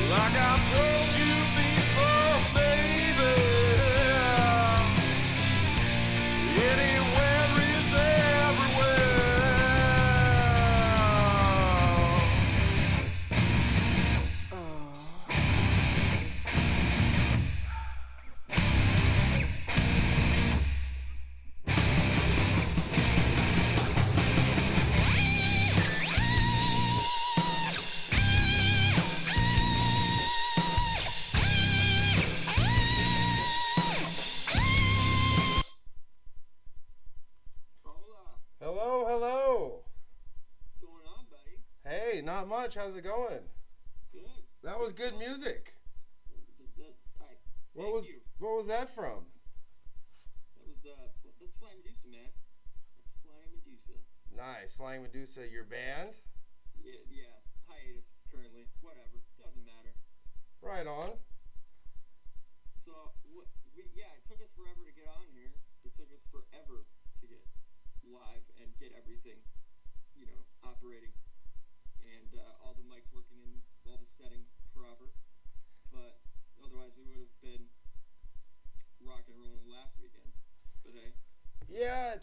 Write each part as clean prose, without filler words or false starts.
Like I've told you before, baby. Anywhere is Hello, hello. What's going on, buddy? Hey, not much. How's it going? Good. That was good music. What was you. what was that from? That was that's Flying Medusa, man. That's Flying Medusa. Nice. Flying Medusa, your band? Yeah. Hiatus currently. Whatever. Doesn't matter. Right on. So it took us forever to get on here. It took us forever to get live and get everything, operating, and all the mics working and all the settings proper. But otherwise, we would have been rock and rolling last weekend. But hey. Yeah,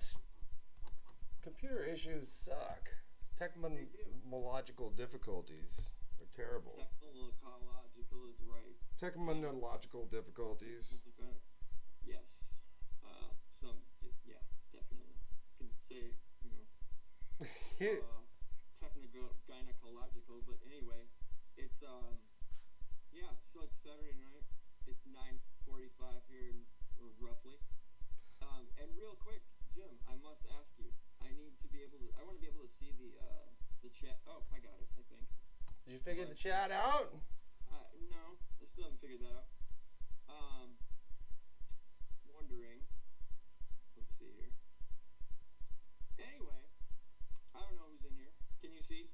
computer issues suck. Technological difficulties are terrible. Technological is right. Technological difficulties. Yes. Yeah, definitely. Can say, technical, gynecological, but anyway, it's, so it's Saturday night. It's 9:45 here, roughly. And real quick, Jim, I must ask you, I want to be able to see the chat. Oh, I got it, I think. Did you figure the chat out? No, I still haven't figured that out. Wondering. Let's see here. Anyway, I don't know who's in here. Can you see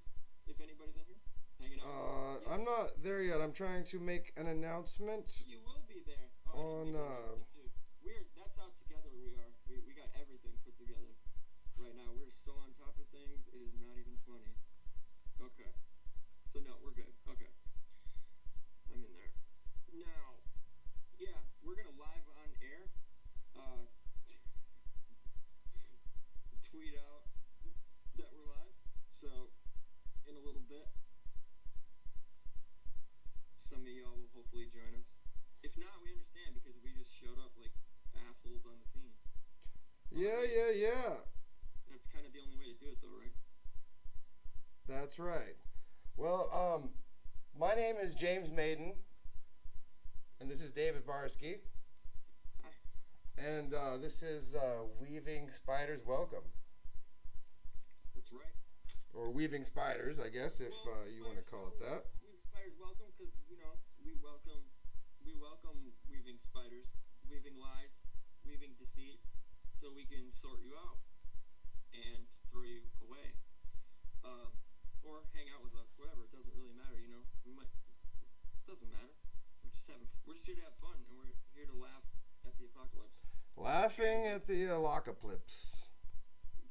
if anybody's in here? Hanging out? I'm not there yet. I'm trying to make an announcement. You will be there. On That's how together we are. We got everything put together right now. We're so on top of things. It is not even funny. Okay. So no, we're good. Okay. I'm in there. Now, yeah, we're gonna live on air. Tweet out that we're live. So in a little bit, some of y'all will hopefully join us. If not, we understand because we just showed up like assholes on the scene. Yeah. That's kind of the only way to do it, though, right? That's right. Well, my name is James Maiden, and this is David Barsky. Hi. And this is Weaving Spiders Welcome. That's right. Or Weaving Spiders, I guess, if you want to call it that. Weaving Spiders Welcome, because, we welcome weaving spiders, weaving lies, weaving deceit, so we can sort you out and throw you away. Or hang out with us, whatever. It doesn't really matter, It doesn't matter. We're just here to have fun, and we're here to laugh at the apocalypse. Laughing at the apocalypse.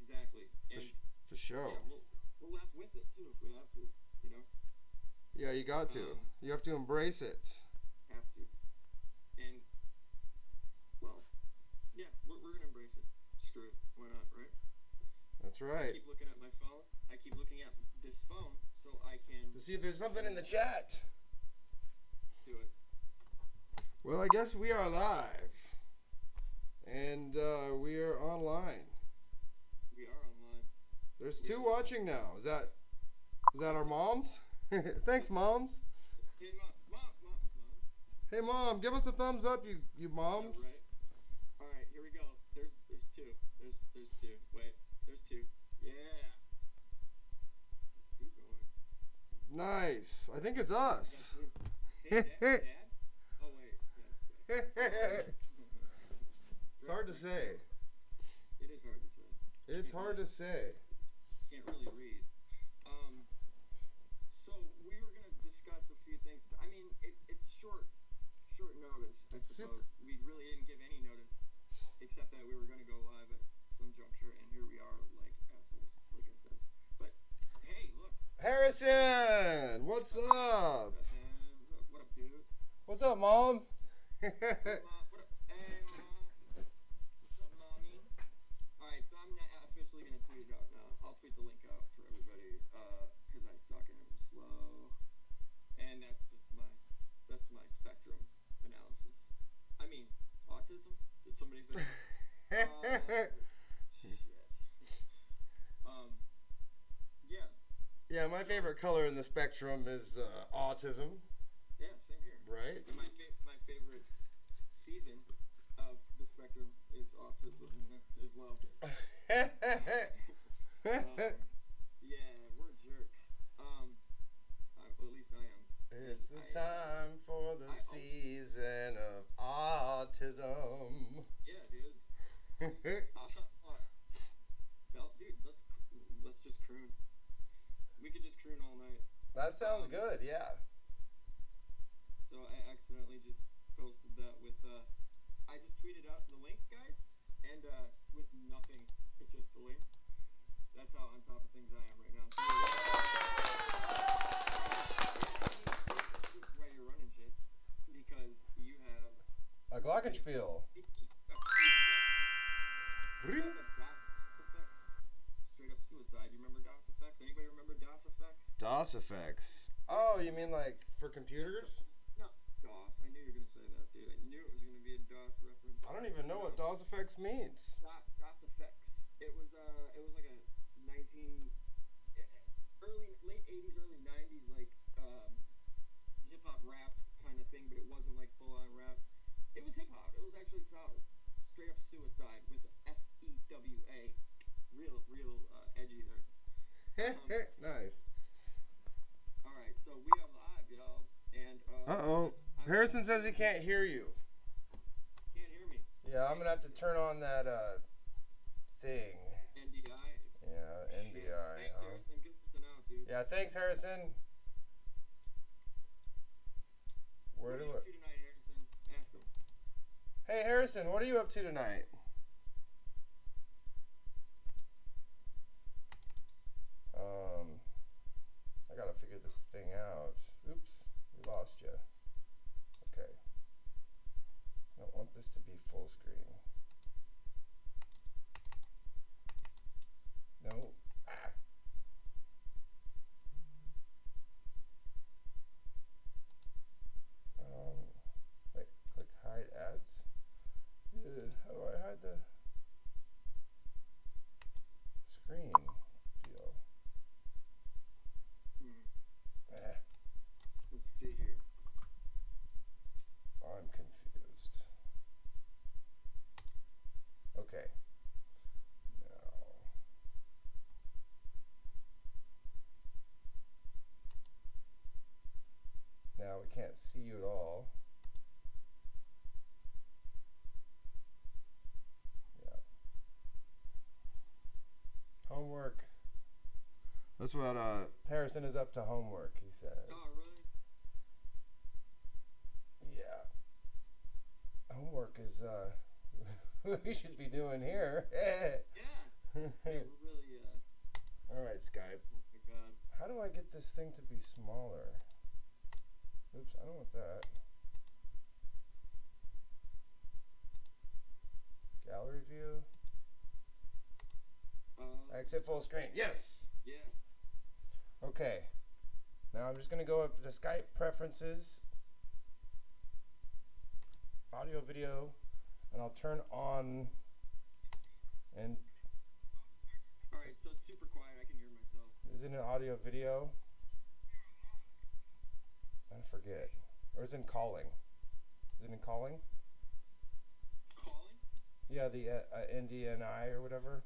Exactly. For sure. Yeah, we'll laugh with it, too, if we have to, Yeah, you got to. You have to embrace it. Have to. And, well, yeah, we're going to embrace it. Screw it. Why not, right? That's right. I keep looking at my phone. I keep looking at this phone so I can... To see if there's something in the chat. Do it. Well, I guess we are live. And we are online. We are online. There's two watching now. Is that our moms? Thanks, moms. Hey, Mom. Hey, Mom, give us a thumbs up, you moms. Yeah, right. All right, here we go. There's two. There's two. Wait, there's two. Yeah. Two going. Nice. I think it's us. Hey, Dad? Oh, wait. Yeah, It's hard to say. It is hard to say. It's hard to say. Can't really read. So we were gonna discuss a few things. I mean, it's short notice. I suppose we really didn't give any notice, except that we were gonna go live at some juncture, and here we are, like assholes, like I said. But hey, look. Harrison, what's up? What What's up, Mom? Hey, Mom. What up? Hey, Mom. What's up, Mommy? All right, so I'm officially gonna tweet it out now. I'll tweet the link out for everybody, cause I suck and I'm slow, and that's my spectrum analysis. I mean, autism. Did somebody say? Shit. Yeah. Yeah, my favorite color in the spectrum is autism. Yeah, same here. Right. And my favorite season of the spectrum is autism as well. Yeah, we're jerks. At least I am. It's the time for the season of autism. Yeah, dude. Dude, let's just croon. We could just croon all night. That sounds good. Yeah. So I accidentally just posted that with I just tweeted out the link, guys, and with nothing, it's just the link. That's how on top of things I am right now. This is why you're running shit, because you have a glockenspiel. Straight up suicide. You remember DOS effects? Anybody remember DOS effects? DOS effects. Oh, you mean like for computers? No, DOS. I knew you were gonna say that, dude. I knew it was gonna be a DOS reference. I don't even know what DOS effects means. DOS effects. It was like a late 80s, early 90s, like hip hop rap kind of thing, but it wasn't like full on rap. It was hip hop. It was actually solid. Straight up suicide with SEWA. Real edgy there. Nice. All right, so we are live, y'all, and Uh-oh. Harrison says he can't hear you. Can't hear me. Yeah, I'm gonna have to turn on that thing. NDI. Yeah, NDI. Thanks, Harrison. Good to know, dude. Yeah, thanks, Harrison. What are you up to tonight, Harrison? Ask him. Hey, Harrison, what are you up to tonight? I gotta figure this thing out. Oops, we lost you. Okay. I don't want this to be full screen. No. Wait, click hide ads. How do I hide the screen deal? Let's see here. I'm confused. Okay. Now we can't see you at all. Yeah. Homework. That's what Harrison is up to, homework, he says. Oh, really? Yeah. Homework is what we should be doing here. Yeah. We're really All right, Skype. Oh my God. How do I get this thing to be smaller? Oops, I don't want that. Gallery view. Exit full screen. Yes. Yes. Okay. Now I'm just gonna go up to Skype preferences, audio video, and I'll turn on. And all right, so it's super quiet. I can hear myself. is it an audio video? I forget. Or is it in calling? Is it in calling? Calling? Yeah, the NDNI or whatever.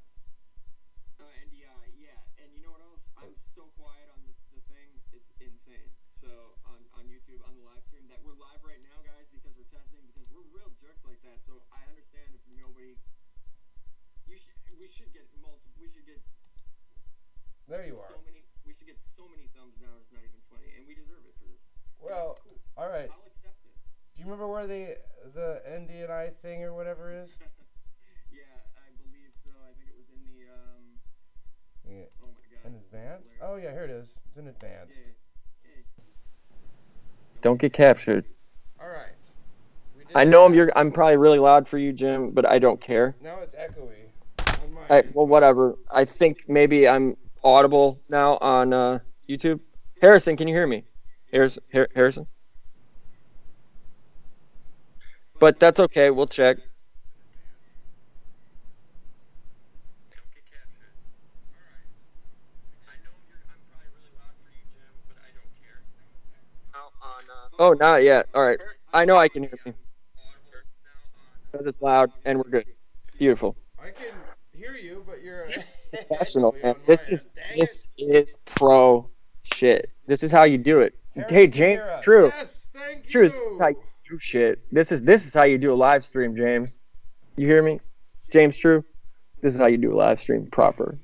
NDI, yeah. And you know what else? I'm so quiet on the thing. It's insane. So on YouTube, on the live stream, that we're live right now, guys, because we're testing, because we're real jerks like that. So I understand if nobody. We should get multiple. We should get. There you are. We should get so many thumbs down. It's not even funny, and we deserve it for this. Well, cool. All right. I'll accept it. Do you remember where the NDNI thing or whatever is? Yeah, I believe so. I think it was in the Yeah. Oh my God. In advanced? Oh yeah, here it is. It's in advanced. Yeah. Don't get captured. All right. I know I'm probably really loud for you, Jim, but I don't care. Now it's echoey on my end. Well, whatever. I think maybe I'm audible now on YouTube. Harrison, can you hear me? Harrison? But that's okay. We'll check. Oh, not yet. All right. I know I can hear me. Because it's loud and we're good. Beautiful. I can hear you, but you're Professional, echoey man. on my This end. is Dang this it. is pro shit. This is how you do it. Harrison Hey, can hear James, us. true. Yes, thank True. This is how you you. do shit. This is how you do a live stream, James. You hear me? James, true. This is how you do a live stream proper.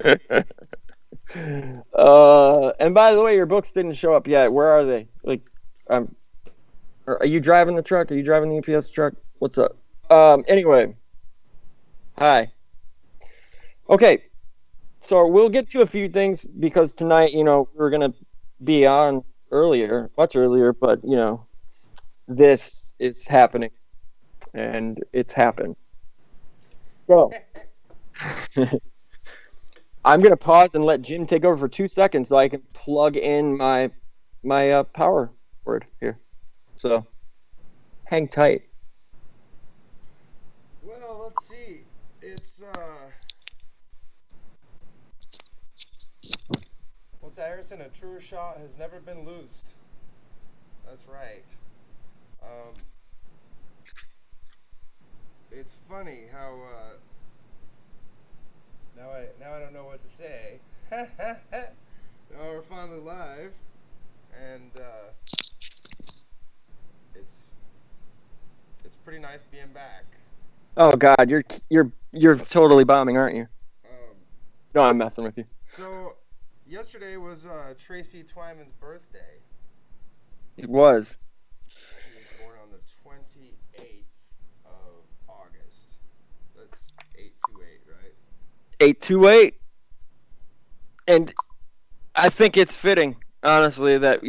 And by the way, your books didn't show up yet. Where are they? Like, are you driving the truck? Are you driving the UPS truck? What's up? Anyway, hi. Okay, so we'll get to a few things because tonight, we're gonna be on earlier, much earlier, but this is happening, and it's happened. So I'm gonna pause and let Jim take over for 2 seconds so I can plug in my power word here. So hang tight. Well, let's see. It's what's that, Harrison? A truer shot has never been loosed. That's right. Um, it's funny how now I don't know what to say. Now we're finally live, and it's pretty nice being back. Oh God, you're totally bombing, aren't you? Um, No, I'm messing with you. so yesterday was Tracy Twymans' birthday. It was. She was born on the 28th of August. That's 828, right? 828. And I think it's fitting, honestly, that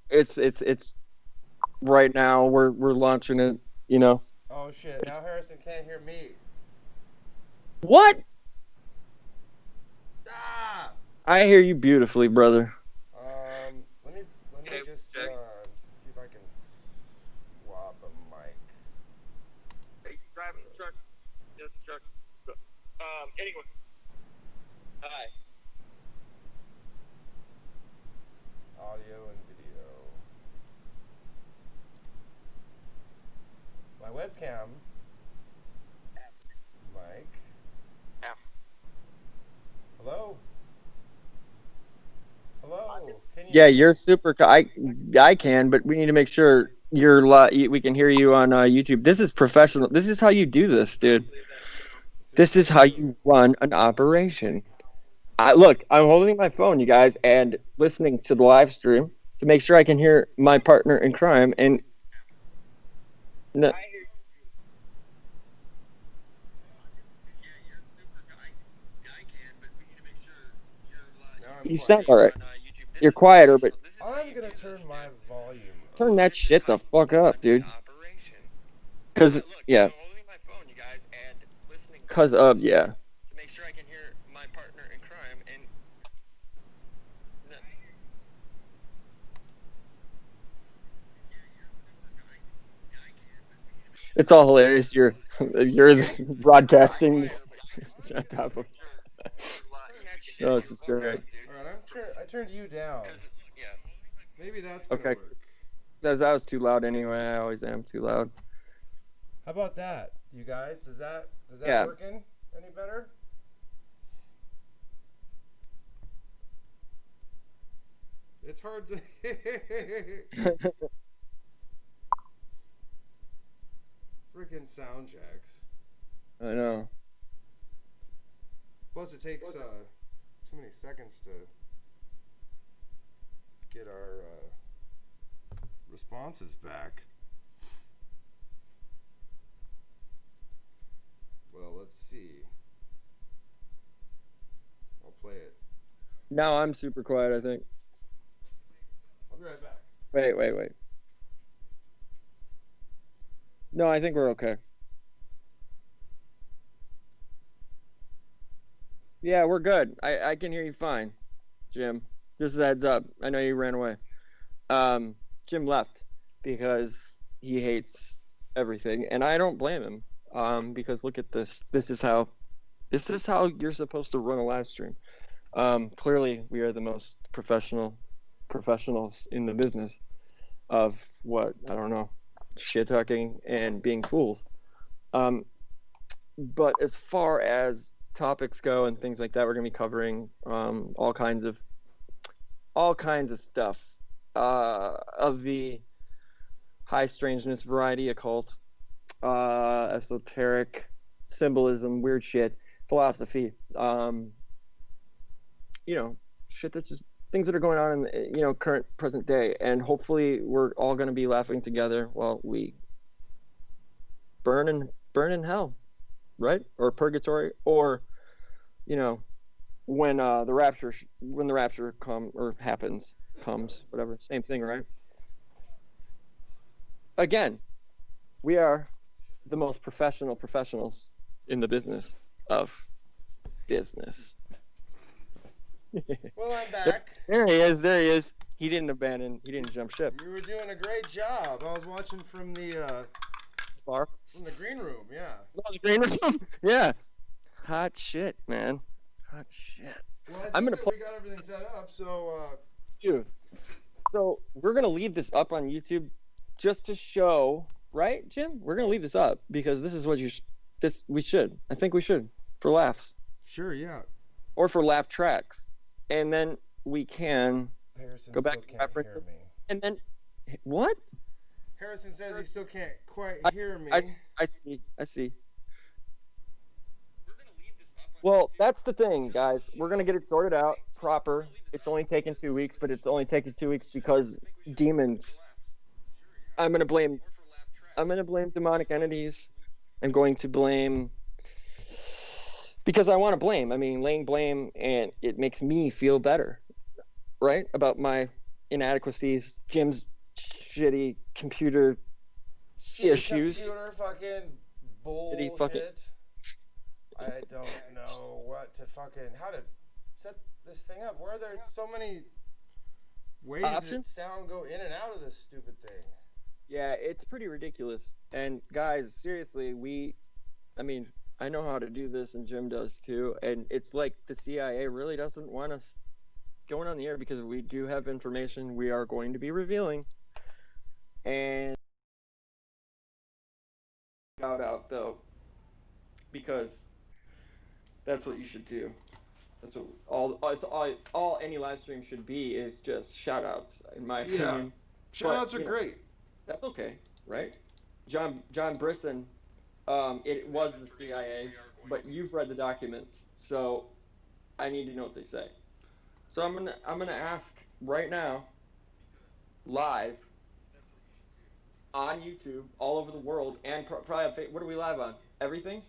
it's right now we're launching it. Oh shit! Now Harrison can't hear me. What? Ah! I hear you beautifully, brother. Let me just see if I can swap a mic. Hey, driving the truck. Yes, truck. Anyway. Hi. Audio and video. My webcam. Mic. Hello. Hello. Can you? Yeah, you're super. I can, but we need to make sure we can hear you on YouTube. This is professional. This is how you do this, dude. This is how you run an operation. Look, I'm holding my phone, you guys, and listening to the live stream to make sure I can hear my partner in crime. And no, you sound all right. You're quieter, but I'm gonna turn my volume up. turn that shit the fuck up, dude. Cause yeah. Cause of yeah. To make sure I can hear my partner in crime and. It's all hilarious. You're broadcasting on top of. Oh, this is great. All right, I turned you down. Maybe that's gonna Okay. work. That was too loud anyway. I always am too loud. How about that, you guys? Is that Yeah. working any better? It's hard to. Freaking sound jacks. I know. Plus, it takes too many seconds to get our responses back. Well, let's see. I'll play it. Now I'm super quiet, I think. I'll be right back. Wait. No, I think we're okay. Yeah, we're good. I can hear you fine, Jim. Just a heads up. I know you ran away. Jim left because he hates everything, and I don't blame him. Because look at this. This is how you're supposed to run a live stream. Clearly, we are the most professionals in the business of what I don't know, shit talking and being fools. Um, but as far as topics go and things like that, we're gonna be covering all kinds of stuff of the high strangeness variety, occult, esoteric, symbolism, weird shit, philosophy. Shit that's just things that are going on in the, current present day, and hopefully we're all going to be laughing together while we burn in hell, right? Or purgatory, or you know when the rapture comes, whatever, same thing, right? Again, we are the most professional professionals in the business of business. Well, I'm back. There he is. There he is. He didn't jump ship. You were doing a great job. I was watching from the Far. green room. Yeah. That was green room. Yeah. Hot shit, man. Hot shit. Well, I think I'm gonna that play we got everything set up. So you. So we're gonna leave this up on YouTube just to show, right, Jim? We're gonna leave this up because this is what we should. I think we should for laughs sure, yeah. or for laugh tracks, and then we can Harrison go back still to can't reference hear me. and then what? Harrison says he still can't quite hear me. I see. Well, that's the thing, guys. We're gonna get it sorted out proper. It's only taken 2 weeks, but it's only taken 2 weeks because demons. I'm gonna blame. I'm gonna blame demonic entities. I'm going to blame because I want to blame. I mean, laying blame, and it makes me feel better, right? About my inadequacies, Jim's shitty computer issues. Computer fucking bullshit. fucking- I don't know how to set this thing up. Where are there so many ways that Options? sound go in and out of this stupid thing? Yeah, it's pretty ridiculous. And guys, seriously, I know how to do this, and Jim does too. And it's like the CIA really doesn't want us going on the air because we do have information we are going to be revealing. And shout out though, because that's what you should do. That's what all any live stream should be, is just shout outs, in my opinion. Shout outs are great. That's okay, right? John Brisson, it was the CIA, but you've read the documents, so I need to know what they say. So I'm gonna ask right now, live, on YouTube, all over the world, and probably on what are we live on? Everything?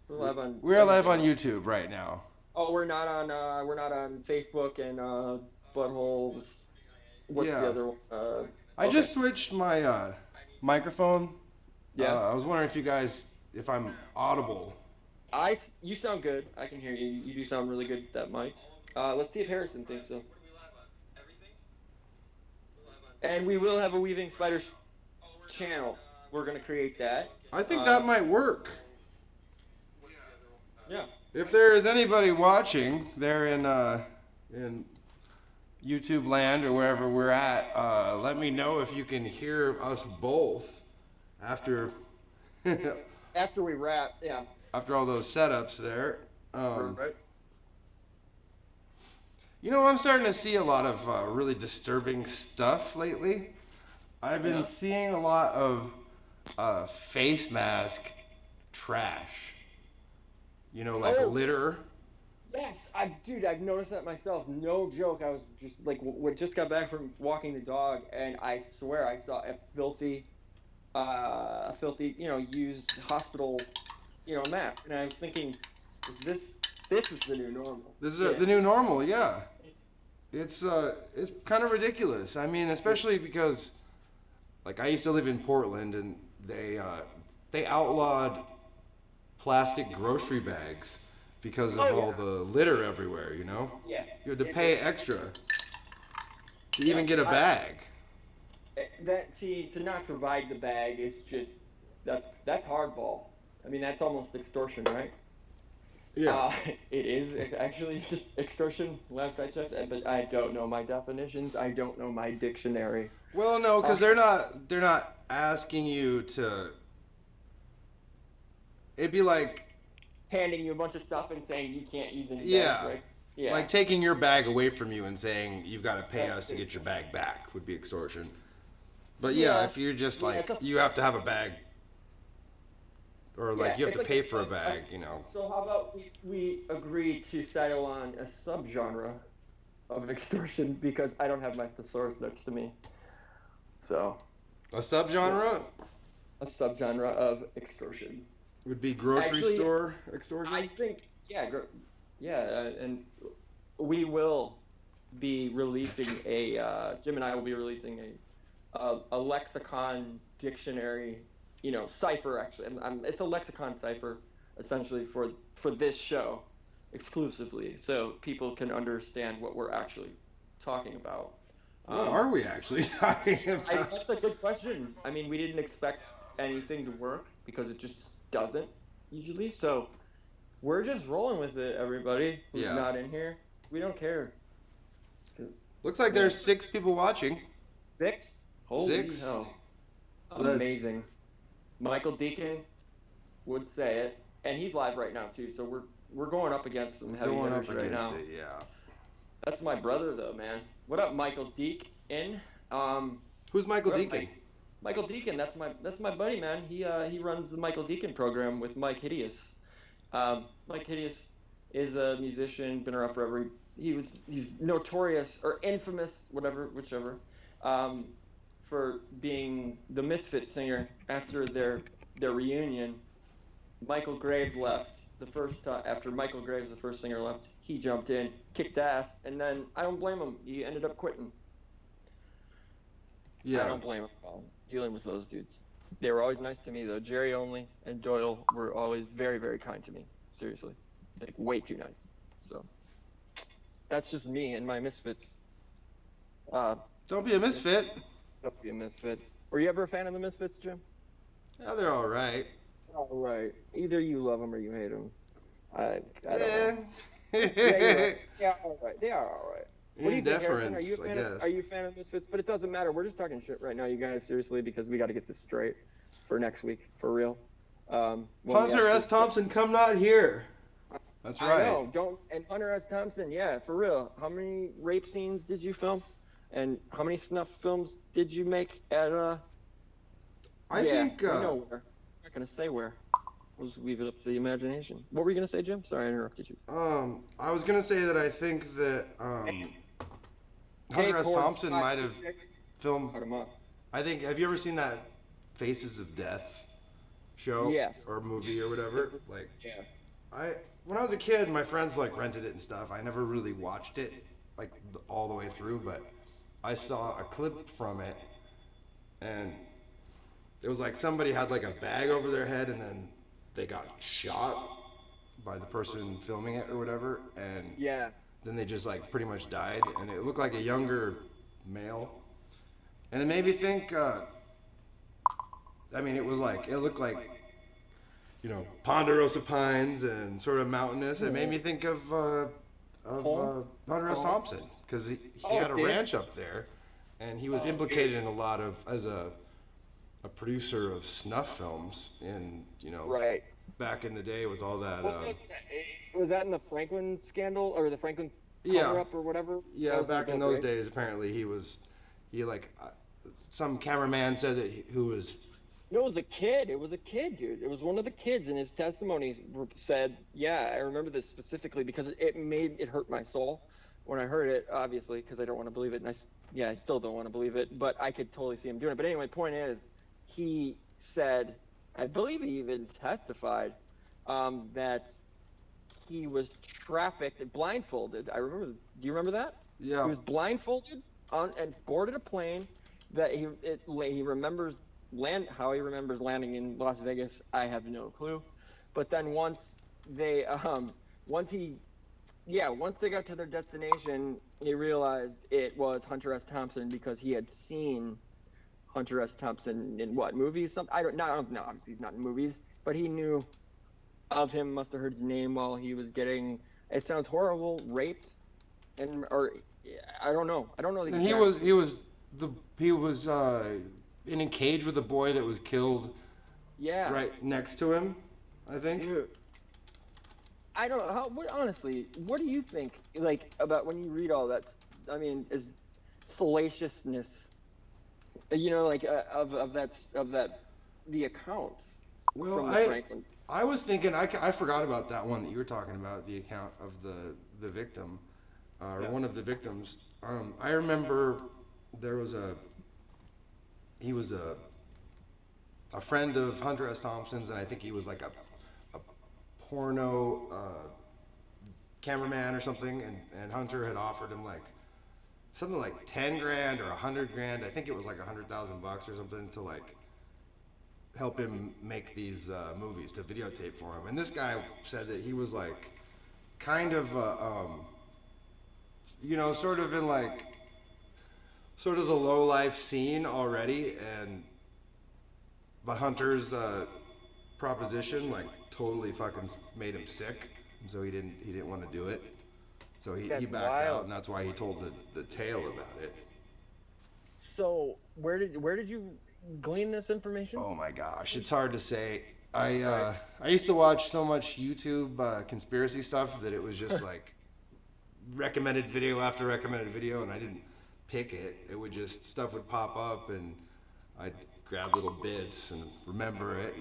We're live on. We're live on YouTube right now. Oh, we're not on Facebook and buttholes. What's Yeah. the other one? I just switched my microphone. Yeah. I was wondering if I'm audible. You sound good. I can hear you. You do sound really good, that mic. Let's see if Harrison thinks so. And we will have a Weaving Spiders channel. We're gonna create that. I think that might work. Yeah. If there is anybody watching there in YouTube land or wherever we're at, let me know if you can hear us both after After we wrap, yeah. after all those setups there. Right. I'm starting to see a lot of really disturbing stuff lately. I've been seeing a lot of face mask trash. Litter. Yes, I've noticed that myself. No joke. I was just just got back from walking the dog, and I swear I saw a filthy, used hospital, mask, and I was thinking, this is the new normal. This is the new normal, yeah. It's kind of ridiculous. I mean, especially because, I used to live in Portland, and they outlawed plastic grocery bags because of all the litter everywhere. You know, Yeah. you had to pay extra to even get a bag. To not provide the bag is just that's hardball. I mean, that's almost extortion, right? Yeah. Uh, it is actually just extortion. Last I checked, but I don't know my definitions. I don't know my dictionary. Well, no, because they're not asking you to. It'd be like, Handing you a bunch of stuff and saying you can't use any bags, yeah, right? Yeah. like taking your bag away from you and saying you've got to pay us to get your bag back would be extortion. But yeah, Yeah. if you're just Yeah, like it's a- you have to have a bag, or like Yeah, you have it's to like pay for a bag, you know. So how about we agree to settle on a subgenre of extortion because I don't have my thesaurus next to me. So A subgenre a subgenre of extortion. would be grocery Actually, store extortion. I think and we will be releasing Jim and I will be releasing a lexicon dictionary, cipher actually. It's a lexicon cipher essentially for this show exclusively, so people can understand what we're actually talking about. What are we actually talking about? That's a good question. I mean, we didn't expect anything to work because it just doesn't usually. So we're just rolling with it, everybody who's Yeah. not in here. We don't care. 'Cause Looks like there's 6 people watching. 6? Holy 6? hell. So that's- Amazing. Michael Deacon would say it. And he's live right now, too. So we're going up against some heavy Going up hitters right against now. it, yeah. That's my brother, though, man. What up, Michael Deacon? Who's Michael What up, Deacon? Michael Deacon, that's my buddy, man. He runs the Michael Deacon program with Mike Hideous. Mike Hideous is a musician, been around forever. He's notorious or infamous, whichever, for being the Misfit singer after their reunion. Michael Graves left the first time after Michael Graves, the first singer, left. He jumped in, kicked ass, and then I don't blame him. He ended up quitting. I Yeah. don't blame him at all. Dealing with those dudes. They were always nice to me, though. Jerry Only and Doyle were always very, very kind to me. Seriously. Like, way too nice. So, that's just me and my misfits. Don't be a misfit. Don't be a misfit. Were you ever a fan of the Misfits, Jim? Yeah, they're all right. All right. Either you love them or you hate them. I don't know. Yeah. Yeah, you're right. Yeah, all right. They are all right. What do you think, Harrison? Indifference, I guess. Are you a fan of Misfits? But it doesn't matter. We're just talking shit right now, you guys, seriously, because we got to get this straight for next week, for real. When we Hunter S. actually- Thompson, come not here. That's right. I know. And Hunter S. Thompson, yeah, for real. How many rape scenes did you film? And how many snuff films did you make at I yeah, think. we know where. I'm not gonna say where. We'll just leave it up to the imagination. What were you gonna say, Jim? Sorry, I interrupted you. I was gonna say that I think that Hunter S. Thompson might have filmed. Cut him up. I think. Have you ever seen that Faces of Death show? Yes. Or movie or whatever? Like, Yeah. when I was a kid, my friends like rented it and stuff. I never really watched it like all the way through, but I saw a clip from it, and it was like somebody had like a bag over their head, and then they got shot by the person filming it or whatever, and Yeah. then they just like pretty much died, and it looked like a younger male, and it made me think. I mean, it looked like, ponderosa pines and sort of mountainous. It made me think of Hunter S. Thompson, because he had a did? ranch up there, and he was implicated in a lot of as a producer of snuff films in Right. back in the day with all that. Was that in the Franklin scandal or the Franklin Yeah. cover-up or whatever? That Yeah, was back in book, those right? days, apparently some cameraman said that who was. No, it was a kid. It was a kid, dude. It was one of the kids, and his testimony said, "Yeah, I remember this specifically because it hurt my soul when I heard it, obviously, because I don't want to believe it, and I still don't want to believe it, but I could totally see him doing it. But anyway, point is, he said, I believe he even testified, that he was trafficked and blindfolded. I remember. Do you remember that? Yeah. He was blindfolded and boarded a plane that he remembers how he remembers landing in Las Vegas, I have no clue. But then they once he once they got to their destination, he realized it was Hunter S. Thompson because he had seen Hunter S. Thompson in what movies? Some I don't know. Obviously, he's not in movies, but he knew of him. Must have heard his name while he was getting. It sounds horrible. Raped, and or I don't know. I don't know the And exact. he was in a cage with a boy that was killed Yeah. right next to him, I think. Dude, I don't know. Honestly, what do you think? Like about when you read all that? I mean, is salaciousness? Like of that the accounts Well, from the Franklin. I was thinking, I forgot about that one that you were talking about, the account of the victim, or Yeah. one of the victims. I remember there was he was a friend of Hunter S. Thompson's, and I think he was like a porno cameraman or something, and Hunter had offered him like something like 10 grand or 100 grand. I think it was like $100,000 or something to like help him make these movies, to videotape for him. And this guy said that he was like kind of sort of in like sort of the low life scene already, but Hunter's proposition like totally fucking made him sick, and so he didn't want to do it. So he That's backed wild. out, and that's why he told the tale about it. So where did you glean this information? Oh my gosh, it's hard to say. I used to watch so much YouTube conspiracy stuff that it was just like recommended video after recommended video, and I didn't pick it. It would just stuff would pop up, and I'd grab little bits and remember it,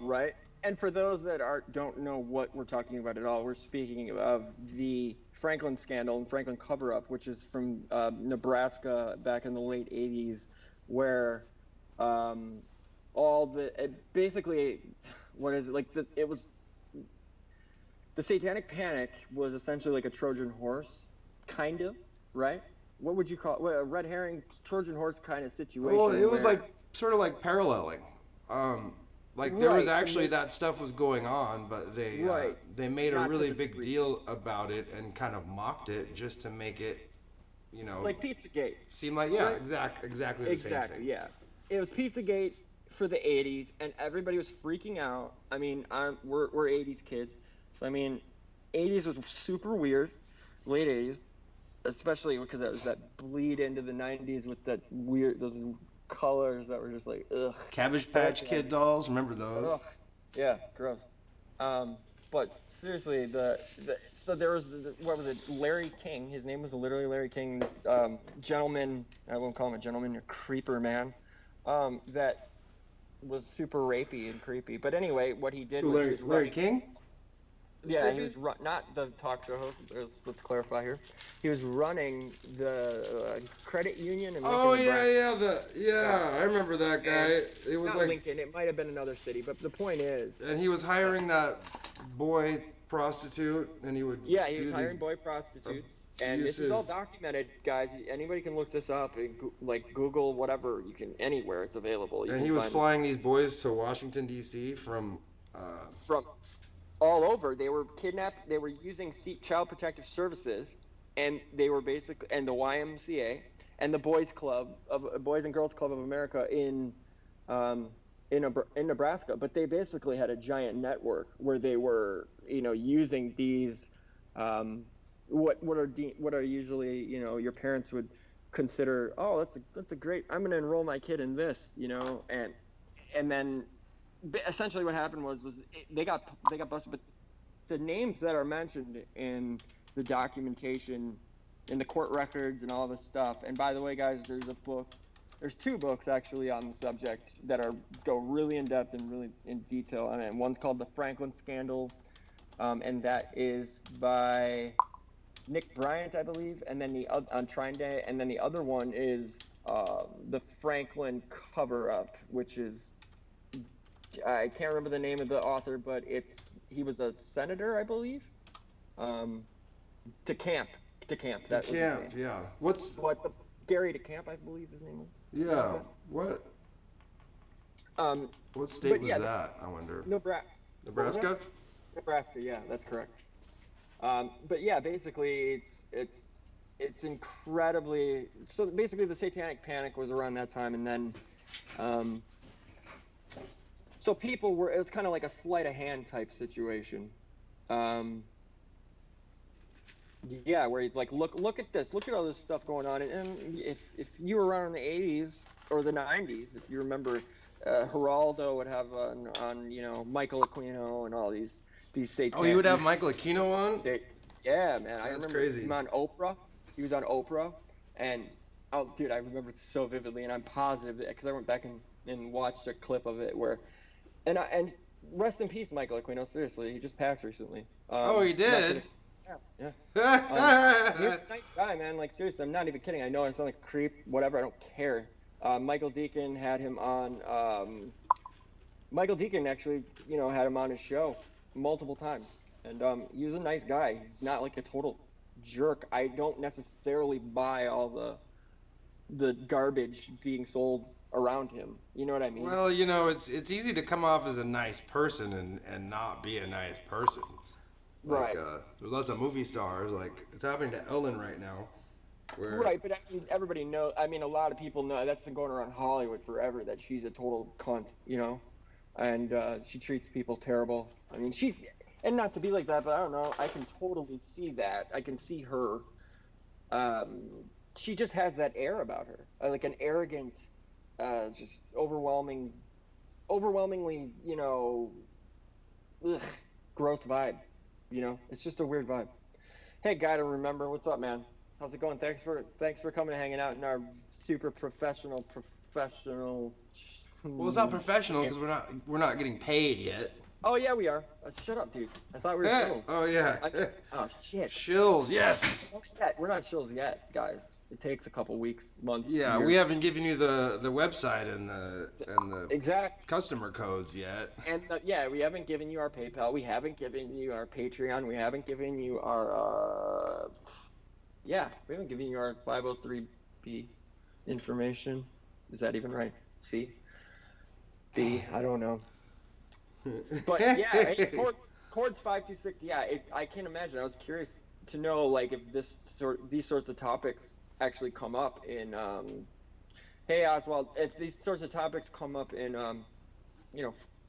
Right. And for those that don't know what we're talking about at all, we're speaking of the Franklin scandal and Franklin cover-up, which is from Nebraska back in the late 80s, where basically, what is it, like, it was, the Satanic Panic was essentially like a Trojan horse, kind of, right? What would you call it? A red herring Trojan horse kind of situation? Well, it was where- like sort of like paralleling. Like there was Right, and actually that stuff was going on, but they made a Not to really the big degree. deal about it and kind of mocked it just to make it, like Pizzagate. seem like right? exactly the same Exactly, thing. yeah. It was Pizzagate for the 80s, and everybody was freaking out. I mean, we're 80s kids, so I mean, 80s was super weird, late 80s, especially because it was that bleed into the 90s with those colors that were just like, ugh. Cabbage Patch Kid dolls, remember those? Ugh. Yeah, gross. But seriously, so there was what was it? Larry King. His name was literally Larry King. This gentleman, I won't call him a gentleman, a creeper man, that was super rapey and creepy. But anyway, what he did was he was Larry running- King? Yeah, he was not the talk show host. Let's clarify here. He was running the credit union in Lincoln, Oh Nebraska. I remember that guy. It was Not like, Lincoln. It might have been another city, but the point is, and he was hiring that boy prostitute, and he would yeah, he do was these- hiring boy prostitutes, and this is abusive- all documented, guys. Anybody can look this up and like Google whatever you can, anywhere it's available. You And can he was find flying these boys to Washington D.C. from from all over. They were kidnapped. They were using Child Protective Services, and they were basically, and the YMCA and the Boys and Girls Club of America in Nebraska. But they basically had a giant network where they were, using these, what are usually, your parents would consider. Oh, that's a great. I'm going to enroll my kid in this, and then. Essentially, what happened was they got busted, but the names that are mentioned in the documentation, in the court records, and all this stuff. And by the way, guys, there's two books actually on the subject that go really in depth and really in detail on it. And one's called The Franklin Scandal, and that is by Nick Bryant, I believe, and then on Trine Day, and then the other one is The Franklin Cover-Up, which is. I can't remember the name of the author, but he was a senator, I believe. DeCamp. That was his name. Yeah. What's Gary DeCamp, I believe his name was. yeah? What? Um, What state but was yeah, that? I wonder. Nebraska. What was that? Nebraska? Nebraska. Yeah, that's correct. But yeah, basically, it's incredibly. So basically, the Satanic Panic was around that time, and then, um, so people were. It was kind of like a sleight of hand type situation. Um, yeah, where he's like, look at this, look at all this stuff going on, and if you were around in the '80s or the '90s, if you remember, Geraldo would have on Michael Aquino and all these Oh, you would have these Michael Aquino on? say, yeah, man. I That's remember him crazy. on Oprah. He was on Oprah, and oh, dude, I remember it so vividly, and I'm positive because I went back and watched a clip of it where, and rest in peace, Michael Aquino. Seriously, he just passed recently. Oh, he Not did? kidding. Yeah, he was a nice guy, man. Like seriously, I'm not even kidding. I know I sound like a creep, whatever. I don't care. Michael Deacon had him on. Michael Deacon actually, had him on his show multiple times, and he was a nice guy. He's not like a total jerk. I don't necessarily buy all the garbage being sold around him. You know what I mean? Well, it's easy to come off as a nice person and not be a nice person. Like, Right. there's lots of movie stars. Like, it's happening to Ellen right now, where Right, but I mean, everybody knows. I mean, a lot of people know that's been going around Hollywood forever that she's a total cunt, and she treats people terrible. I mean, and not to be like that, but I don't know. I can totally see that. I can see her. Um, she just has that air about her, like an arrogant, just overwhelmingly, ugh, gross vibe. It's just a weird vibe. Hey, guy to remember, what's up, man? How's it going? Thanks for coming and hanging out in our super professional. well, it's not professional because we're not getting paid yet. Oh yeah, we are. Shut up, dude. I thought we were shills. Oh yeah. Oh shit. Shills, yes. We're not shills yet, guys. It takes a couple weeks, months. Yeah, years. we haven't given you the website and the Exactly. customer codes yet. And yeah, we haven't given you our PayPal. We haven't given you our Patreon. We haven't given you our we haven't given you our 503B information. Is that even right? C? B? I don't know. But yeah, chords 526. Yeah, I can't imagine. I was curious to know like if these sorts of topics actually come up in hey Oswald, if these sorts of topics come up in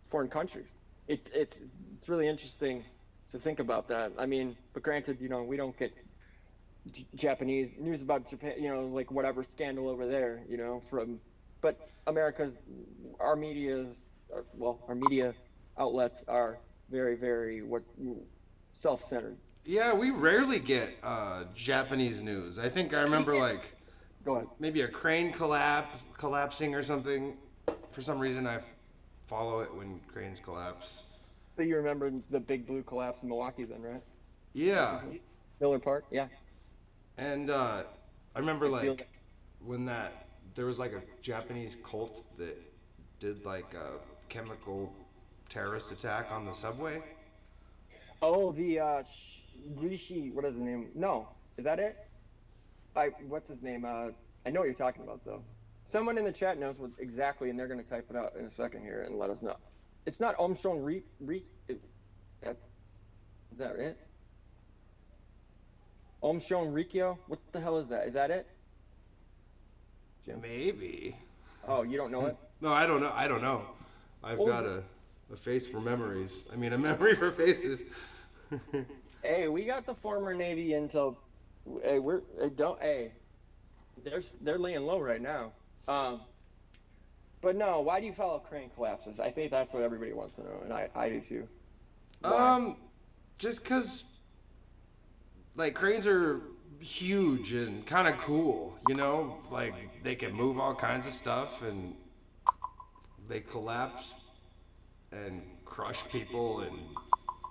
foreign countries. It's really interesting to think about that. I mean, but granted, we don't get Japanese news about Japan, like whatever scandal over there, but our media outlets are very, very self-centered. Yeah, we rarely get Japanese news. I think I remember like Go ahead. maybe a crane collapsing or something. For some reason, I follow it when cranes collapse. So you remember the big blue collapse in Milwaukee then, right? Yeah, Miller Park? Yeah. and I remember I feel like when there was like a Japanese cult that did like a chemical terrorist attack on the subway. Oh, the Rishi, what is his name? No, is that it? What's his name? I know what you're talking about though. Someone in the chat knows what exactly, and they're gonna type it out in a second here and let us know. It's not Armstrong is that it? Armstrong Riccio? What the hell is that? Is that it? Jim? Maybe. Oh, you don't know it? No, I don't know. I don't know. I've got a face for memories. I mean, a memory for faces. Hey, we got the former Navy intel. Hey, they're laying low right now. But no, why do you follow crane collapses? I think that's what everybody wants to know, and I do too. Why? Just cause like cranes are huge and kind of cool, like they can move all kinds of stuff and they collapse and crush people and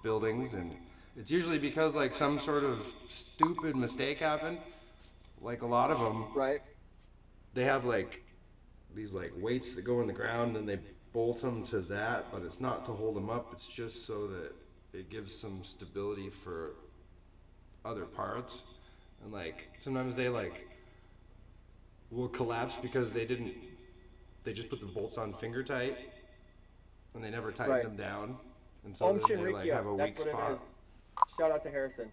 buildings, and it's usually because like some sort of stupid mistake happened. Like a lot of them, Right? they have like these like weights that go in the ground and they bolt them to that, but it's not to hold them up, it's just so that it gives some stability for other parts. And like sometimes they like will collapse because they just put the bolts on finger tight and they never tighten Right. them down, and so Om then they like have Shinrikyo. a weak That's what it is. spot. Shout out to Harrison.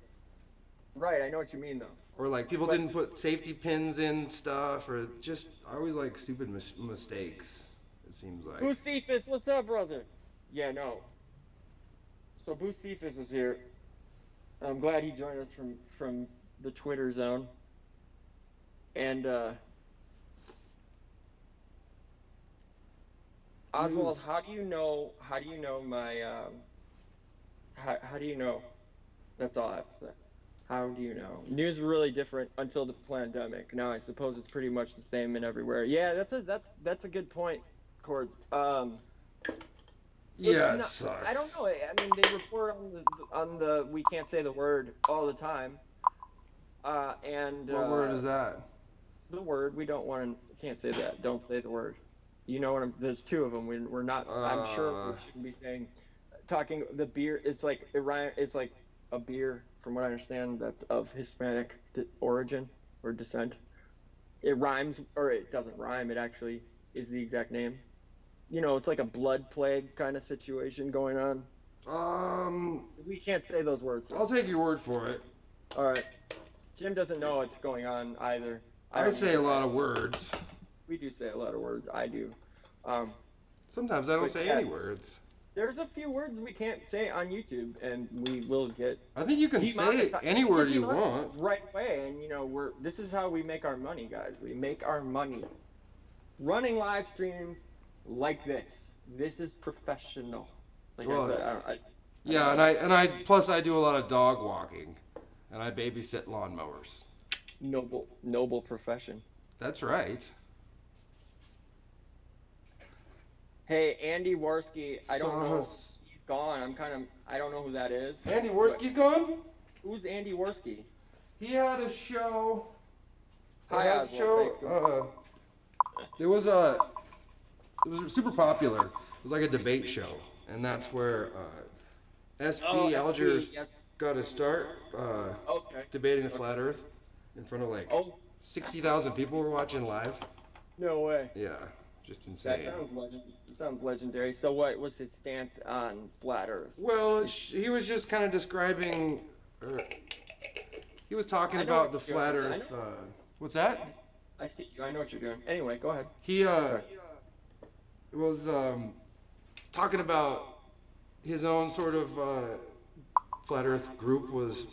Right, I know what you mean though. Or like people But didn't put safety pins in stuff, or just I always like stupid mistakes. It seems like. Boostefus, what's up, brother? Yeah, no. So Boostefus is here. I'm glad he joined us from the Twitter zone. And Oswald, News. how do you know? How do you know my? How do you know? That's all I have to say. How do you know? News were really different until the pandemic. Now I suppose it's pretty much the same in everywhere. Yeah, that's a good point, Cords. It's Yeah, it not. I don't sucks. know. I mean, they report on the we can't say the word all the time. And What word is that? the word we don't want to can't say that. Don't say the word. You know what there's two of them. We're not. I'm sure we Uh, shouldn't be saying. Talking the beer. It's like it's like a beer, from what I understand, that's of Hispanic origin or descent. It rhymes, or it doesn't rhyme. It actually is the exact name. You know, it's like a blood plague kind of situation going on. um, We can't say those words I'll though. take your word for it. All right. Jim doesn't know what's going on either. I I don't say a either. lot of words. We do say a lot of words. I do. Um, Sometimes I don't but say yeah, any words. there's a few words we can't say on YouTube, and we will get I think you can say demonetized. any We get word you want. demonetized right away, and you know this is how we make our money, guys. We make our money running live streams like this. This is professional. Like I Well, said, I don't yeah, know. and I plus I do a lot of dog walking, and I babysit lawnmowers. Noble profession. That's right. Hey, Andy Warski, I don't So, know. He's gone. I don't know who that is. Andy But Worski's gone. who's Andy Warski? He had a show. Or Hi, has a Oswald. show. Thanks. Good. It was it was super popular. It was like a debate show, and that's where Oh, SB SB, Algers yes. got to start Okay. debating the flat Earth in front of like Oh, 60,000 people were watching live. no way. Yeah, just That insane. sounds legendary. So what was his stance on flat Earth? Well, he was just kind of describing. Uh, he was talking I know about what the you're flat doing. Earth. What's that? I see you. I know what you're doing. Anyway, go ahead. He Sorry. was talking about his own sort of flat Earth group was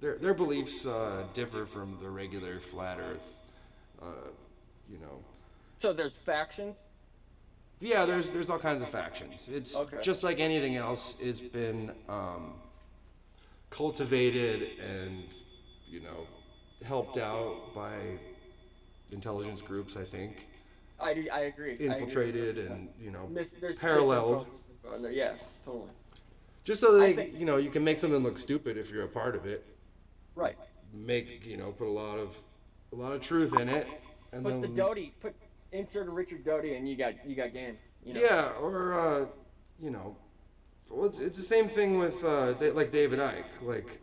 their beliefs differ from the regular flat Earth. Uh, you know, So there's factions. yeah. There's all kinds of factions. It's Okay. just like anything else. It's been cultivated and helped out by intelligence groups. I think I agree. infiltrated and There's paralleled. misinfo in there. Yeah, totally. Just so I they, think- you can make something look stupid if you're a part of it. Right. Put a lot of truth in it, and Put the then Doty. Insert a Richard Doty, and you got game. You know? yeah, or well, it's the same thing with like David Icke. Like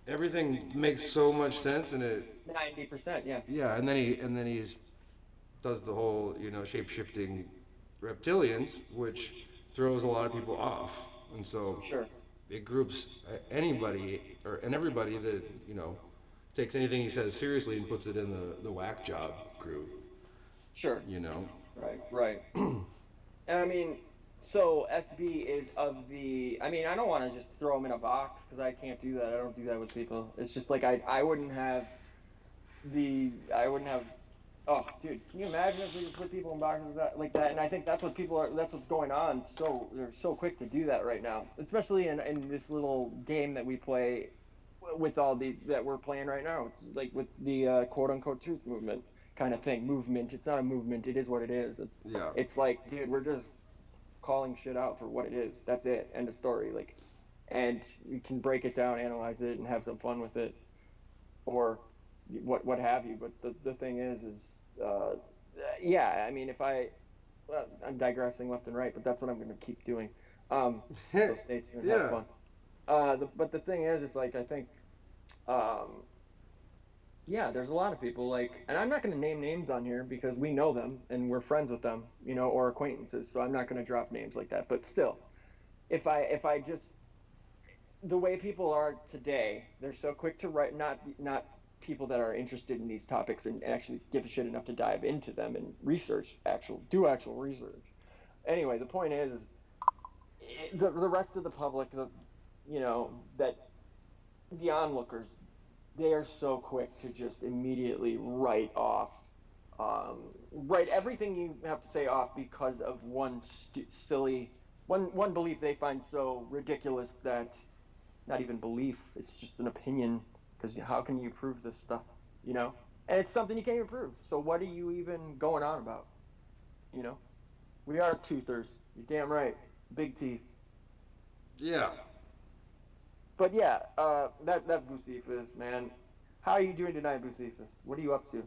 everything makes so much sense, and it 90%. Yeah. yeah, and then he's does the whole shape shifting reptilians, which throws a lot of people off, and so Sure. it groups anybody and everybody that takes anything he says seriously and puts it in the whack job group. Sure. Right. Right. And I mean, so SB is of the. I mean, I don't want to just throw him in a box because I can't do that. I don't do that with people. It's just like I wouldn't have the. I wouldn't have. Oh, dude, can you imagine if we just put people in boxes like that? And I think that's what people are. That's what's going on. So they're so quick to do that right now, especially in this little game that we play with all these that we're playing right now. It's like with the quote unquote truth movement kind of thing. Movement. It's not a movement. It is what it is. Yeah. It's like, dude, we're just calling shit out for what it is. That's it. End of story. Like, and you can break it down, analyze it, and have some fun with it, or what have you. But the thing is yeah. I mean, well, I'm digressing left and right, but that's what I'm gonna keep doing. So stay tuned. Yeah. Have fun. But the thing is, it's like I think, um, yeah, there's a lot of people like, and I'm not going to name names on here because we know them and we're friends with them, or acquaintances. So I'm not going to drop names like that. But still, if I just the way people are today, they're so quick to write, not people that are interested in these topics and actually give a shit enough to dive into them and do actual research. Anyway, the point is the rest of the public, that the onlookers, they are so quick to just immediately write everything you have to say off because of one silly one belief they find so ridiculous that not even belief, it's just an opinion. Because how can you prove this stuff, you know? And it's something you can't even prove. So what are you even going on about? You know, we are toothers. You're damn right, big teeth. Yeah. But yeah, that's Bucephus, man. How are you doing tonight, Bucephus? What are you up to?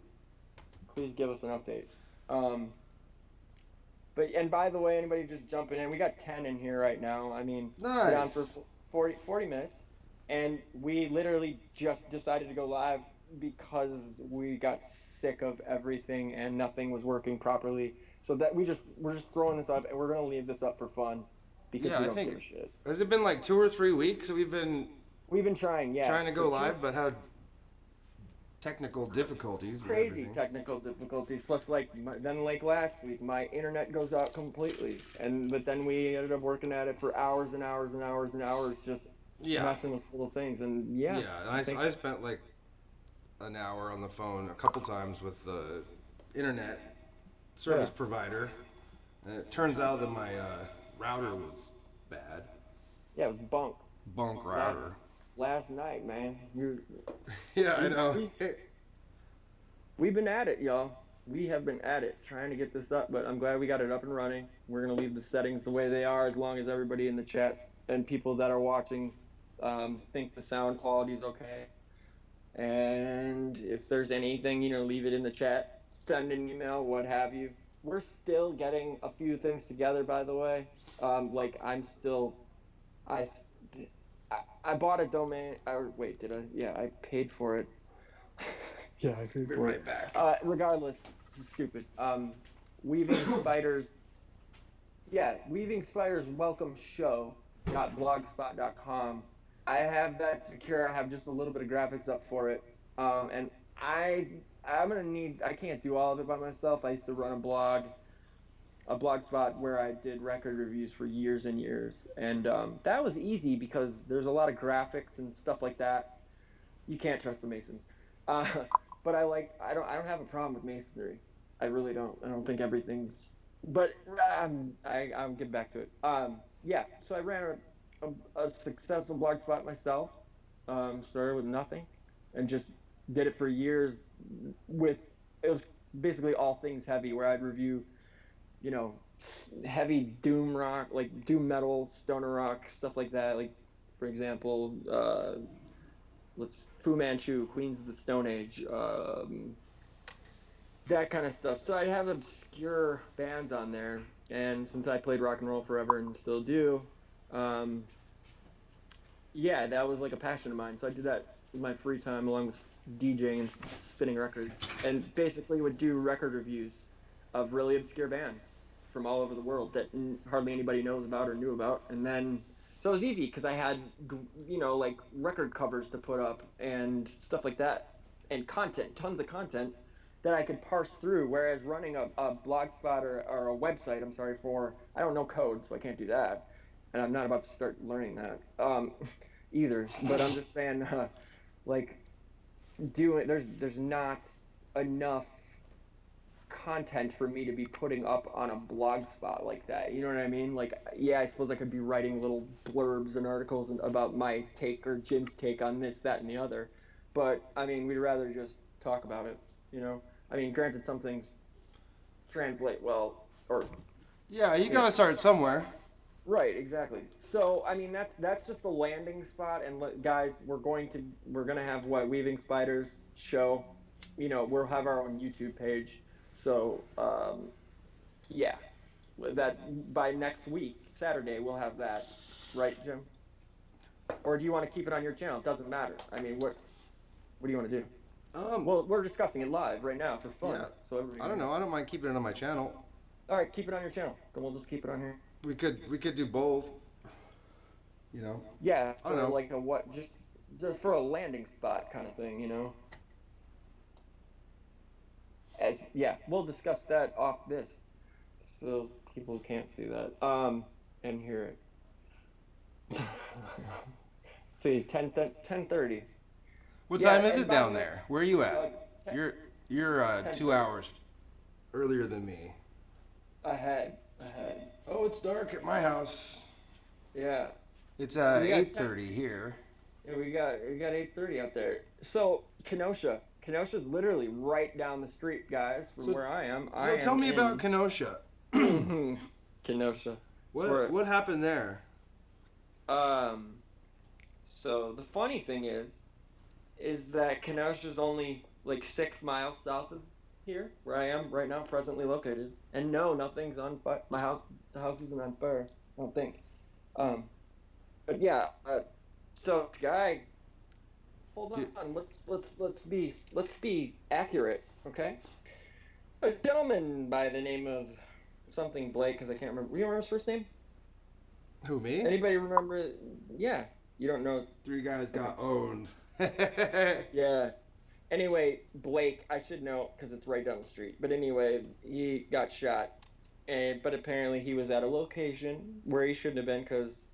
Please give us an update. Um, and by the way, anybody just jumping in, we got 10 in here right now. I mean, been on for Nice. 40 minutes, and we literally just decided to go live because we got sick of everything and nothing was working properly. So that we're just throwing this up, and we're gonna leave this up for fun because Yeah, we I don't give think, a shit. has it been like 2 or 3 weeks that we've been We've been trying, yeah, trying to for go two live, but had technical difficulties with crazy everything? technical difficulties. Plus, then like last week, my internet goes out completely, and but then we ended up working at it for hours and hours and hours and hours, just Yeah. messing with little things. And yeah, Yeah, and I think I spent like an hour on the phone a couple times with the internet yeah, service provider, and it turns out that my router was bad. yeah, it was bunk Bunk last router. last night, man. Yeah, I We know. we we've been at it, y'all. We have been at it trying to get this up, but I'm glad we got it up and running. We're gonna leave the settings the way they are, as long as everybody in the chat and people that are watching think the sound quality is okay. And if there's anything, leave it in the chat, send an email, what have you. We're still getting a few things together, by the way. Like I'm still, I, I bought a domain. Or wait, did I? Yeah, I paid for it. Yeah, I paid Be for it. right back. Regardless, this is stupid. Weaving Spiders. Yeah, Weaving Spiders Welcome Show. .blogspot.com. I have that secure. I have just a little bit of graphics up for it. And I'm gonna need. I can't do all of it by myself. I used to run a blog spot where I did record reviews for years and years, and that was easy because there's a lot of graphics and stuff like that. You can't trust the Masons, uh, but I don't have a problem with masonry. I really don't. I don't think everything's. But I'll get back to it. Yeah. So I ran a successful blog spot myself. Started with nothing, and just did it for years. With it was basically all things heavy, where I'd review, you know, heavy doom rock, like doom metal, stoner rock, stuff like that. Like, for example, let's Fu Manchu, Queens of the Stone Age, that kind of stuff. So I have obscure bands on there, and since I played rock and roll forever and still do, um, yeah, that was like a passion of mine. So I did that in my free time along with DJing and spinning records, and basically would do record reviews of really obscure bands from all over the world that hardly anybody knows about or knew about. And then, so it was easy because I had, like record covers to put up and stuff like that, and content, tons of content that I could parse through. Whereas running a blog spot or a website, I'm sorry, I don't know code, so I can't do that. And I'm not about to start learning that either. But I'm just saying, like, there's not enough content for me to be putting up on a blog spot like that. You know what I mean? Like, yeah, I suppose I could be writing little blurbs and articles about my take or Jim's take on this, that, and the other. But I mean, we'd rather just talk about it. I mean, granted, some things translate well, or Yeah, you you know, gotta start somewhere. right, exactly. So I mean, that's just the landing spot. And guys, we're gonna have what Weaving Spiders show. We'll have our own YouTube page. So yeah, that by next week, Saturday, we'll have that, right, Jim? Or do you want to keep it on your channel? It doesn't matter. I mean, what do you want to do? Well, we're discussing it live right now for fun, yeah, so everybody I don't can. know. I don't mind keeping it on my channel. All right, keep it on your channel. Then we'll just keep it on here. We could do both. You know, Yeah, I don't for know. like a what? Just for a landing spot kind of thing, you know. As yeah, we'll discuss that off this, so people can't see that and hear it. See, 10:30. What Yeah, time is and it by the down way, there? Where are you uh, at? You're 2 10:30 hours earlier than me. ahead. Oh, it's dark at my house. Yeah, It's we got 8:30 here. yeah, we got 8:30 out there. So Kenosha's literally right down the street, guys, from So where I am. I so tell am me about in Kenosha. Kenosha. It's What where what happened there? um. So the funny thing is that Kenosha's only like 6 miles south of here, where I am right now, presently located. And no, nothing's on fire. The house isn't on fire. I don't think. Um, but yeah. So guy, hold Dude, on. Let's be accurate, okay? A gentleman by the name of something Blake, because I can't remember. You remember his first name? who, me? Anybody remember? Yeah, you don't know. Three guys Okay. got owned. Yeah. Anyway, Blake, I should know because it's right down the street. But anyway, he got shot, but apparently he was at a location where he shouldn't have been because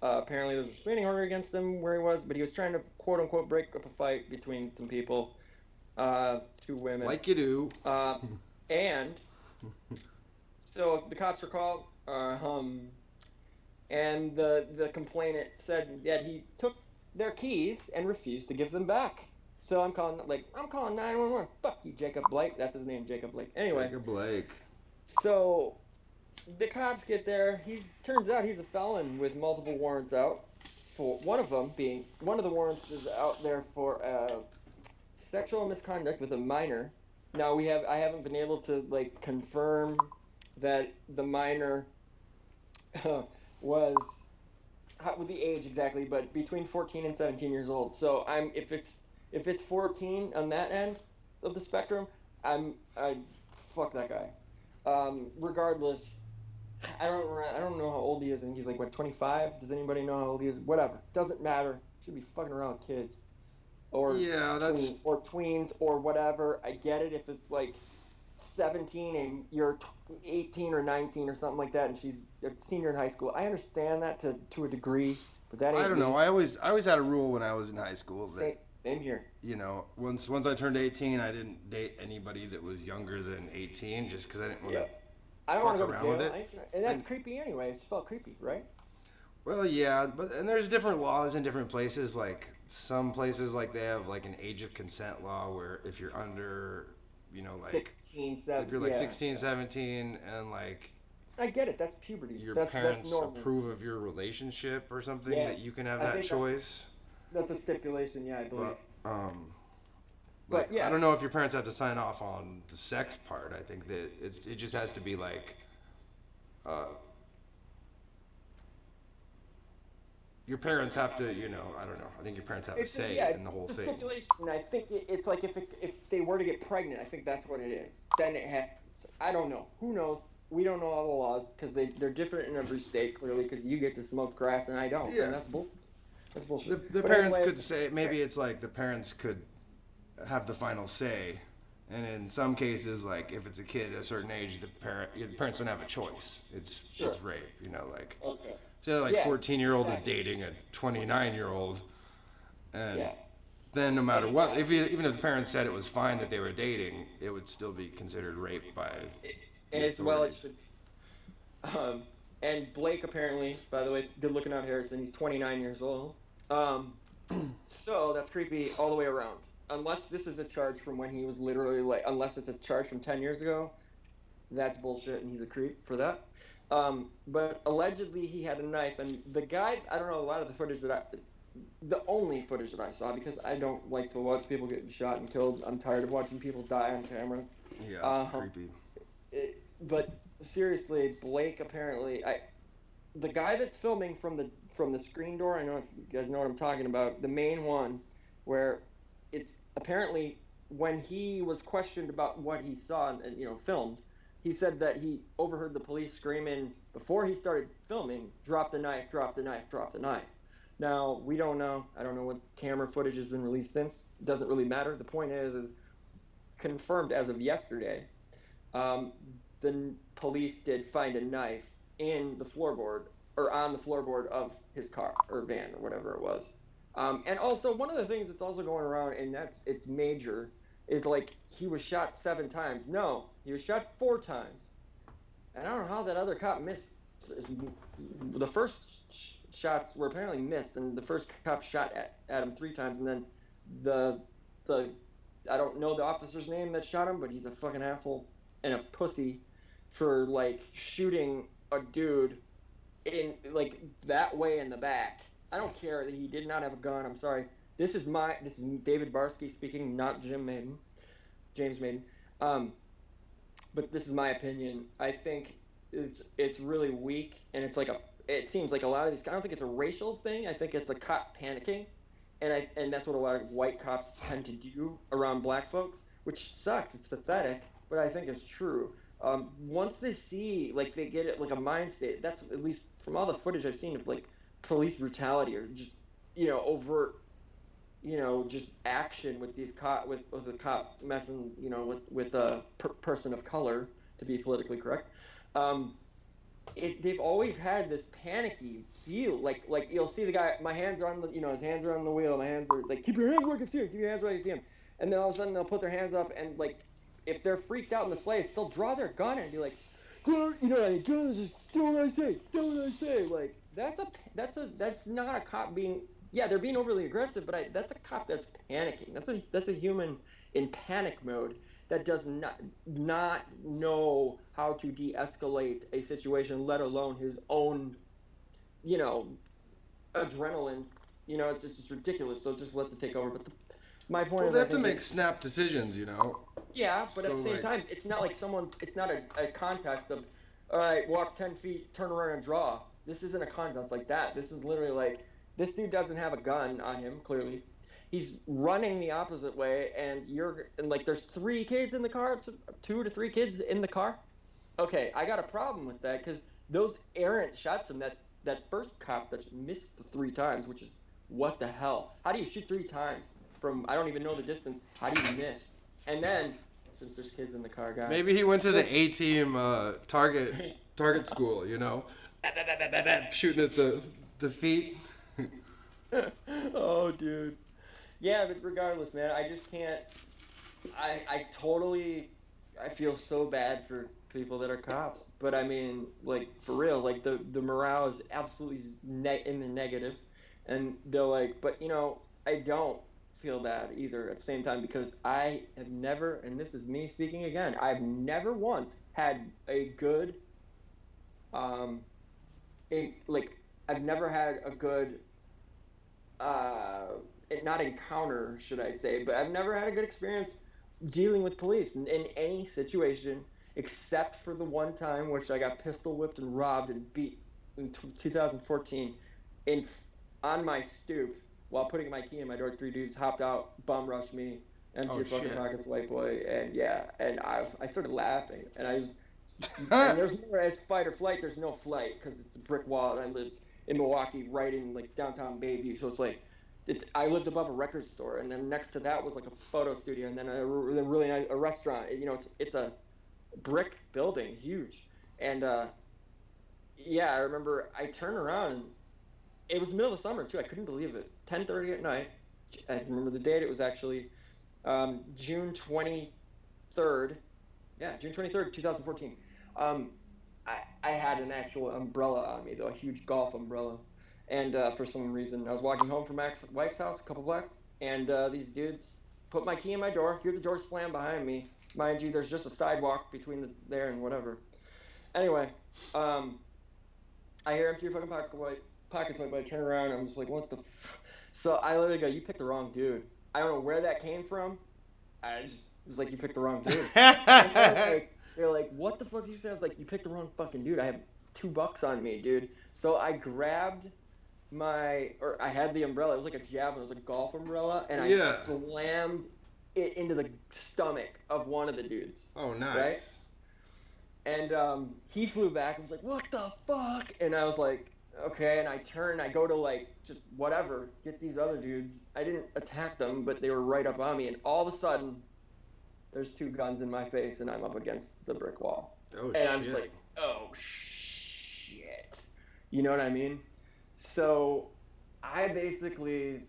apparently there was a restraining order against him where he was. But he was trying to quote unquote break up a fight between some people, two women, Like you do. uh, and so the cops were called. And the complainant said that he took their keys and refused to give them back. So I'm calling 911. Fuck you, Jacob Blake. That's his name, Jacob Blake. Anyway, Jacob Blake. so the cops get there. Turns out he's a felon with multiple warrants out. For one of the warrants is out there for sexual misconduct with a minor. Now I haven't been able to like confirm that the minor was with the age exactly, but between 14 and 17 years old. So if it's 14 on that end of the spectrum, I fuck that guy. Regardless, I don't know how old he is. I think he's like what 25. Does anybody know how old he is? Whatever, doesn't matter. Should be fucking around with kids or Yeah, that's tweens or whatever. I get it if it's like 17 and you're 18 or 19 or something like that, and she's a senior in high school. I understand that to a degree, but that ain't I don't me. know. I always had a rule when I was in high school that Same here. once I turned 18, I didn't date anybody that was younger than 18 just because I didn't want to. Yeah. I don't want to Fuck go to around jail. with it. And that's And- creepy anyway. It felt creepy, right? Well, yeah, and there's different laws in different places. Like some places, like they have like an age of consent law where if you're under, like 16, 17. if you're like Yeah. 16, 17, and like I get it. That's puberty. your That's parents normal. approve of your relationship or something, that Yes. you can have I that think choice. That's a stipulation. Yeah, I believe. But But, like, yeah. I don't know if your parents have to sign off on the sex part. I think that it just has to be like, your parents have to, I don't know. I think your parents have a say in the whole it's a thing. stipulation. I think it's like if they were to get pregnant, I think that's what it is. Then it has. I don't know. Who knows? We don't know all the laws because they're different in every state. Clearly, because you get to smoke grass and I don't. Yeah. And that's bull. That's bullshit. The But parents anyway, could say, maybe it's like the parents could have the final say. And in some cases, like if it's a kid at a certain age, the parents don't have a choice. It's Sure. rape, like. Okay. So like Yeah, 14-year-old is exactly. dating a 29-year-old, and Yeah. then no matter what, even if the parents said it was fine that they were dating, it would still be considered rape by the As well as authorities. and Blake apparently, by the way, good looking out Harrison. He's 29 years old. So that's creepy all the way around. Unless this is a charge from when he was literally like, unless it's a charge from 10 years ago, that's bullshit, and he's a creep for that. But allegedly he had a knife, and the guy, I don't know, a lot of the footage the only footage that I saw, because I don't like to watch people getting shot and killed. I'm tired of watching people die on camera. Yeah, it's creepy. But seriously, Blake apparently, the guy that's filming from the screen door, I know if you guys know what I'm talking about, the main one, where apparently when he was questioned about what he saw and filmed, he said that he overheard the police screaming before he started filming, "Drop the knife, drop the knife, drop the knife." Now, we don't know. I don't know what camera footage has been released since. It doesn't really matter. The point is confirmed as of yesterday. Um, the police did find a knife in the floorboard or on the floorboard of his car or van or whatever it was. And also, one of the things that's also going around, and it's major, is like he was shot 7 times. No, he was shot 4 times. And I don't know how that other cop missed. The first shots were apparently missed, and the first cop shot at him 3 times, and then the the I don't know the officer's name that shot him, but he's a fucking asshole and a pussy for like shooting a dude in like that way in the back. I don't care that he did not have a gun. I'm sorry. This is David Barsky speaking, not James Maiden. Um, but this is my opinion. I think it's really weak, and it seems like a lot of these. I don't think it's a racial thing. I think it's a cop panicking, and that's what a lot of white cops tend to do around black folks, which sucks. It's pathetic, but I think it's true. Once they see like they get it like a mind state. That's at least from all the footage I've seen of like police brutality or just overt just action with these with a cop messing, with a person of color, to be politically correct. Um, they've always had this panicky feel, like you'll see the guy, my hands are on the, his hands are on the wheel, my hands are like, keep your hands where I can see him, keep your hands where I can see him, and then all of a sudden they'll put their hands up and like, if they're freaked out in the slightest, they'll draw their gun and be like, like, just do what I say, do what I say. Like that's not a cop being, yeah, they're being overly aggressive, but that's a cop that's panicking. That's a human in panic mode that does not know how to de-escalate a situation, let alone his own, you know, adrenaline. It's just ridiculous. So just lets it take over. But my point Well, is, they I have to think make snap decisions. yeah, but at So the same like, time, it's not like it's not a contest of, all right, walk 10 feet, turn around and draw. This isn't a contest like that. This is literally like, this dude doesn't have a gun on him, clearly. He's running the opposite way, and like, there's 3 kids in the car, 2 to 3 kids in the car. Okay, I got a problem with that because those errant shots, and that first cop that missed the 3 times, which is what the hell? How do you shoot 3 times from, I don't even know the distance? How do you miss? And then, since there's kids in the car, guys, maybe he went to the A team target school. Shooting at the feet. oh, dude. Yeah, but regardless, man, I just can't. I totally. I feel so bad for people that are cops, but I mean, like, for real, like the morale is absolutely in the negative, and they're like, but I don't feel bad either at the same time because I have never, and this is me speaking again, I've never once had a good, um, like, I've never had a good uh, not encounter, should I say, but I've never had a good experience dealing with police in any situation except for the one time which I got pistol whipped and robbed and beat in 2014 in on my stoop while putting my key in my door. 3 dudes hopped out, bum rushed me, empty Oh your fucking shit. pockets, white boy, and yeah, and I started laughing, and there's no as fight or flight. There's no flight because it's a brick wall, and I lived in Milwaukee, right in like downtown Bayview. So it's like, I lived above a record store, and then next to that was like a photo studio, and then a really nice a restaurant. It's a brick building, huge, and yeah, I remember I turned around and it was the middle of the summer too. I couldn't believe it. 10:30 at night. I remember the date. It was actually June 23rd. Yeah, June 23rd, 2014. Um, I had an actual umbrella on me, though, a huge golf umbrella. And for some reason, I was walking home from my wife's house, a couple blocks, and these dudes put my key in my door, hear the door slam behind me. Mind you, there's just a sidewalk between there and whatever. Anyway, um, I hear empty your fucking pockets, my boy. Turn around, I'm just like, what the So I literally go, you picked the wrong dude. I don't know where that came from. I just was like, you picked the wrong dude. And they're like, what the fuck did you say? I was like, you picked the wrong fucking dude. I have $2 on me, dude. So I grabbed I had the umbrella. It was like a javelin. It was like a golf umbrella, and I Yeah. slammed it into the stomach of one of the dudes, Oh, right? nice. And he flew back and was like, "What the fuck?" And I was like, "Okay." And I turn, I go to like just whatever, get these other dudes. I didn't attack them, but they were right up on me. And all of a sudden, there's two guns in my face, and I'm up against the brick wall. Oh And I'm just shit. like, "Oh shit," you know what I mean? So I basically,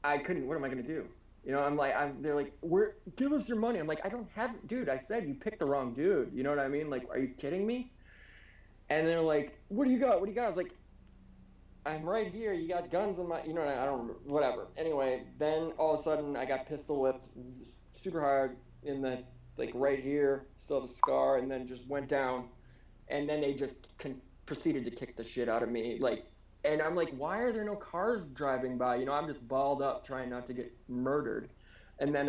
I couldn't. What am I gonna do? You know, I'm like, they're like, give us your money. I'm like, I don't have, dude. I said you picked the wrong dude. You know what I mean? Like, are you kidding me? And they're like, what do you got? What do you got? I was like, I'm right here. You got guns on my, you know, I don't remember, whatever. Anyway, then all of a sudden I got pistol whipped super hard in the, like right here, still have a scar, and then just went down. And then they just proceeded to kick the shit out of me. Like, and I'm like, why are there no cars driving by? You know, I'm just balled up trying not to get murdered. And then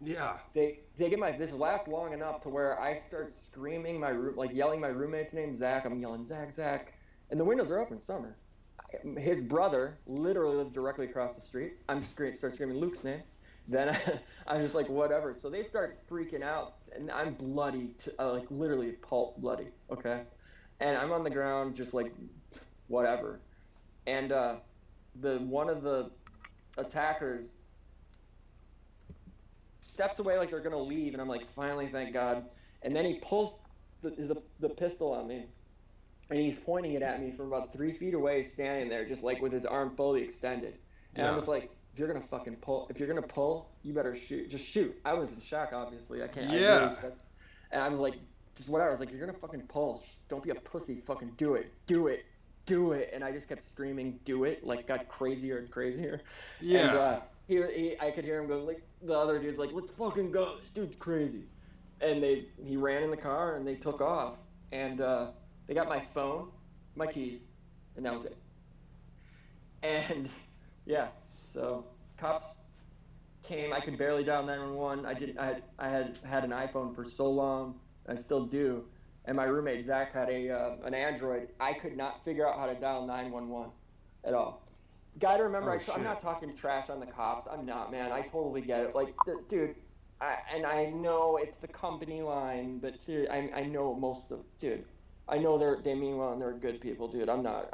Yeah. they get my this lasts long enough to where I start screaming like yelling my roommate's name, Zach. I'm yelling Zach, Zach, and the windows are open. Summer. His brother literally lived directly across the street. Start screaming Luke's name. Then I'm just like whatever. So they start freaking out, and I'm bloody, like literally pulp bloody. Okay, and I'm on the ground just like whatever. And the one of the attackers steps away like they're gonna leave, and I'm like, finally, thank God. And then he pulls the pistol on me, and he's pointing it at me from about 3 feet away, standing there, just like with his arm fully extended. And I'm Yeah. just like, if you're gonna pull, you better shoot. Just shoot. I was in shock, obviously. I can't. I Yeah. literally said, and I was like, just whatever. I was like, you're gonna fucking pull. Don't be a pussy. Fucking do it. Do it. Do it. And I just kept screaming, do it. Like got crazier and crazier. And Yeah. I could hear him go like the other dude's like, let's fucking go. This dude's crazy. And he ran in the car and they took off. And they got my phone, my keys, and that was it. And yeah, so cops came. I could barely dial 911. I didn't. I had an iPhone for so long. I still do. And my roommate Zach had an Android. I could not figure out how to dial 911 at all. Got to remember, Oh I'm shit. not talking trash on the cops. I'm not, man. I totally get it. Like, dude, and I know it's the company line, but seriously, I know most of, dude. I know they mean well and they're good people, dude. I'm not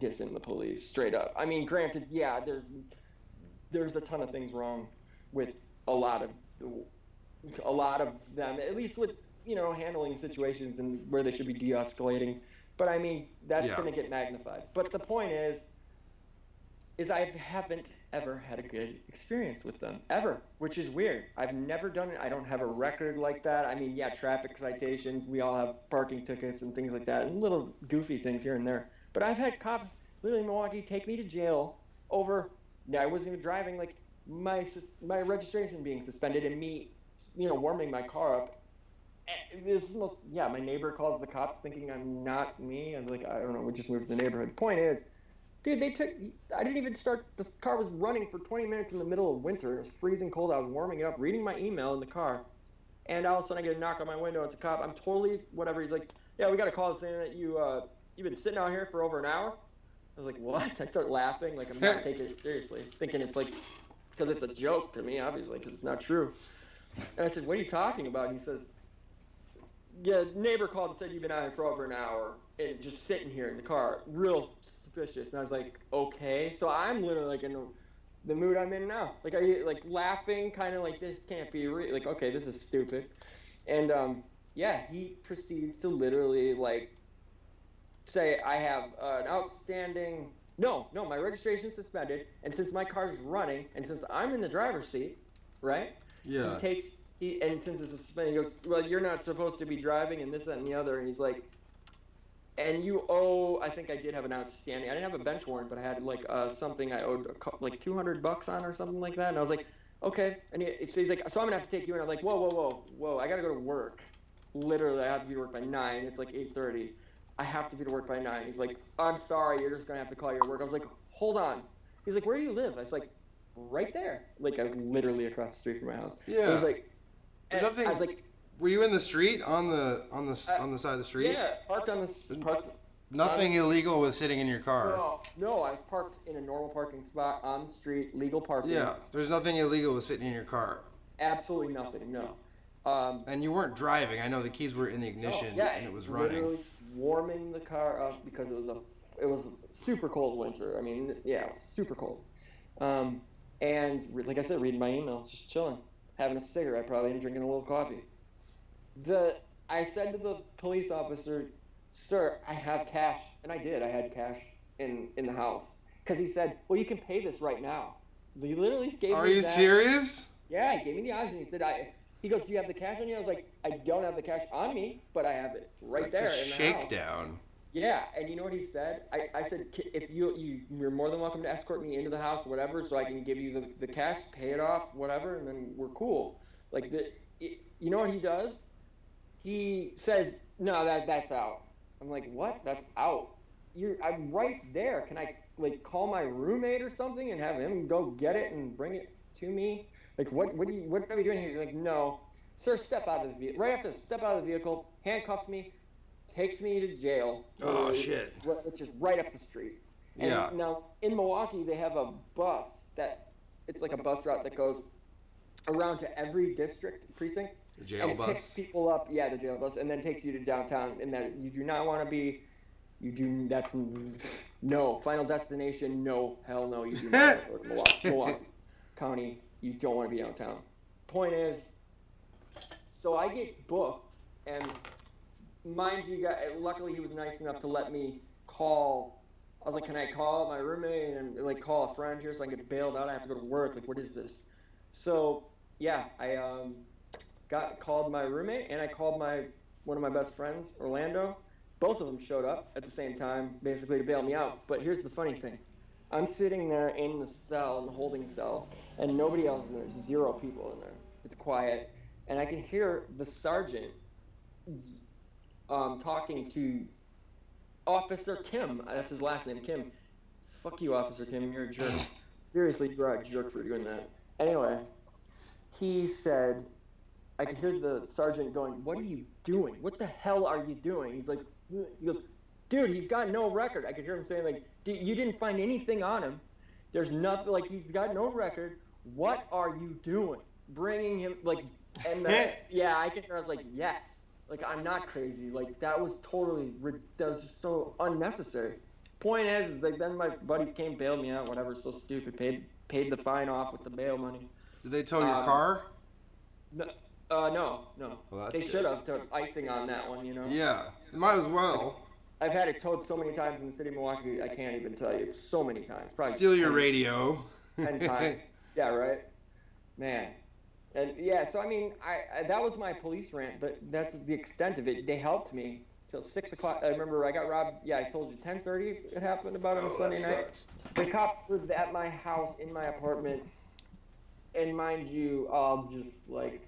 dissing the police straight up. I mean, granted, yeah, there's a ton of things wrong with a lot of a lot of them, at least with handling situations and where they should be de-escalating. But I mean, that's Yeah. going to get magnified. But the point is I haven't ever had a good experience with them ever, which is weird. I've never done it. I don't have a record like that. I mean, yeah, traffic citations. We all have parking tickets and things like that, and little goofy things here and there. But I've had cops literally in Milwaukee take me to jail over. I wasn't even driving. Like my registration being suspended and me, warming my car up. This most yeah. My neighbor calls the cops thinking I'm not me. I'm like, I don't know. We just moved to the neighborhood. Point is, dude, I didn't even start. This car was running for 20 minutes in the middle of winter. It was freezing cold. I was warming it up, reading my email in the car. And all of a sudden I get a knock on my window. It's a cop. I'm totally, whatever. He's like, yeah, we got a call saying that you've been sitting out here for over an hour. I was like, what? I start laughing. Like, I'm not taking it seriously. Thinking it's like, because it's a joke to me, obviously, because it's not true. And I said, what are you talking about? And he says, yeah, neighbor called and said you've been out here for over an hour and just sitting here in the car. Real suspicious. And I was like, okay. So I'm literally like in the mood I'm in now. Like, are you like laughing, kind of like this can't be real? Like, okay, this is stupid. And yeah, he proceeds to literally like say I have an outstanding. No, my registration's suspended, and since my car's running, and since I'm in the driver's seat, right? He Yeah. takes and since it's suspended, he goes, well, you're not supposed to be driving, and this, that, and the other. And he's like, and you owe. I think I did have an outstanding. I didn't have a bench warrant, but I had like something I owed like $200 on or something like that. And I was like, okay. And so he's like, so I'm gonna have to take you in. I'm like, whoa, I gotta go to work. Literally, I have to be to work by 9. It's like 8:30. I have to be to work by 9. He's like, I'm sorry, you're just gonna have to call your work. I was like, hold on. He's like, where do you live? I was like, right there. Like I was literally across the street from my house. And he's Yeah. like, There's I nothing. was like, Were you in the street on the side of the street? yeah, parked on this parked. Nothing illegal with sitting in your car. No, I was parked in a normal parking spot on the street, legal parking. Yeah, there's nothing illegal with sitting in your car. Absolutely nothing, no. And you weren't driving. I know the keys were in the ignition and it was running. Literally warming the car up because it was a super cold winter. I mean, yeah, it was super cold. And like I said, reading my emails, just chilling, having a cigarette probably and drinking a little coffee. I said to the police officer, "Sir, I have cash," and I did. I had cash in the house because he said, "Well, you can pay this right now." He literally gave me. Are you serious? Yeah, he gave me the option. He said, He goes, "Do you have the cash on you?" I was like, "I don't have the cash on me, but I have it right there in the house." Shakedown. Yeah, and you know what he said? I said, "If you're more than welcome to escort me into the house, whatever, so I can give you the cash, pay it off, whatever, and then we're cool." Like you know what he does? He says, "No, that's out." I'm like, "What? That's out? I'm right there. Can I like call my roommate or something and have him go get it and bring it to me? Like what are we doing here?" He's like, "No, sir, step out of the vehicle." Right after step out of the vehicle, handcuffs me, takes me to jail. Oh shit. Which is right up the street. And yeah. Now in Milwaukee they have a bus it's like a bus route that goes around to every district precinct. The jail bus. Picks people up, yeah, the jail bus, and then takes you to downtown. And that you do not want to be. That's no final destination. No, hell no, you do not. Milwaukee County. You don't want to be downtown. Point is, so I get booked, and mind you, luckily he was nice enough to let me call. I was like, "Can I call my roommate and like call a friend here so I can get bailed out? I have to go to work. Like, what is this?" So yeah, I called my roommate and I called one of my best friends, Orlando. Both of them showed up at the same time, basically to bail me out. But here's the funny thing. I'm sitting there in the cell, in the holding cell, and nobody else is in there. There's 0 people in there. It's quiet. And I can hear the sergeant talking to Officer Kim. That's his last name, Kim. Fuck you, Officer Kim. You're a jerk. Seriously, you're a jerk for doing that. Anyway, he said, I could hear the sergeant going, "What are you doing? What the hell are you doing?" He goes, "Dude, he's got no record." I could hear him saying, like, "You didn't find anything on him. There's nothing, like, he's got no record. What are you doing? Bringing him, like," and yeah, I could hear, I was like, "Yes. Like, I'm not crazy." Like, that was just so unnecessary. Point is like, then my buddies came, bailed me out, whatever, so stupid, paid the fine off with the bail money. Did they tow your car? No. Well, they should have put icing on that one, you know? Yeah, might as well. I've had it towed so many times in the city of Milwaukee, I can't even tell you. It's so many times. Probably steal your radio. 10 times. Yeah, right? Man. And yeah, so I mean, I that was my police rant, but that's the extent of it. They helped me till 6 o'clock. I remember I got robbed. Yeah, I told you 10:30 it happened about on a Sunday night. Sucks. The cops were at my house in my apartment, and mind you, I'll just like,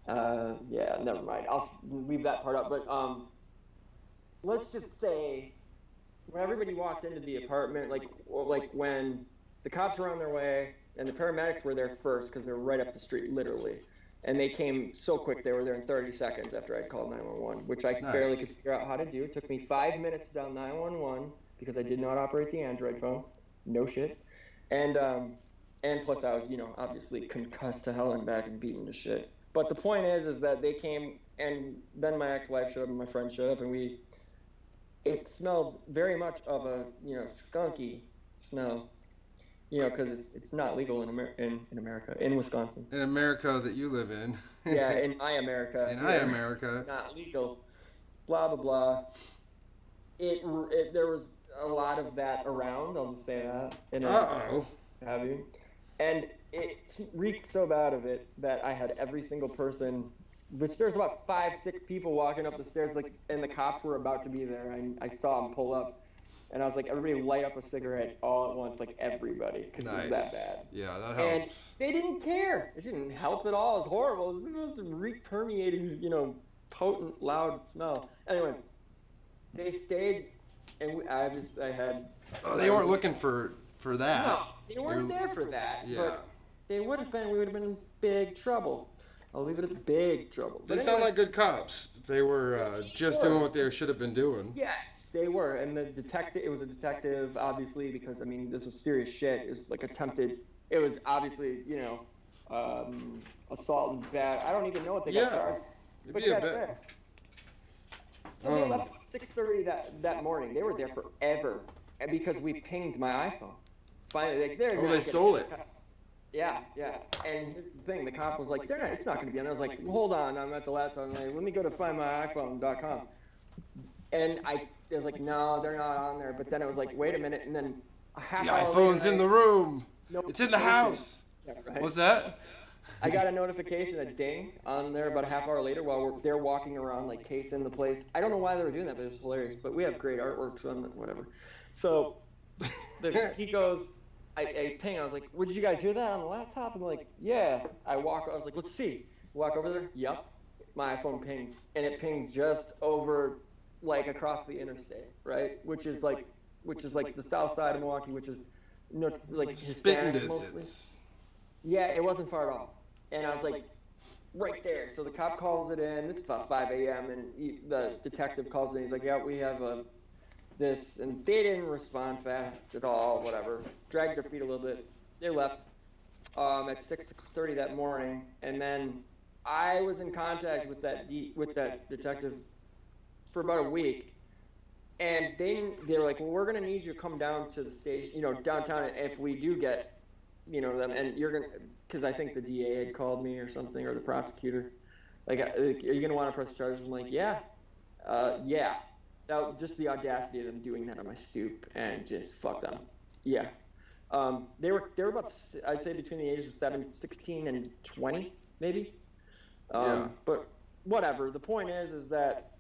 yeah, never mind. I'll leave that part up. But let's just say when everybody walked into the apartment, like when the cops were on their way. And the paramedics were there first because they were right up the street, literally. And they came so quick, they were there in 30 seconds after I'd called 911, which I barely could figure out how to do. It took me 5 minutes to dial 911 because I did not operate the Android phone. No shit. And plus I was, obviously concussed to hell and back and beaten to shit. But the point is that they came, and then my ex-wife showed up and my friend showed up, and it smelled very much of a, skunky smell. Because it's not legal in America, in Wisconsin. In America that you live in. Yeah, in America. In America. Not legal. Blah, blah, blah. There was a lot of that around, I'll just say that. Uh-oh. Have you? And it reeked so bad of it that I had every single person, which there's about 5-6 people walking up the stairs, and the cops were about to be there. I saw them pull up. And I was like, everybody light up a cigarette all at once, like everybody, because it was that bad. Yeah, that helps. And they didn't care. It didn't help at all. It was horrible. It was a permeating, potent, loud smell. Anyway, they stayed, and I had. Oh, they weren't looking for that. No, they weren't there for that. Yeah. But they would have been. We would have been in big trouble. I'll leave it at big trouble. They But sound anyway, like good cops. They were just doing what they should have been doing. yes, they were. And the detective, it was a detective, obviously, because I mean, this was serious shit. It was like attempted. It was obviously, assault and bat. I don't even know what they got Yeah, charged. it'd But be a get bit. this. So they left at 6:30 that morning. They were there forever, and because we pinged my iPhone. Finally, like, they're Oh, not they gonna- stole it. Yeah, yeah. And here's the thing: the cop was like, it's not going to be on." I was like, well, "Hold on, I'm at the laptop. I'm like, let me go to findmyiphone.com." And it was like, "No, they're not on there." But then it was like, "Wait a minute!" And then a half The hour iPhone's later, in the room. notification. It's in the house. Yeah, right. What's that? I got a notification, a ding, on there about a half hour later while they're walking around like casing the place. I don't know why they were doing that, but it was hilarious. But we have great artwork, so whatever. So he goes, I ping. I was like, "Did you guys hear that on the laptop?" And they're like, "Yeah." I was like, "Let's see." Walk over there. Yep. My iPhone pinged, and it pinged just over, like across the interstate, right? Which is like the south side of Milwaukee, which is like Spitting Hispanic mostly. distance. Yeah, it wasn't far at all. And I was like, right there. So the cop calls it in. This is about 5 a.m. And the detective calls in. He's like, "Yeah, we have this." And they didn't respond fast at all, whatever. Dragged their feet a little bit. They left at 6:30 that morning. And then I was in contact with that detective for about a week. And they were like, "Well, we're going to need you to come down to the station, downtown, if we do get them, and you're gonna," because I think the DA had called me or something, or the prosecutor, like, "Are you gonna want to press charges?" I'm like, "Yeah, yeah." Just the audacity of them doing that on my stoop, and just fuck them. Yeah, they were about, I'd say, between the ages of 16 and 20, maybe. Yeah. But whatever. The point is that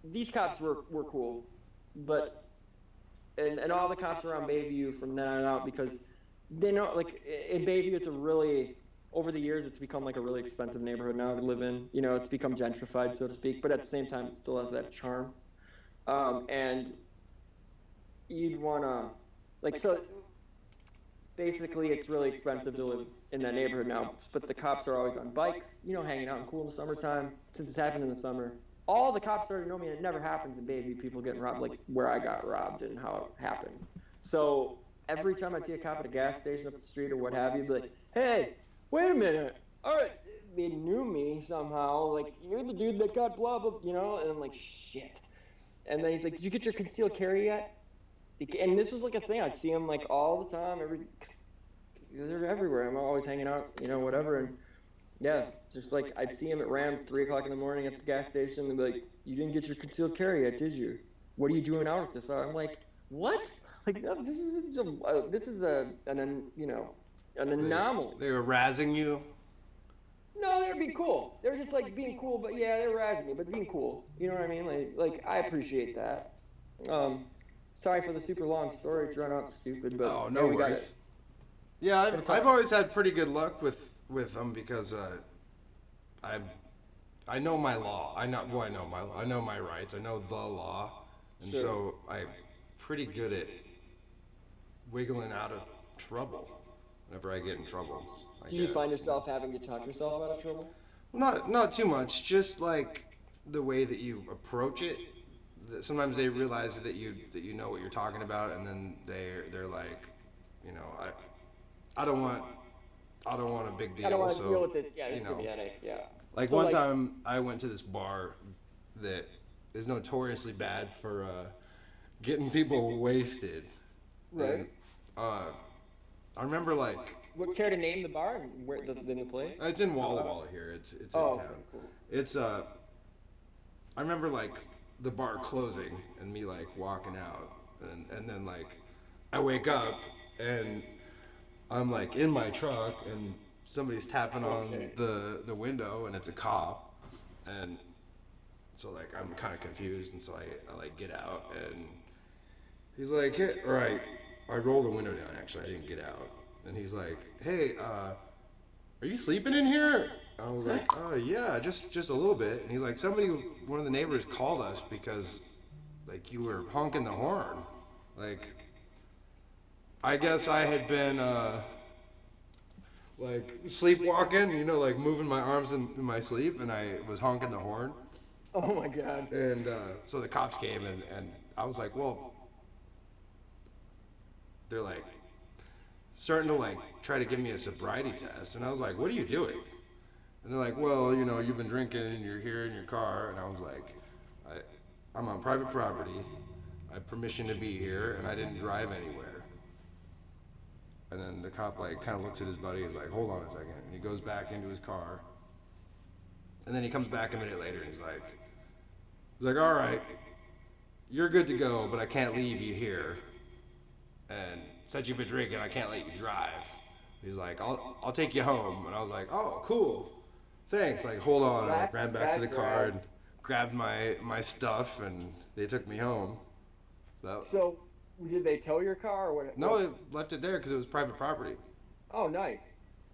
these cops were cool, but and all the cops around Bayview from then on out, because they know, like, in Bayview, it's over the years, it's become like a really expensive neighborhood now to live in. It's become gentrified, so to speak, but at the same time, it still has that charm. And you'd want to, like, so basically, it's really expensive to live in that neighborhood now, but the cops are always on bikes, hanging out and cool in the summertime. Since it's happened in the summer, all the cops already know me, and it never happens in Bayview, people getting robbed, like where I got robbed and how it happened. So every time I see a cop at a gas station up the street or what have you, be like, "Hey, wait a minute. All right." They knew me somehow. Like, "You're the dude that got blah, blah," And I'm like, "Shit." And then he's like, "Did you get your concealed carry yet?" And this was like a thing. I'd see him like all the time. They're everywhere. I'm always hanging out, whatever. And yeah, just like I'd see him at Ram 3 o'clock in the morning at the gas station, and be like, "You didn't get your concealed carry yet, did you? What are you doing out at this hour?" I'm like, "What? Like, no, this is an anomaly." They were razzing you. No, they were being cool. They were just like being cool, but yeah, they were razzing me, but being cool. You know what I mean? Like I appreciate that. Sorry for the super long story, drawn out stupid, but Oh, no yeah, we got worries. it. Yeah, I've always had pretty good luck with them, because I know my law. I know my rights. I know the law, and Sure. so I'm pretty good at wiggling out of trouble whenever I get in trouble. I Do you guess. find yourself having to talk yourself out of trouble? Not too much. Just like the way that you approach it. Sometimes they realize that you know what you're talking about, and then they're like, I don't want a big deal. I don't want so, to deal with this. Yeah, this you is gonna know. be a headache. Yeah. Like So, one like- time, I went to this bar that is notoriously bad for getting people wasted. Right. And, I remember, like, Would care to name the bar and where the new place? it's in Walla Walla here. It's in Oh, town. cool. It's I remember, like, the bar closing and me, like, walking out, and then, like, I wake up and I'm, like, in my truck, and somebody's tapping on the window, and it's a cop, and so, like, I'm kind of confused, and so I like get out, and he's like, "Hey," or I roll the window down. Actually, I didn't get out, and he's like, "Hey, are you sleeping in here?" I was like, "Oh yeah, just a little bit." And he's like, one of the neighbors called us because, like, you were honking the horn. Like, I guess I had been like sleepwalking, like moving my arms in my sleep, and I was honking the horn. Oh my God. And so the cops came, and I was like, well, they're like starting to like try to give me a sobriety test, and I was like, what are you doing? And they're like, well, you've been drinking and you're here in your car, and I was like, I'm on private property, I have permission to be here, and I didn't drive anywhere. And then the cop like kind of looks at his buddy, he's like, hold on a second, and he goes back into his car, and then he comes back a minute later, and he's like, all right, you're good to go, but I can't leave you here. And since you've been drinking, I can't let you drive. He's like, I'll take you home. And I was like, oh, cool. Thanks. Like, hold on. And I ran back to the car and grabbed my stuff, and they took me home. So, did they tow your car or what? No, they left it there because it was private property. Oh, nice.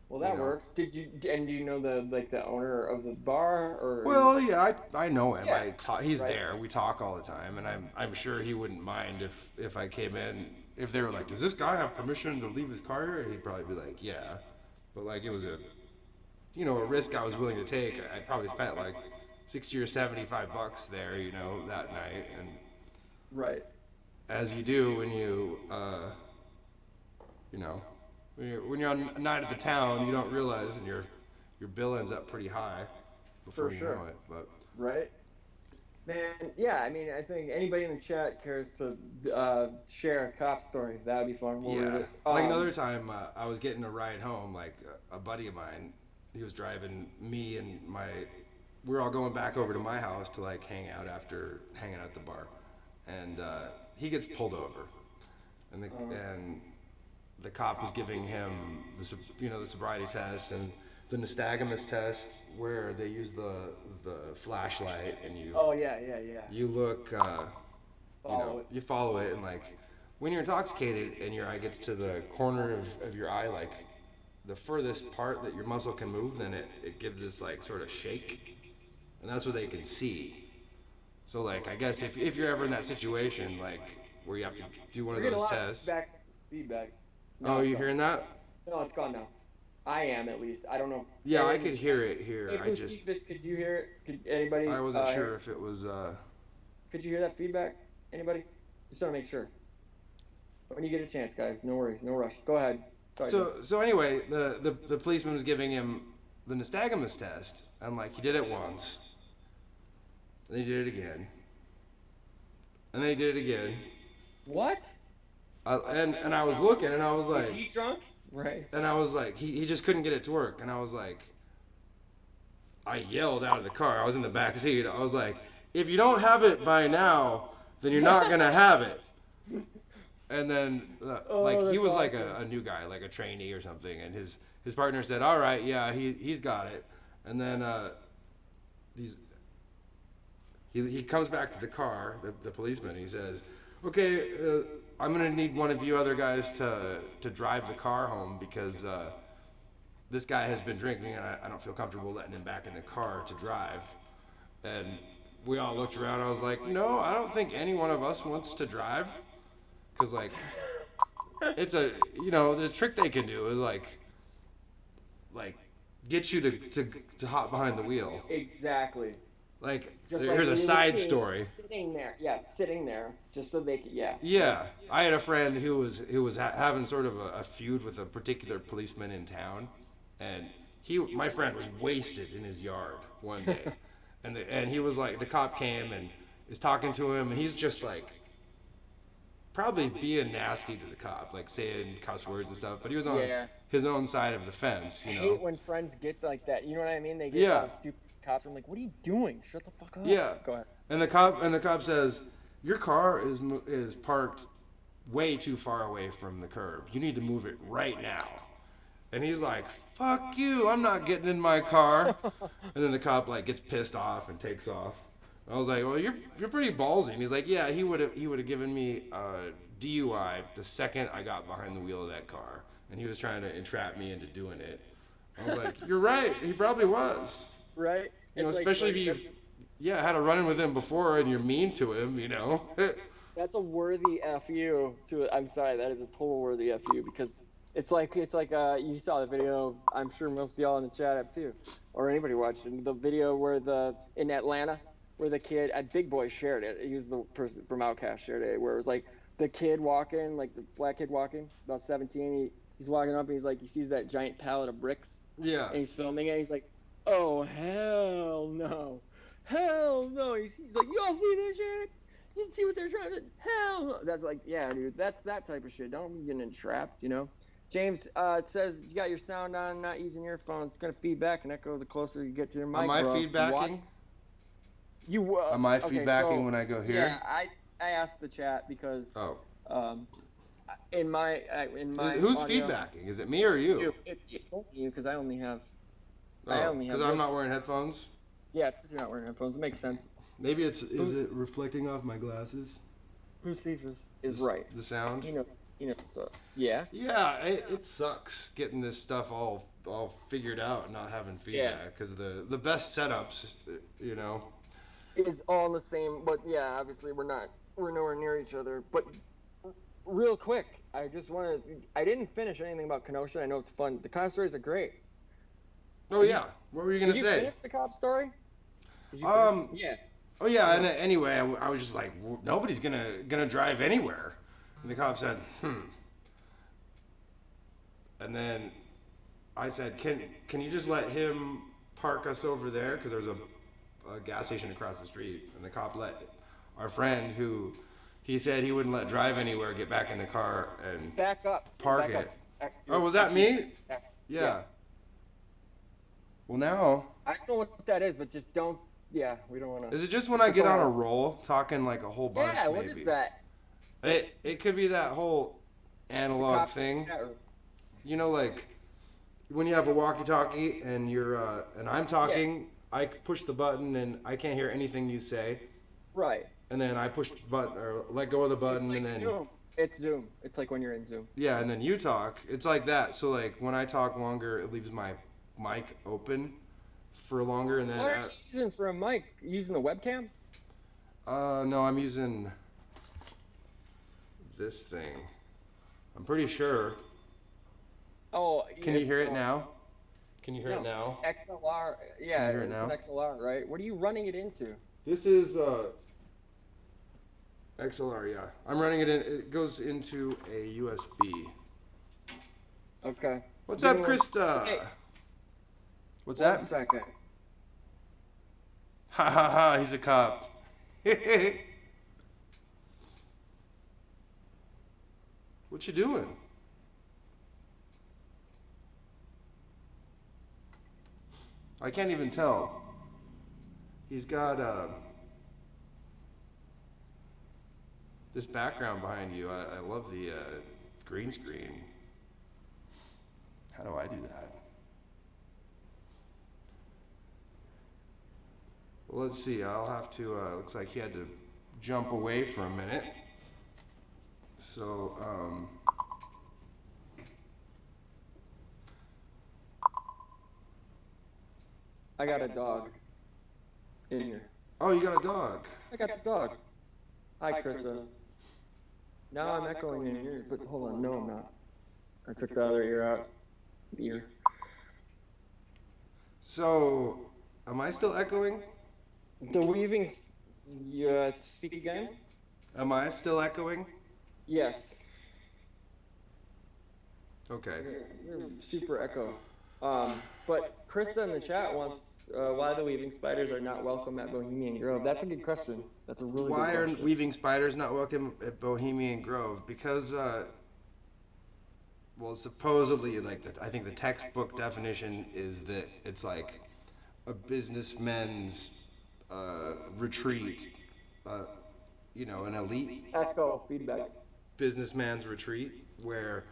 Well, that works. Do you know the owner of the bar or? Well, yeah, I know him. Yeah. He's there. We talk all the time, and I'm sure he wouldn't mind if I came in. If they were like, does this guy have permission to leave his car here? He'd probably be like, yeah. But like, it was a risk I was willing to take. I probably spent like $60 or $75 there, that night. And right. as you do when when you're on a night at the town, you don't realize, and your bill ends up pretty high before you know it. But right. Man, yeah, I mean, I think anybody in the chat cares to share a cop story. That would be fun. Like another time, I was getting a ride home. Like a buddy of mine, he was driving me and we were all going back over to my house to like hang out after hanging out at the bar, and he gets pulled over, and the cop was giving him the sobriety test and the nystagmus test, where they use the flashlight and you. Oh yeah. You look, you follow it, and like when you're intoxicated and your eye gets to the corner of your eye, like the furthest part that your muscle can move, then it gives this like sort of shake, and that's what they can see. So like, I guess if you're ever in that situation, like where you have to do one of those tests. Feedback. No, you hearing that? No, it's gone now. I am, at least. I don't know. Yeah, I could hear it here. Could you hear it? Could anybody? I wasn't sure if it was. Could you hear that feedback? Anybody? Just want to make sure. When you get a chance, guys. No worries. No rush. Go ahead. Sorry. So anyway, the policeman was giving him the nystagmus test, and like he did it once, and he did it again, and then he did it again. What? And I was looking, and I was like. Is he drunk? Right. And I was like, he just couldn't get it to work. And I was like, I yelled out of the car. I was in the back seat. I was like, if you don't have it by now, then you're not going to have it. And then, he was like a new guy, like a trainee or something. And his partner said, all right, yeah, he's got it. And then he comes back to the car, the policeman. He says, okay, I'm going to need one of you other guys to drive the car home because this guy has been drinking and I don't feel comfortable letting him back in the car to drive. And we all looked around. I was like, no, I don't think any one of us wants to drive. Because, like, it's the trick they can do is, like get you to hop behind the wheel. Exactly. Like, here's a side story. Sitting there, just so they could, Yeah, I had a friend who was having sort of a feud with a particular policeman in town, and my friend was wasted in his yard one day, and he was like, the cop came and is talking to him, and he's just like, probably being nasty to the cop, like saying cuss words and stuff, but he was on his own side of the fence, I hate when friends get like that, you know what I mean? They get all stupid. Cops, I'm like, what are you doing? Shut the fuck up. Yeah. Go ahead. And the cop says, your car is parked way too far away from the curb. You need to move it right now. And he's like, fuck you, I'm not getting in my car. And then the cop like gets pissed off and takes off. I was like, well, you're pretty ballsy. And he's like, yeah, he would have given me a DUI the second I got behind the wheel of that car, and he was trying to entrap me into doing it. I was like, you're right, he probably was. Right. Especially if you've had a run-in with him before and you're mean to him, That's a worthy FU. I'm sorry, that is a total worthy FU because It's like you saw the video. I'm sure most of y'all in the chat have too, or anybody watching the video where the in Atlanta where the kid at Big Boy shared it. He was the person from Outcast shared it, where it was like the kid walking, like the black kid walking, about 17. He's walking up and he's like he sees that giant pallet of bricks Yeah. and he's filming it. He's like, oh hell no, hell no. He's like, y'all see this shit? You see what they're trying to? Hell no. That's like, yeah, dude. That's that type of shit. Don't be getting entrapped, you know. James, it says you got your sound on, not using earphones. It's gonna feedback and echo the closer you get to your mic. Am I bro. feedbacking? You Am I okay, feedbacking so, when I go here? Yeah, I asked the chat because in my Who's audio, feedbacking? Is it me or you? it's only you because I only have. Because I'm not wearing headphones. Yeah, because you're not wearing headphones. It makes sense. Maybe is it reflecting off my glasses? Who sees this is right. The sound. You know. So yeah. Yeah, it sucks getting this stuff all figured out and not having feedback because the best setups, you know, is all the same. But yeah, obviously we're nowhere near each other. But real quick, I didn't finish anything about Kenosha. I know it's fun. The cop stories are great. Oh yeah, what were you gonna Did you say? finish the cop story? Yeah. Oh yeah, and anyway, I was just like, nobody's gonna drive anywhere, and the cop said, and then I said, can you just let him park us over there because there's a gas station across the street, and the cop let our friend who he said he wouldn't let drive anywhere get back in the car and Back up. park Back it. up. Oh, was that me? Yeah. Well, now. I don't know what that is, but just don't. Yeah, we don't want to. Is it just when I get on a roll, talking like a whole bunch? Yeah, maybe? what is that? It could be that whole analog thing. You know, like when you have a walkie-talkie and and I'm talking, I push the button and I can't hear anything you say. Right. And then I push the button or let go of the button It's like and then. Zoom. It's Zoom. It's like when you're in Zoom. Yeah, and then you talk. It's like that. So like when I talk longer, it leaves my mic open for longer, and then. What are you using for a mic? You using the webcam? No, I'm using this thing. I'm pretty sure. Oh. Can you hear it now? Can you hear it now? XLR. Yeah, Can you hear it now? It's an XLR, right? What are you running it into? This is XLR, yeah. I'm running it in. It goes into a USB. Okay. What's up, Krista? Hey. What's One that? second. Ha ha ha! He's a cop. What you doing? I can't even tell. He's got this background behind you. I love the green screen. How do I do that? Well, let's see. I'll have to. Looks like he had to jump away for a minute. So, I got a dog in here. Oh, you got a dog. I got the dog. Hi, Krista. Now I'm echoing in here, but hold on. No, I'm not. I took the other ear out. Ear. So, am I still echoing? The weaving. Speak again? Am I still echoing? Yes. Okay. You're super echo. But Krista in the chat wants why the weaving spiders are not welcome at Bohemian Grove. That's a good question. That's a really Why good are question. weaving spiders not welcome at Bohemian Grove? Because, well, supposedly, like, I think the textbook definition is that it's like a businessman's retreat, you know, an elite Echo feedback. businessman's retreat where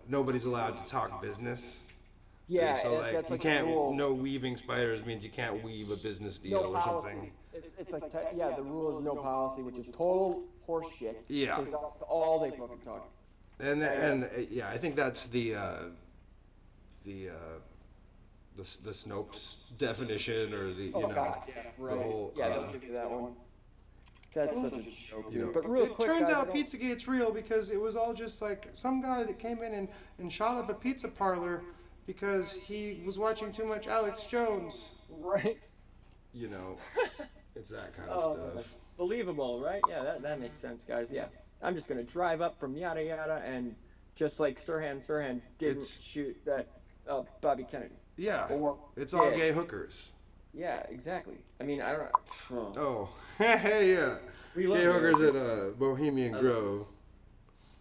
nobody's allowed to talk business. Yeah, And so like that's you like can't. a rule. No weaving spiders means you can't weave a business deal No or policy. something. It's like yeah, the rule is no policy, which is total horseshit. Yeah. 'Cause that's all they fucking talk. And yeah, I think that's the Snopes definition or the you Oh know God, yeah, right. the whole. Yeah, they'll give you that one. That's such a joke, You dude. know, But real it quick, turns guys, I out don't- Pizzagate's real because it was all just like some guy that came in and shot up a pizza parlor because he was watching too much Alex Jones. right? You know, it's that kind of Oh, man. stuff. Believable, right? Yeah, that makes sense, guys. Yeah, I'm just gonna drive up from yada yada and just like Sirhan didn't It's- shoot that Bobby Kennedy. Yeah, Or it's all did. gay hookers. Yeah, exactly. I mean, I don't. Oh. Oh, hey, yeah. We love Gay gay hookers hookers. at Bohemian Grove.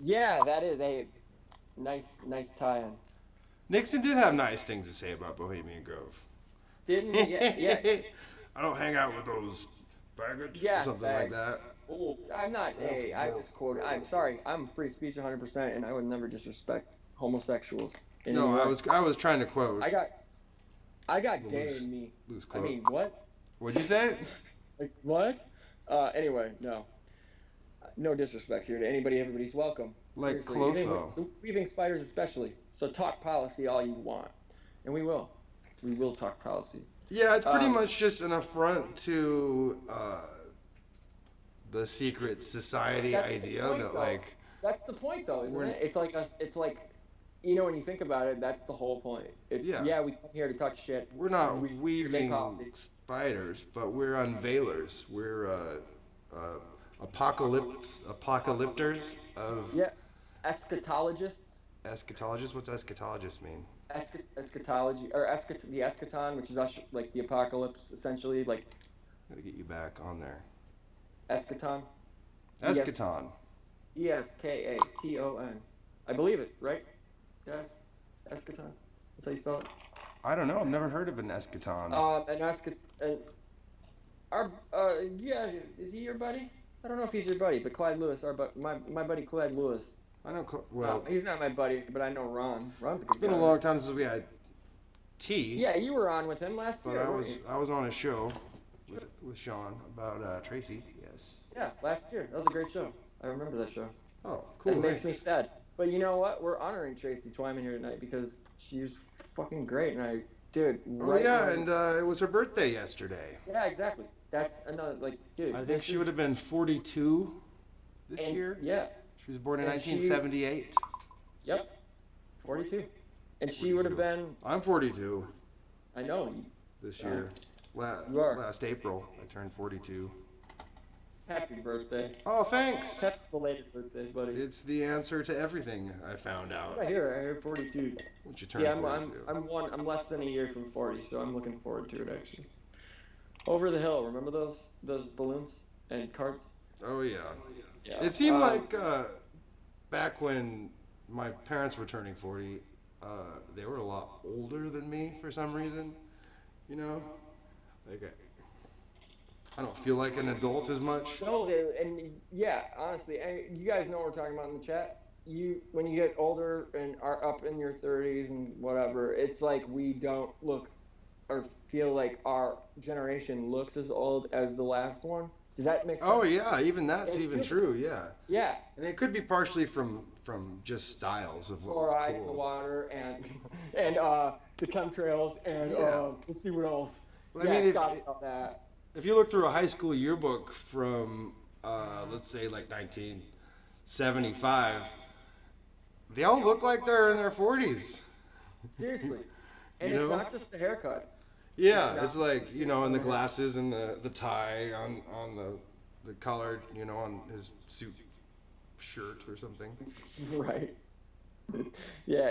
Yeah, that is a nice tie-in. Nixon did have nice things to say about Bohemian Grove. Didn't he? Yeah. I don't hang out with those faggots Yeah, or something like fags. that. Oh, I'm not. Hey, I was quoted. I'm sorry. I'm free speech 100%, and I would never disrespect homosexuals. in No, any I way. was trying to quote. I got gay loose- in me. Loose I quote. mean, what? What'd you say? Like what? Anyway, no. No disrespect here to anybody. Everybody's welcome. Like Seriously, Clotho. weaving spiders especially. So talk policy all you want, and we will. We will talk policy. Yeah, it's pretty Um, much just an affront to the secret society That's the idea point, that though. like That's the point, though, isn't We're- it? It's like, you know, when you think about it, that's the whole point. It's, Yeah. we come here to talk shit. we're not We make weaving policy. spiders, but we're unveilers. We're apocalypters of Yeah, eschatologists, eschatologists. What's eschatologist mean? eschatology, or the eschaton, which is like the apocalypse, essentially, like Gotta get you back on there. eschaton. Yes. Eschaton. ESKATON. I believe it, right? Yes, eschaton. That's how you spell it. I don't know. I've never heard of an eschaton. An eschaton. Yeah, is he your buddy? I don't know if he's your buddy, but Clyde Lewis, my buddy Clyde Lewis. I know. Well, He's not my buddy, but I know Ron. Ron's a good it's been guy. a long time since we had tea. Yeah, you were on with him last But year. I weren't was you? I was on a show with Sean about Tracy. Yes. Yeah, last year. That was a great show. I remember that show. Oh, cool. It makes me thanks. sad. But you know what? We're honoring Tracy Twymans here tonight because she's fucking great, and dude. Oh Right yeah, now- and it was her birthday yesterday. yeah, exactly. That's another dude. I think this she is- would have been 42 this and- year. Yeah. She was born in and she- 1978. Yep. 42. And she would have been. I'm 42 I know. this Yeah. year. You are. Last April, I turned 42. Happy birthday. Oh, thanks. Happy belated birthday, buddy. It's the answer to everything I found out. I hear 42. Once you turn Yeah, 42. I'm less than a year from 40, so I'm looking forward to it actually. Over the hill, remember those balloons and cards? Oh yeah. Yeah. It seemed like back when my parents were turning 40, they were a lot older than me for some reason. You know, like I don't feel like an adult as much. No, and yeah, honestly, you guys know what we're talking about in the chat. When you get older and are up in your 30s and whatever, it's like we don't look or feel like our generation looks as old as the last one. Does that make sense? Oh yeah, even that's It even feels- true. Yeah, Yeah. and it could be partially from just styles of what was Fluoride in the cool. water and the chemtrails and Yeah. let's see what else. Well, I yeah, mean, got about that. if you look through a high school yearbook from let's say like 1975, they all look like they're in their 40s. Seriously. And You it's know? not just the haircuts. Yeah, it's like, you know, and the glasses and the tie on the collar, you know, on his suit shirt or something. Right. Yeah,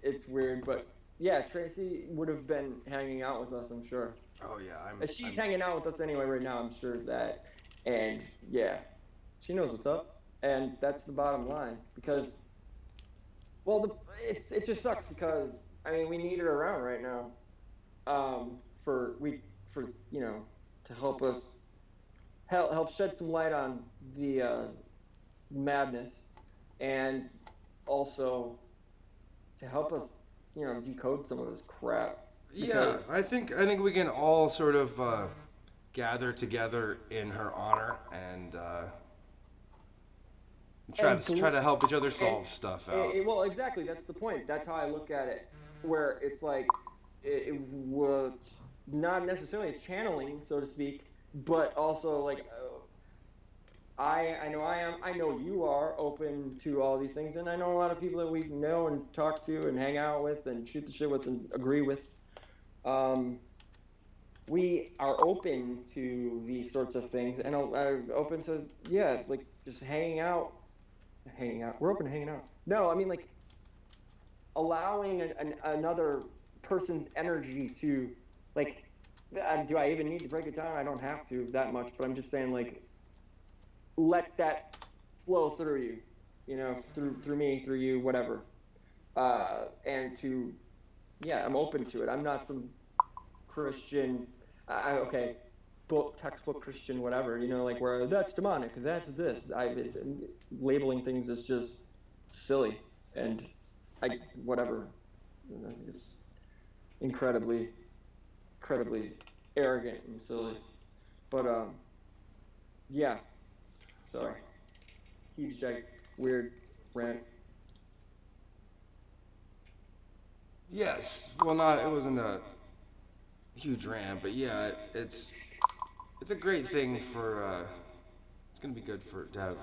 it's weird, but yeah, Tracy would have been hanging out with us, I'm sure. Oh yeah, She's hanging out with us anyway right now, I'm sure of that. And yeah, she knows what's up, and that's the bottom line. Because, well, it just sucks because I mean we need her around right now, for you know, to help us help shed some light on the madness, and also to help us, you know, decode some of this crap. Yeah, Because- I think we can all sort of gather together in her honor and try to help each other solve stuff out. Well, exactly. That's the point. That's how I look at it. Where it's like it was not necessarily a channeling, so to speak, but also like I know I am. I know you are open to all these things, and I know a lot of people that we know and talk to and hang out with and shoot the shit with and agree with. Um, we are open to these sorts of things and are open to, yeah, like just hanging out. Hanging out. We're open to hanging out. No, I mean like allowing another person's energy to, like, do I even need to break it down? I don't have to that much, but I'm just saying, like, let that flow through you, through me, through you, whatever. And to, yeah, I'm open to it. I'm not some Christian, okay, book, textbook Christian, whatever, like where that's demonic, that's this. Labeling things is just silly and whatever. It's incredibly, incredibly arrogant and silly. But yeah. Sorry. Huge, weird rant. Yes. Well, not. It wasn't a huge rant, but yeah, it's a great thing for. It's gonna be good for to have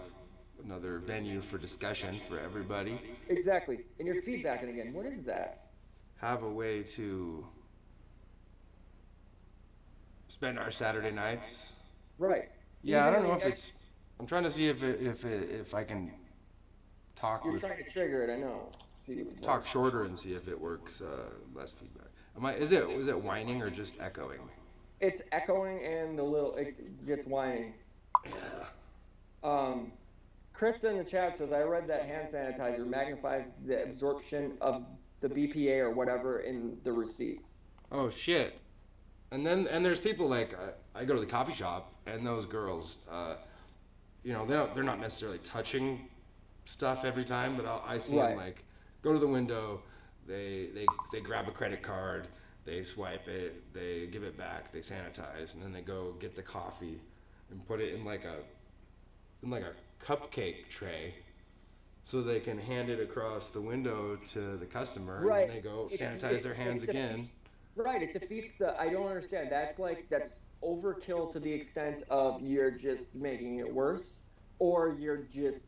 another venue for discussion for everybody. Exactly. And you're feedbacking again. What is that? Have a way to spend our Saturday nights. Right. Yeah, I Even don't though know you if guys, it's. I'm trying to see if I can talk you're with trying to trigger it, I know. See, talk shorter and see if it works. Less feedback. Am I? Is it whining or just echoing? it's echoing and it gets whining. Yeah. Um, Krista in the chat says, I read that hand sanitizer magnifies the absorption of the BPA or whatever in the receipts. Oh shit. And there's people like I go to the coffee shop and those girls, they're not necessarily touching stuff every time, but I see them Right. like go to the window, they grab a credit card, they swipe it, they give it back, they sanitize, and then they go get the coffee and put it in like a cupcake tray so they can hand it across the window to the customer, and then Right. they go It, sanitize their hands it defeats, again. right. It defeats the, I don't understand. That's overkill to the extent of you're just making it worse, or you're just,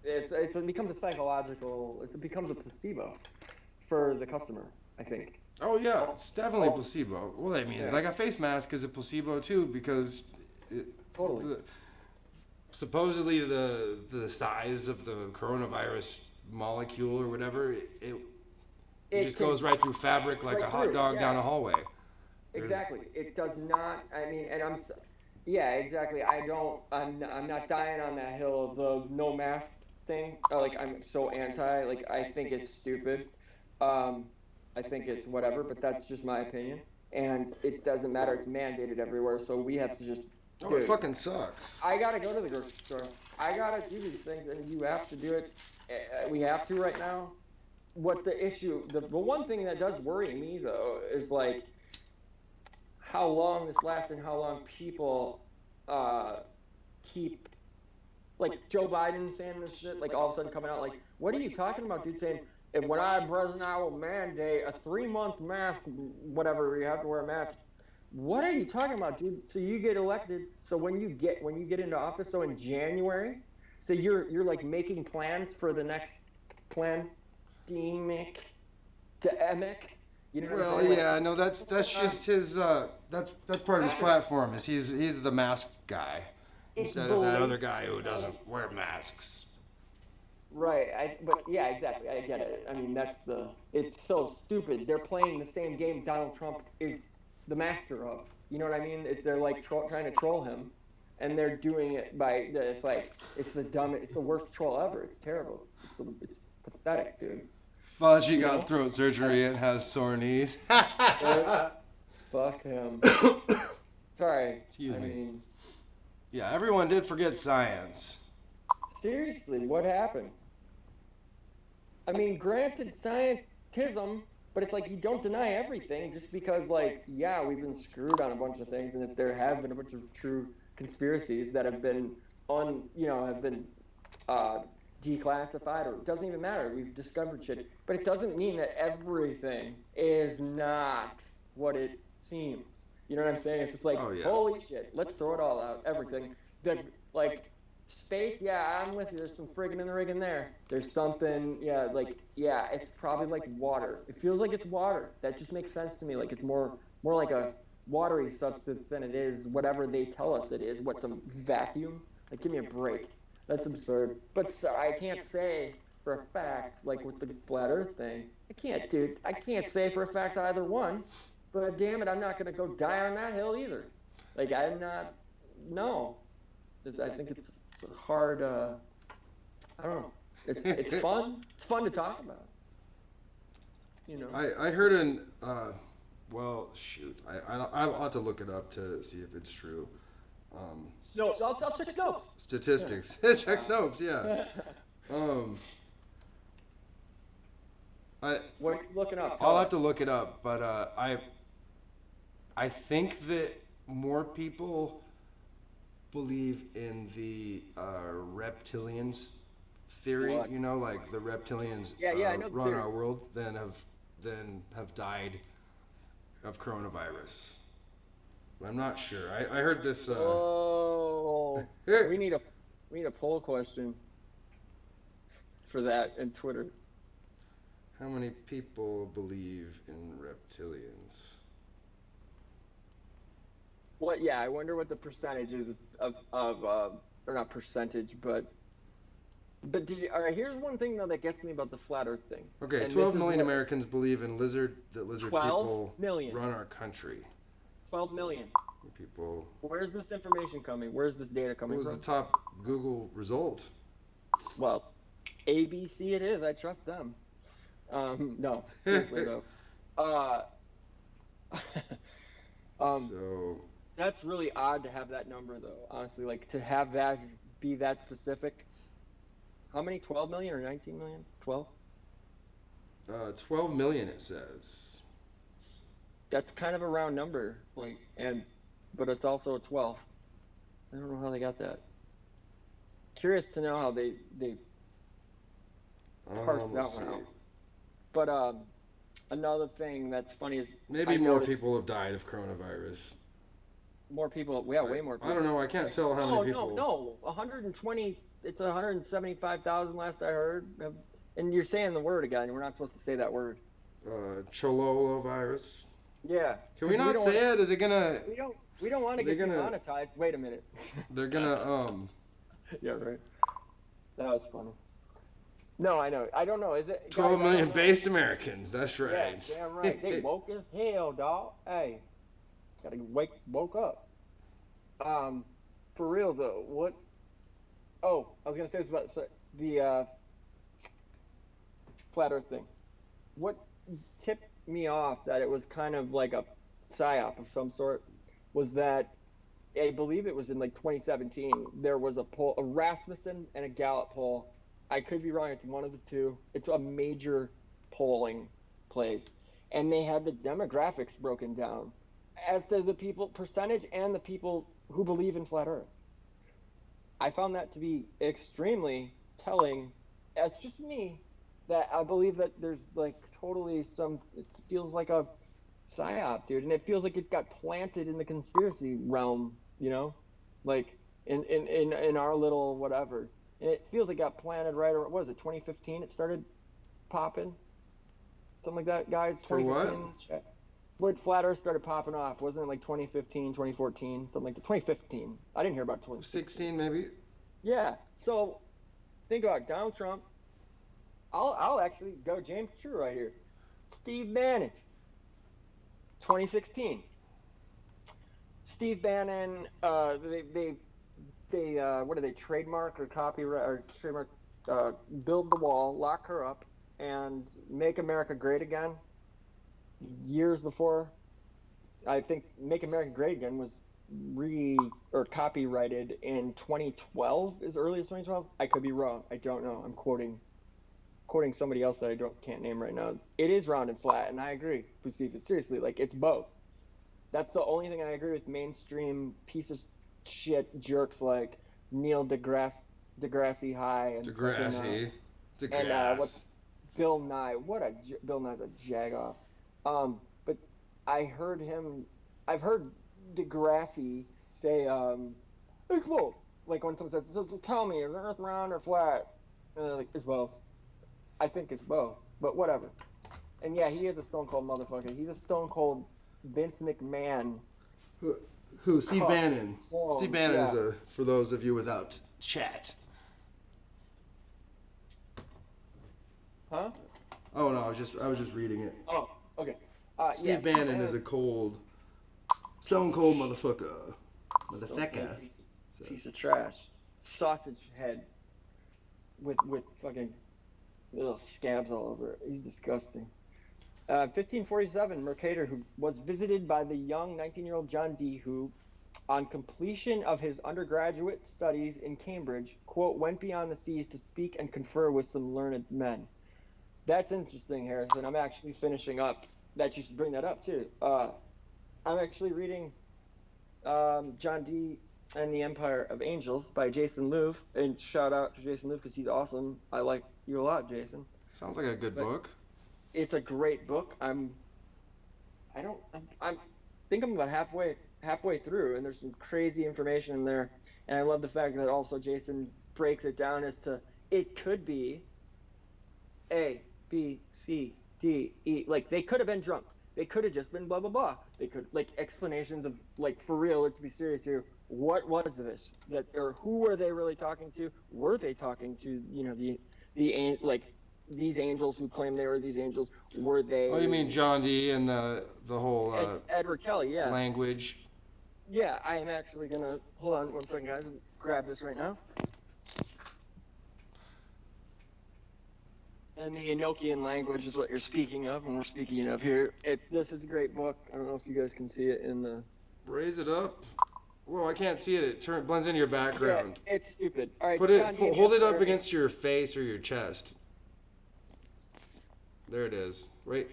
it becomes a psychological, it becomes a placebo for the customer, I think. Oh yeah, Oh, it's definitely oh, placebo. Well, I mean, yeah, like a face mask is a placebo too because it, totally. the, supposedly the size of the coronavirus molecule or whatever it It just can goes right through fabric like a right hot through, dog down yeah. a hallway. There's Exactly. It does not. I mean, and yeah, exactly. I don't. I'm not dying on that hill of the no mask thing. Like I'm so anti. Like I think it's stupid. Um, I think it's whatever. But that's just my opinion. And it doesn't matter. It's mandated everywhere. So we have to just, oh, it dude. fucking sucks. I gotta go to the grocery store. I gotta do these things, and you have to do it. We have to right now. What the issue? The one thing that does worry me though is like how long this lasts and how long people uh, keep, like Joe Biden saying this shit, like all of a sudden coming out like, what are you talking about, dude? Saying if when I'm president I will mandate a 3 month mask, whatever, you have to wear a mask. What are you talking about, dude? So you get elected. So when you get into office, so in January, so you're like making plans for the next pandemic, demic. You know what I'm Well, saying? Like, yeah, no, that's just his. That's part of his platform. Is he's the mask guy it's instead of that other believed. guy who doesn't wear masks. Right. But yeah, exactly. I get it. I mean, it's so stupid. They're playing the same game Donald Trump is the master of. You know what I mean? They're like trying to troll him, and they're doing it it's like, it's the worst troll ever. It's terrible. It's pathetic, dude. Fauci You got know? throat surgery and has sore knees. Fuck him. Sorry. Excuse I me. mean, Yeah, everyone did forget science. seriously, what happened? I mean, granted, scientism, but it's like you don't deny everything just because, like, yeah, we've been screwed on a bunch of things, and that there have been a bunch of true conspiracies that have been have been uh, declassified, or it doesn't even matter. We've discovered shit, but it doesn't mean that everything is not what it seems. You know what I'm saying? It's just like, Oh yeah. holy shit, let's throw it all out, everything. The like Space, yeah, I'm with you. There's some friggin' in the riggin' there. There's something, yeah, like, yeah, it's probably like water. It feels like it's water. That just makes sense to me. Like it's more like a watery substance than it is whatever they tell us it is. What's some vacuum? Like, give me a break. That's absurd. But so, I can't say for a fact, like with the flat Earth thing, I can't, dude. I can't say for a fact either one. But damn it, I'm not gonna go die on that hill either. Like I'm not. No, I think it's a hard. I don't know. It's fun. It's fun to talk about. You know. I heard an well, shoot, I'll have to look it up to see if it's true. No, I'll check Snopes. Statistics. Check Snopes, yeah. Um, What are you looking up? I'll have to look it up, but I think that more people believe in the reptilians theory. What? You know, like the reptilians Yeah, I know the run theory. our world than have died of coronavirus. But I'm not sure. I heard this. Oh, we need a poll question for that in Twitter. How many people believe in reptilians? What? Yeah, I wonder what the percentage is of or not percentage, but did you, all right, here's one thing though that gets me about the flat Earth thing. Okay, And 12 this is million what- Americans believe in that lizard 12 people million. run our country. 12 million. People. Where's this information coming? Where's this data What coming was from? the top Google result? Well, ABC it is. I trust them. No, seriously though. So That's really odd to have that number though. Honestly, like to have that be that specific. How many? 12 million or 19 million? 12? 12 million it says. That's kind of a round number, like, but it's also a 12. I don't know how they got that. Curious to know how they parse that Let's one see. out. But another thing that's funny is Maybe I more noticed people have died of coronavirus. more people. Yeah, way more people. I don't know. I can't tell how many people. No. 120. It's 175,000 last I heard. And you're saying the word again. We're not supposed to say that word. Chololo virus. Yeah. Can we not say it? Is it gonna? We don't want to They're get gonna- demonetized. Wait a minute. They're gonna Yeah, right. That was funny. No, I know. I don't know. Is it 12 guys, I million don't know. based Americans. That's Yeah, right. damn right. They woke as hell, dog. Hey, gotta woke up. For real though, what? Oh, I was gonna say this about the flat Earth thing. What tipped me off that it was kind of like a psyop of some sort was that I believe it was in like 2017. There was a poll, a Rasmussen and a Gallup poll. I could be wrong. It's one of the two. It's a major polling place, and they had the demographics broken down as to the people percentage and the people who believe in flat Earth. I found that to be extremely telling. That's just me. That I believe that there's like totally some. It feels like a psyop, dude, and it feels like it got planted in the conspiracy realm. You know, like in our little whatever. And it feels like it got planted right around, what was it, 2015 it started popping? Something like that, guys? For what? 2015? When Flat Earth started popping off, wasn't it like 2015, 2014, something like that? 2015. I didn't hear about 2016. 16 maybe. Yeah, so think about Donald Trump. I'll actually go James True right here. Steve Bannon, 2016. Steve Bannon, they what do they trademark or copyright or trademark build the wall, lock her up, and make America great again. Years before, I think Make America Great Again was copyrighted in 2012, as early as 2012. I could be wrong. I don't know. I'm quoting somebody else that I can't name right now. It is round and flat, and I agree. But seriously, like it's both. That's the only thing I agree with mainstream piece of shit jerks like Neil deGrasse High and Degrassi. and what Bill Nye. Bill Nye's a jagoff. But I've heard Degrassi say, Expo, like when someone says, so tell me, is the Earth round or flat? And they're like, it's both. I think it's both, but whatever. And yeah, he is a stone cold motherfucker. He's a stone cold Vince McMahon. Who? Who? Steve Cup Bannon. Steve clone. Bannon is Yeah. a, for those of you without chat. Huh? Oh no, I was just reading it. Oh, okay. Yeah, Steve Bannon is a stone cold motherfucker. Motherfucker. piece of trash. Sausage head with fucking little scabs all over it. He's disgusting. 1547, Mercator, who was visited by the young 19-year-old John Dee, who, on completion of his undergraduate studies in Cambridge, quote, went beyond the seas to speak and confer with some learned men. That's interesting, Harrison. I'm actually finishing up. That you should bring that up too. I'm actually reading John Dee and the Empire of Angels by Jason Louv, and shout out to Jason Louv because he's awesome. I like you a lot, Jason. Sounds like a good book. It's a great book. I think I'm about halfway through, and there's some crazy information in there. And I love the fact that also Jason breaks it down as to it could be A, B, C, D, E. Like they could have been drunk. They could have just been blah blah blah. They could like explanations of like for real. Let's be serious here. What was this? That or who were they really talking to? Were they talking to the like these angels who claim they were these angels? Were they? Oh, you mean John Dee and the whole Edward Kelly? Yeah. language? Yeah, I am actually gonna hold on 1 second, guys. Grab this right now. And the Enochian language is what you're speaking of, and we're speaking of here. This is a great book. I don't know if you guys can see it in the. Raise it up. Whoa, I can't see it. It blends into your background. Yeah, it's stupid. All right. Hold it up against your face or your chest. There it is. Right,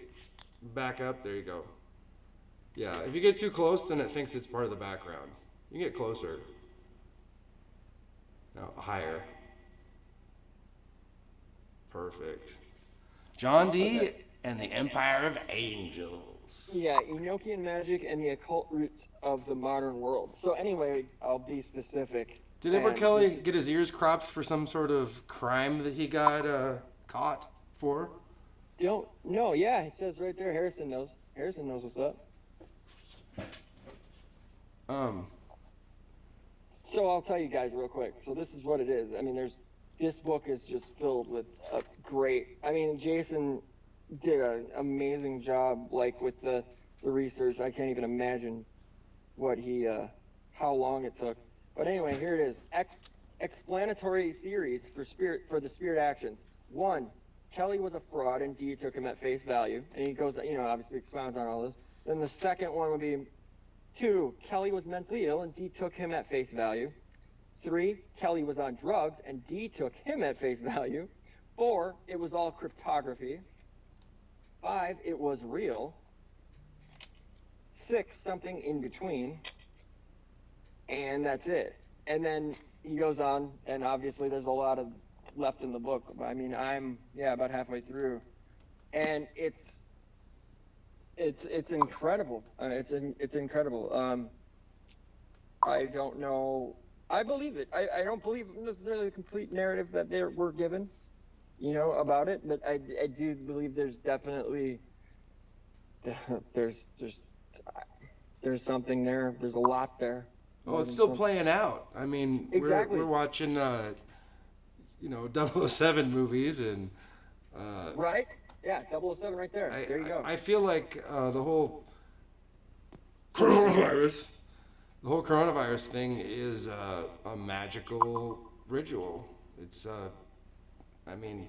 back up. There you go. Yeah, if you get too close, then it thinks it's part of the background. You can get closer. No, higher. Perfect. John Dee and the Empire of Angels. Yeah, Enochian magic and the occult roots of the modern world. So anyway, I'll be specific. Did Edward Kelly get his ears cropped for some sort of crime that he got caught for? No, yeah, it says right there. Harrison knows. Harrison knows what's up. So I'll tell you guys real quick. So this is what it is. I mean, this book is just filled with a great. I mean, Jason did an amazing job, like with the research. I can't even imagine what how long it took. But anyway, here it is. Explanatory theories for the spirit actions. 1, Kelly was a fraud and Dee took him at face value. And he goes, obviously expounds on all this. Then the second one would be 2, Kelly was mentally ill and Dee took him at face value. 3, Kelly was on drugs and Dee took him at face value. 4, it was all cryptography. 5, it was real. 6, something in between. And that's it. And then he goes on, and obviously there's a lot of left in the book. I mean, I'm about halfway through, and it's incredible. It's incredible. I don't know. I believe it. I don't believe necessarily the complete narrative that they were given, about it. But I do believe there's definitely there's something there. There's a lot there. Oh, it's still playing out. I mean, exactly. we're watching 007 movies and right. Yeah, 007 right there. There you go. I feel like the whole coronavirus thing is a magical ritual. It's I mean,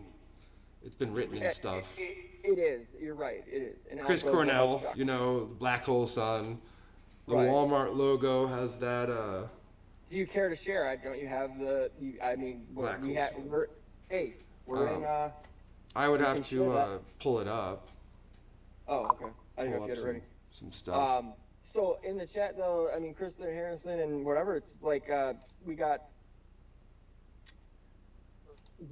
it's been written in stuff. It is. You're right. It is. And Chris Cornell, the Black Hole Sun. The right. Walmart logo has that. Do you care to share? Don't you have the? Black Hole Sun. We're in. I would have to pull it up. Oh, okay. I didn't know if you had it ready. Some stuff. So in the chat though, I mean, Kristen Harrison and whatever, it's like we got.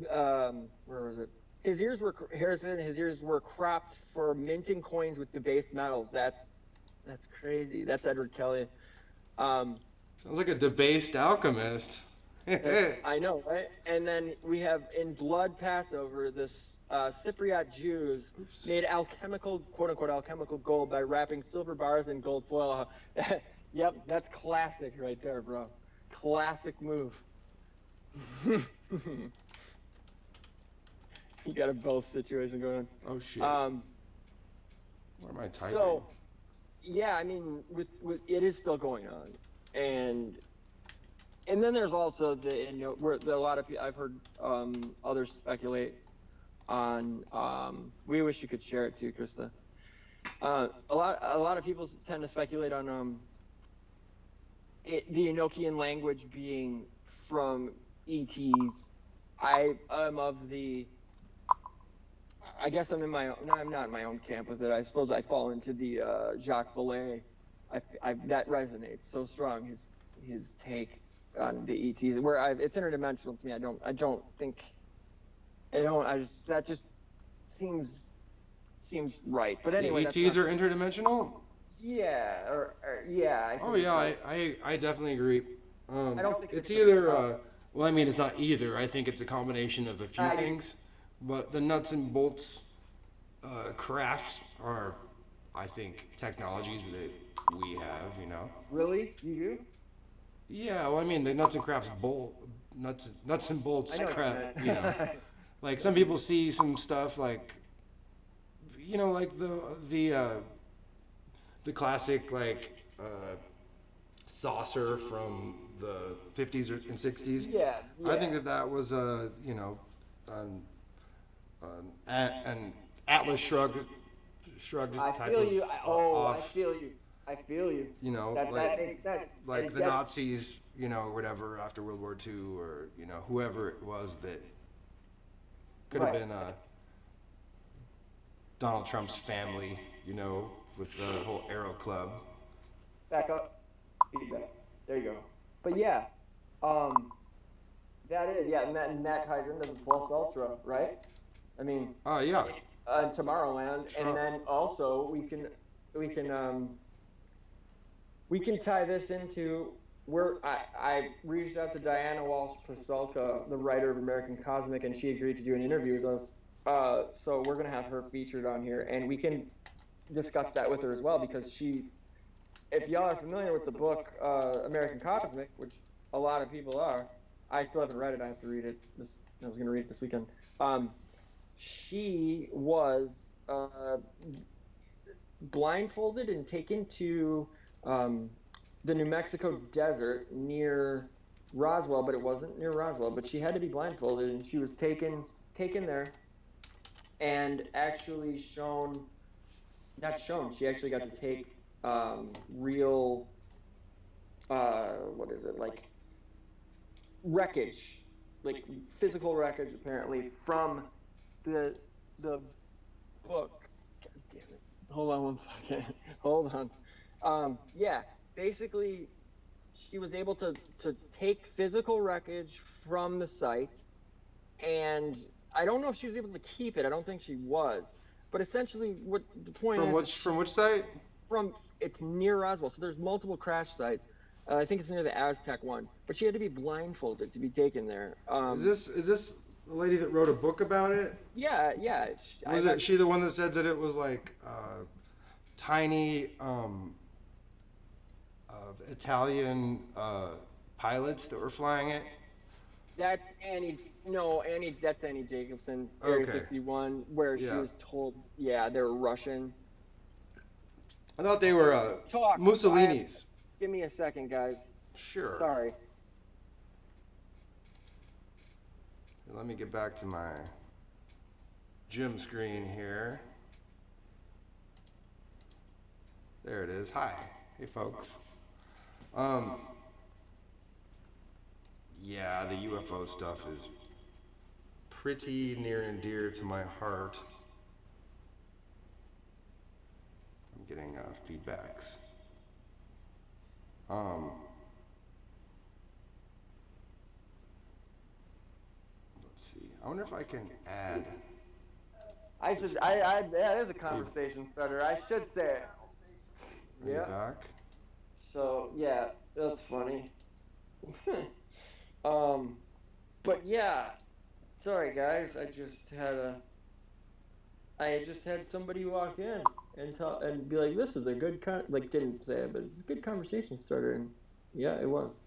Where was it? His ears were cropped for minting coins with debased metals. That's crazy. That's Edward Kelly. Sounds like a debased alchemist. I know, right? And then we have in blood Passover, this Cypriot Jews made alchemical, quote unquote, alchemical gold by wrapping silver bars in gold foil. Yep, that's classic right there, bro. Classic move. You got a both situation going Oh shit. on. Where am I typing? So, yeah, I mean, with it is still going on, and then there's also where a lot of people I've heard others speculate on. We wish you could share it too, Krista. A lot of people tend to speculate on the Enochian language being from ETs. I am of the. I guess I'm in my own. No, I'm not in my own camp with it. I suppose I fall into the Jacques Vallée. That resonates so strong. His take on the ETs, where it's interdimensional to me. I don't think. That just seems right. But anyway, the ETs are interdimensional. Yeah, yeah. Oh yeah, I definitely agree. I don't think it's either. Well, I mean, it's not either. I think it's a combination of a few things. But the nuts and bolts crafts are, I think, technologies that we have. You know. Really, you do? Yeah. Well, I mean, the nuts and bolts craft. You know. Like some people see some stuff like, you know, like the classic like saucer from the 50s and 60s. Yeah. I think that was you know, an Atlas shrugged type of off. I feel you. You know, that makes sense. Like the Nazis, you know, or whatever after World War II, or you know, whoever it was that could have been Donald Trump's family, you know, with the whole Aero Club. Back up. Feedback. There you go. But yeah, that is, yeah, and that ties into the Plus Ultra, right? I mean, yeah. Tomorrowland, and then also we can tie this into where I reached out to Diana Walsh Pasulka, the writer of American Cosmic, and she agreed to do an interview with us. So we're gonna have her featured on here, and we can discuss that with her as well, because if y'all are familiar with the book American Cosmic, which a lot of people are, I still haven't read it. I have to read it. I was gonna read it this weekend. She was blindfolded and taken to the New Mexico desert near Roswell, but it wasn't near Roswell. But she had to be blindfolded, and she was taken there, and actually she actually got to take real, what is it, like wreckage, like physical wreckage apparently from the book. God damn it. Hold on one second. Hold on. Yeah, basically she was able to take physical wreckage from the site, and I don't know if she was able to keep it. I don't think she was. But essentially what the point is from which site? It's near Roswell. So there's multiple crash sites. I think it's near the Aztec one. But she had to be blindfolded to be taken there. Is this the lady that wrote a book about it? Yeah. Was she the one that said that it was like tiny Italian pilots that were flying it? That's Annie Jacobson, Area 51, where she was told, they were Russian. I thought they were Mussolini's. Give me a second, guys. Sure. Sorry. Let me get back to my gym screen here. There it is. Hi. Hey, folks. Yeah, the UFO stuff is pretty near and dear to my heart. I'm getting feedbacks. Let's see. I wonder if I can add. That is a conversation starter. I should say it. Yeah. Back. So, yeah, that's funny. Um, but yeah, sorry guys, I just had somebody walk in and tell and be like, "This is a good like didn't say it, but it's a good conversation starter." And yeah, it was,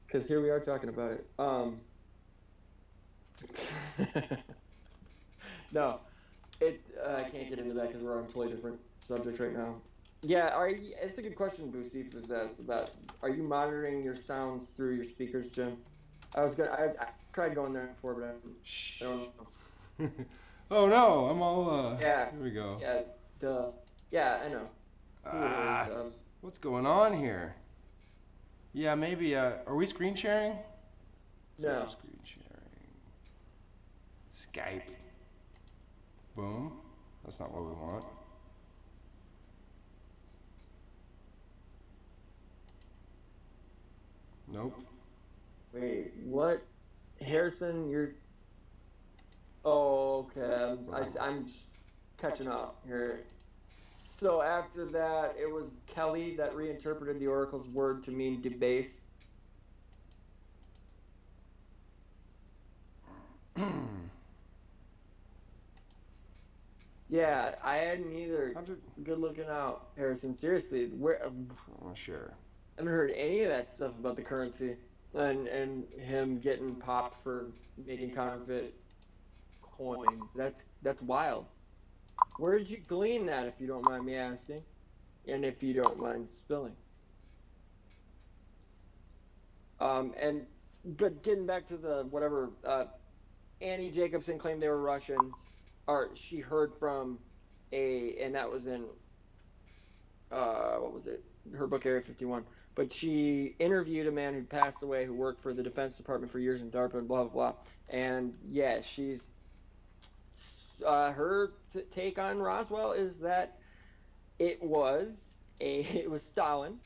because here we are talking about it. No, I can't get into that because we're on a totally different subject right now. Yeah, it's a good question, Boosty, is this about are you monitoring your sounds through your speakers, Jim? I tried going there before, but I Shh. don't know. Oh no, I'm all Yeah, here we go. yeah, duh. Yeah, I know. Cool words. Ah, what's going on here? Yeah, maybe are we screen sharing? Set up No. screen sharing. Skype. Boom. That's not what we want. Nope. Wait, what? Harrison, you're. Oh, okay. I'm just catching up here. So after that, it was Kelly that reinterpreted the oracle's word to mean debase. Yeah, I hadn't either. How did? Good looking out, Harrison. Seriously, where I Oh, sure. haven't heard any of that stuff about the currency and him getting popped for making counterfeit coins. That's wild. Where did you glean that, if you don't mind me asking, and if you don't mind spilling? And but getting back to the whatever, Annie Jacobson claimed they were Russians, or she heard from and that was in what was it? Her book Area 51. But she interviewed a man who passed away who worked for the Defense Department for years in DARPA and blah blah blah. And yeah, she's her take on Roswell is that it was Stalin.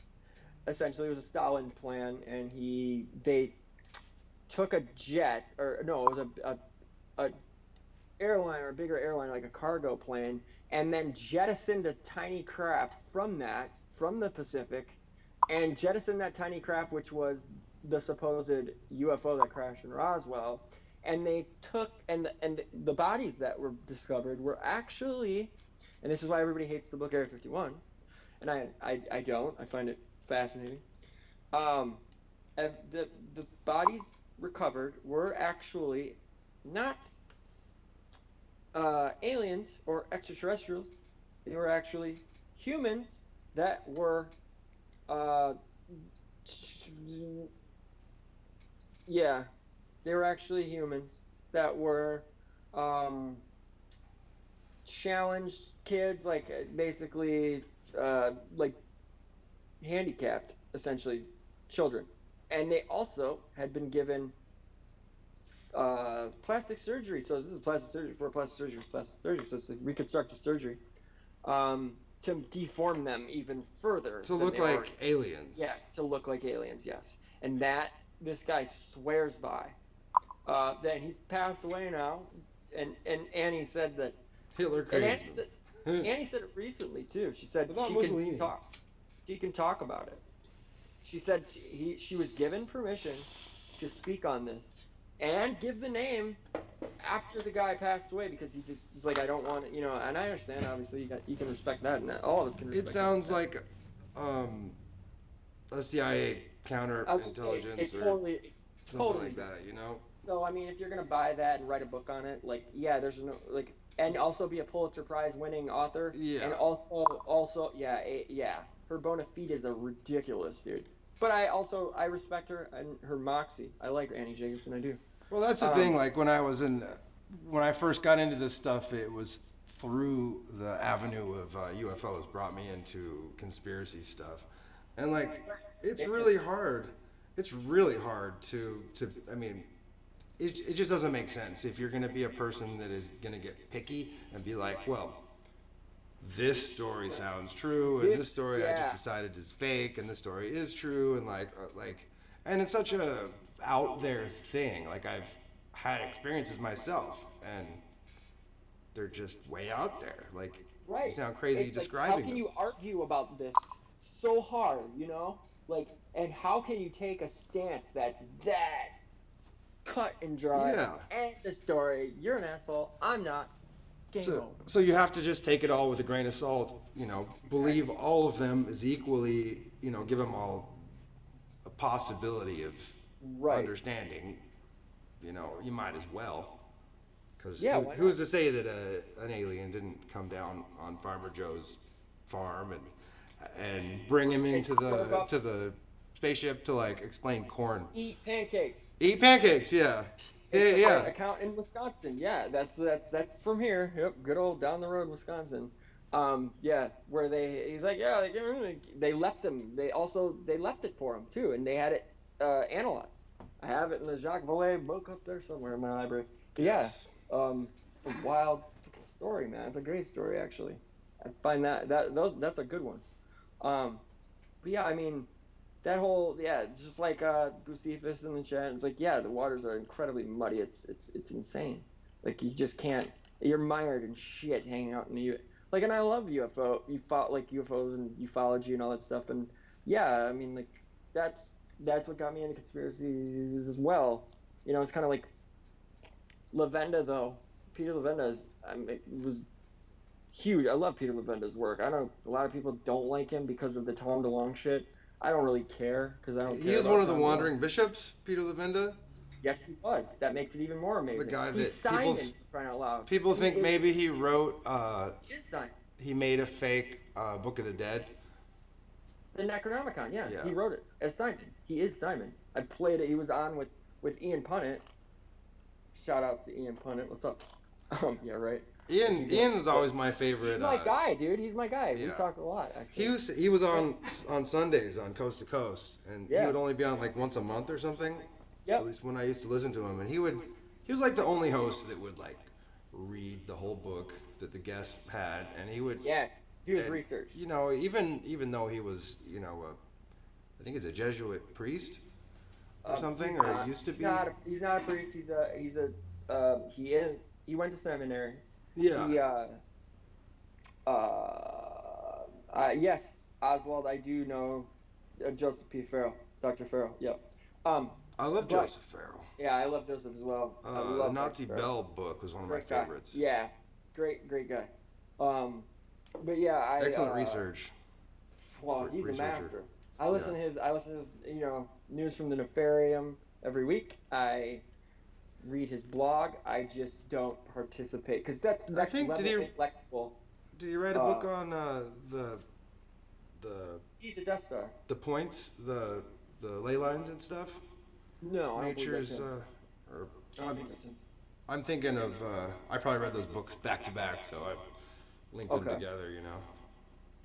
Essentially, it was a Stalin plan, and they took a jet, or no, it was a airline, or a bigger airline like a cargo plane, and then jettisoned a tiny craft from the Pacific, and jettisoned that tiny craft, which was the supposed UFO that crashed in Roswell. And they took and the bodies that were discovered were actually, and this is why everybody hates the book Area 51, and I don't. I find it fascinating. Um, the bodies recovered were actually not aliens or extraterrestrials. They were actually humans that were, uh, yeah, they were actually humans that were um, challenged kids, like basically, like handicapped, essentially, children. And they also had been given plastic surgery. So this is plastic surgery for plastic surgery for plastic surgery. So it's like reconstructive surgery to deform them even further To than look they like already. aliens. Yes, to look like aliens. Yes, and that this guy swears by. That he's passed away now, and Annie said that, Hitler and crazy. Annie said it recently too. She said About Mussolini. she can talk about it. She said she was given permission to speak on this and give the name after the guy passed away, because he just was like, I don't want it, and I understand, obviously you can respect that, and all of us can It respect sounds that. like um, a CIA I was gonna say counterintelligence or it something totally like does. that, you know? So I mean, if you're gonna buy that and write a book on it, like, yeah, there's no like, and also be a Pulitzer Prize winning author, and Yeah. also yeah, yeah, her bona fides are ridiculous, dude. But I respect her and her moxie. I like Annie Jacobson, I do. Well, that's the thing. Um, Like when I first got into this stuff, it was through the avenue of UFOs brought me into conspiracy stuff, and like it's really hard. It's really hard to. I mean, it just doesn't make sense if you're going to be a person that is going to get picky and be like, well, this story sounds true, and this story I just yeah, decided is fake, and this story is true, and and it's such a out there thing. Like I've had experiences myself, and they're just way out there. Like you right. sound crazy It's like, how describing can them. you argue about this so hard, Like, And how can you take a stance that's that cut and dry? Yeah. End the story. You're an asshole. I'm not. Game So, over. so you have to just take it all with a grain of salt. Believe all of them is equally. Give them all a possibility of Right. understanding. You might as well. Because Yeah, why who's not? to say that an alien didn't come down on Farmer Joe's farm and bring him into serve up, the spaceship to like explain corn? eat pancakes. Eat pancakes, yeah, yeah, It's the yeah. account in Wisconsin. Yeah, that's from here. Yep, good old down the road Wisconsin. Yeah, where he's like, yeah, they left him. They left it for him too, and they had it analyzed. I have it in the Jacques Vallée book up there somewhere in my library. But yeah, Yes. it's a wild fucking story, man. It's a great story actually. I find that's a good one. Um, but yeah, I mean, that whole it's just like Bucephus in the chat. It's like yeah, the waters are incredibly muddy. It's insane. Like you just can't. You're mired in shit hanging out in the like. And I love like UFOs and ufology and all that stuff. And yeah, I mean like that's that's what got me into conspiracies as well. It's kind of like Lavenda though. Peter Lavenda was huge. I love Peter Lavenda's work. I know a lot of people don't like him because of the Tom DeLonge shit. I don't really care because I don't He care was one about of the Tom DeLonge. wandering bishops, Peter Lavenda. Yes, he was. That makes it even more The amazing. guy He's that people Simon, for crying out loud. people He think is, maybe he wrote. he is Simon. He made a fake Book of the Dead. The Necronomicon, yeah. Yeah. He wrote it as Simon. He is Simon. I played it. He was on with Ian Punnett. Shout outs to Ian Punnett. What's up? Yeah, right. Ian is always my favorite. He's my guy, dude. He's my guy. We yeah. talk a lot, actually. He was on Sundays on Coast to Coast, and he Yeah. would only be on like once a month or something. Yep. At least when I used to listen to him, and he was like the only host that would like read the whole book that the guest had, and he would. Yes. Do his and, research. Even though he was I think he's a Jesuit priest or something, or he used to be. He's not a priest. He went to seminary. Yeah. He yes, Oswald. I do know Joseph P. Farrell, Dr. Farrell. Yep. I love but- Joseph Farrell. Yeah, I love Joseph as well. I The love Nazi Dr. Farrell. Bell book was one of Great my guy. favorites. Yeah, great guy. But yeah, Excellent research. Well, he's researcher. a master. I listen to his news from the Nefarium every week. I read his blog. I just don't participate because that's I next think- level did he- intellectual. Did you write a book on the He's a Death Star. the points, the ley lines and stuff? No, I don't believe Nature's that's him. or I don't think that's him. I'm thinking of I probably read those books back to back, so I linked them Okay. together,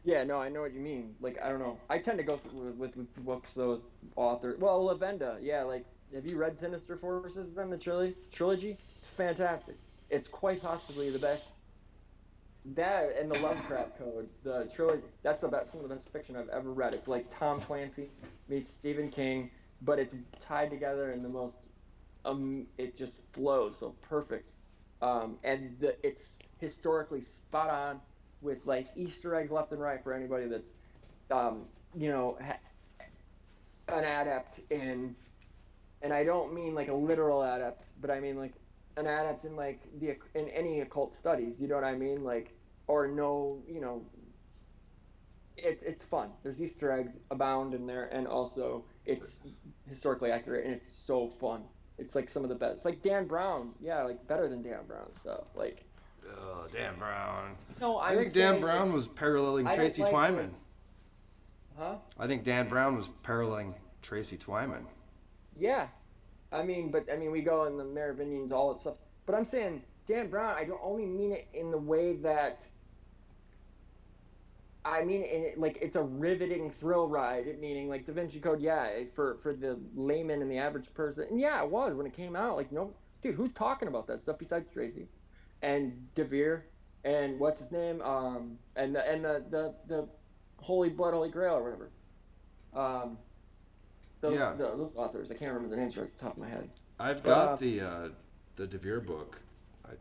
Yeah, no, I know what you mean. Like, I don't know. I tend to go through with books, though, author. Well, Lavenda, yeah, like, have you read Sinister Forces, then, the trilogy? It's fantastic. It's quite possibly the best. That and the Lovecraft Code, the trilogy, that's some of the best fiction I've ever read. It's like Tom Clancy meets Stephen King, but it's tied together in the most, it just flows so perfect. And it's historically spot on with like Easter eggs left and right for anybody that's, an adept in, and I don't mean like a literal adept, but I mean like an adept in like in any occult studies. You know what I mean? Like, or no, it's fun. There's Easter eggs abound in there, and also it's historically accurate, and it's so fun. It's like some of the best. It's like Dan Brown, yeah, like better than Dan Brown stuff. Like, Dan Brown. no, I think Dan Brown was paralleling I don't Tracy like Twymans. huh? I think Dan Brown was paralleling Tracy Twymans. Yeah, we go in the Merovingians, all that stuff. But I'm saying Dan Brown. I don't only mean it in the way that. I mean it like it's a riveting thrill ride. Meaning like Da Vinci Code, yeah, for the layman and the average person. And yeah, it was when it came out. Like no, dude, who's talking about that stuff besides Tracy, and DeVere, and what's his name, and the Holy Blood, Holy Grail or whatever. Those authors, I can't remember their names right off the top of my head. I've got the DeVere book.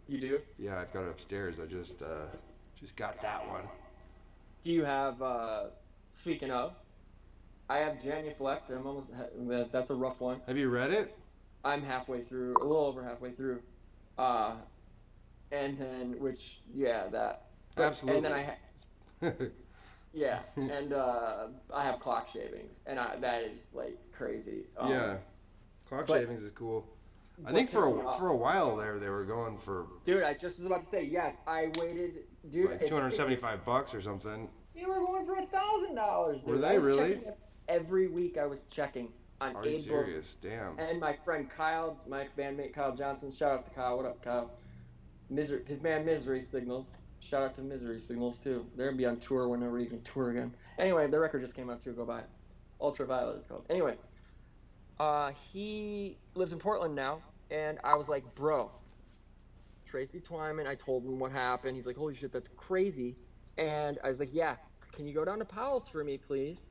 You do? Yeah, I've got it upstairs. I just got that one. Do you have, speaking of, I have Genuflect. That's a rough one. Have you read it? I'm halfway through, a little over halfway through. Uh, and then yeah, that. Absolutely. And then yeah, and I have Clock Shavings, and that is like crazy. Yeah, clock but- shavings is cool. I what think for pissed me off- a while there they were going for Dude, I just was about to say yes. I waited, dude. like $275 or something. They were going for $1,000. Were they really? Every week I was checking on Are you Abe serious? Damn. and my friend Kyle, my ex-bandmate Kyle Johnson. Shout out to Kyle. What up, Kyle? His band Misery Signals. Shout out to Misery Signals too. They're gonna be on tour whenever you can tour again. Anyway, their record just came out too. Go buy it. Ultraviolet it's called. Anyway, he lives in Portland now, and I was like, bro, Tracy Twymans. I told him what happened. He's like, holy shit, that's crazy. And I was like, yeah, can you go down to Powell's for me, please,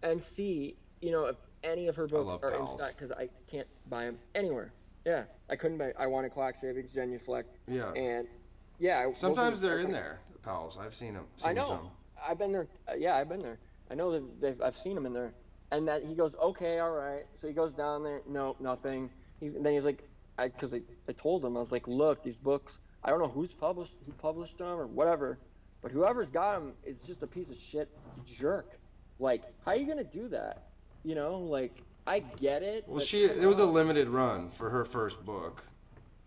and see, if any of her books love are in Powell's. stock, because I can't buy them anywhere. Yeah, I couldn't buy. I wanted Clock Shavings, Genuflect, Yeah. and yeah. Sometimes they're in there, the pals. I've seen them. I know. Some. I've been there. Yeah, I've been there. I know that I've seen them in there. And that he goes, okay, all right. So he goes down there. No, nothing. Then he's like, because I told him, I was like, look, these books. I don't know who published them or whatever, but whoever's got them is just a piece of shit jerk. Like, how are you gonna do that? Like, I get it. Well, but it was a limited run for her first book,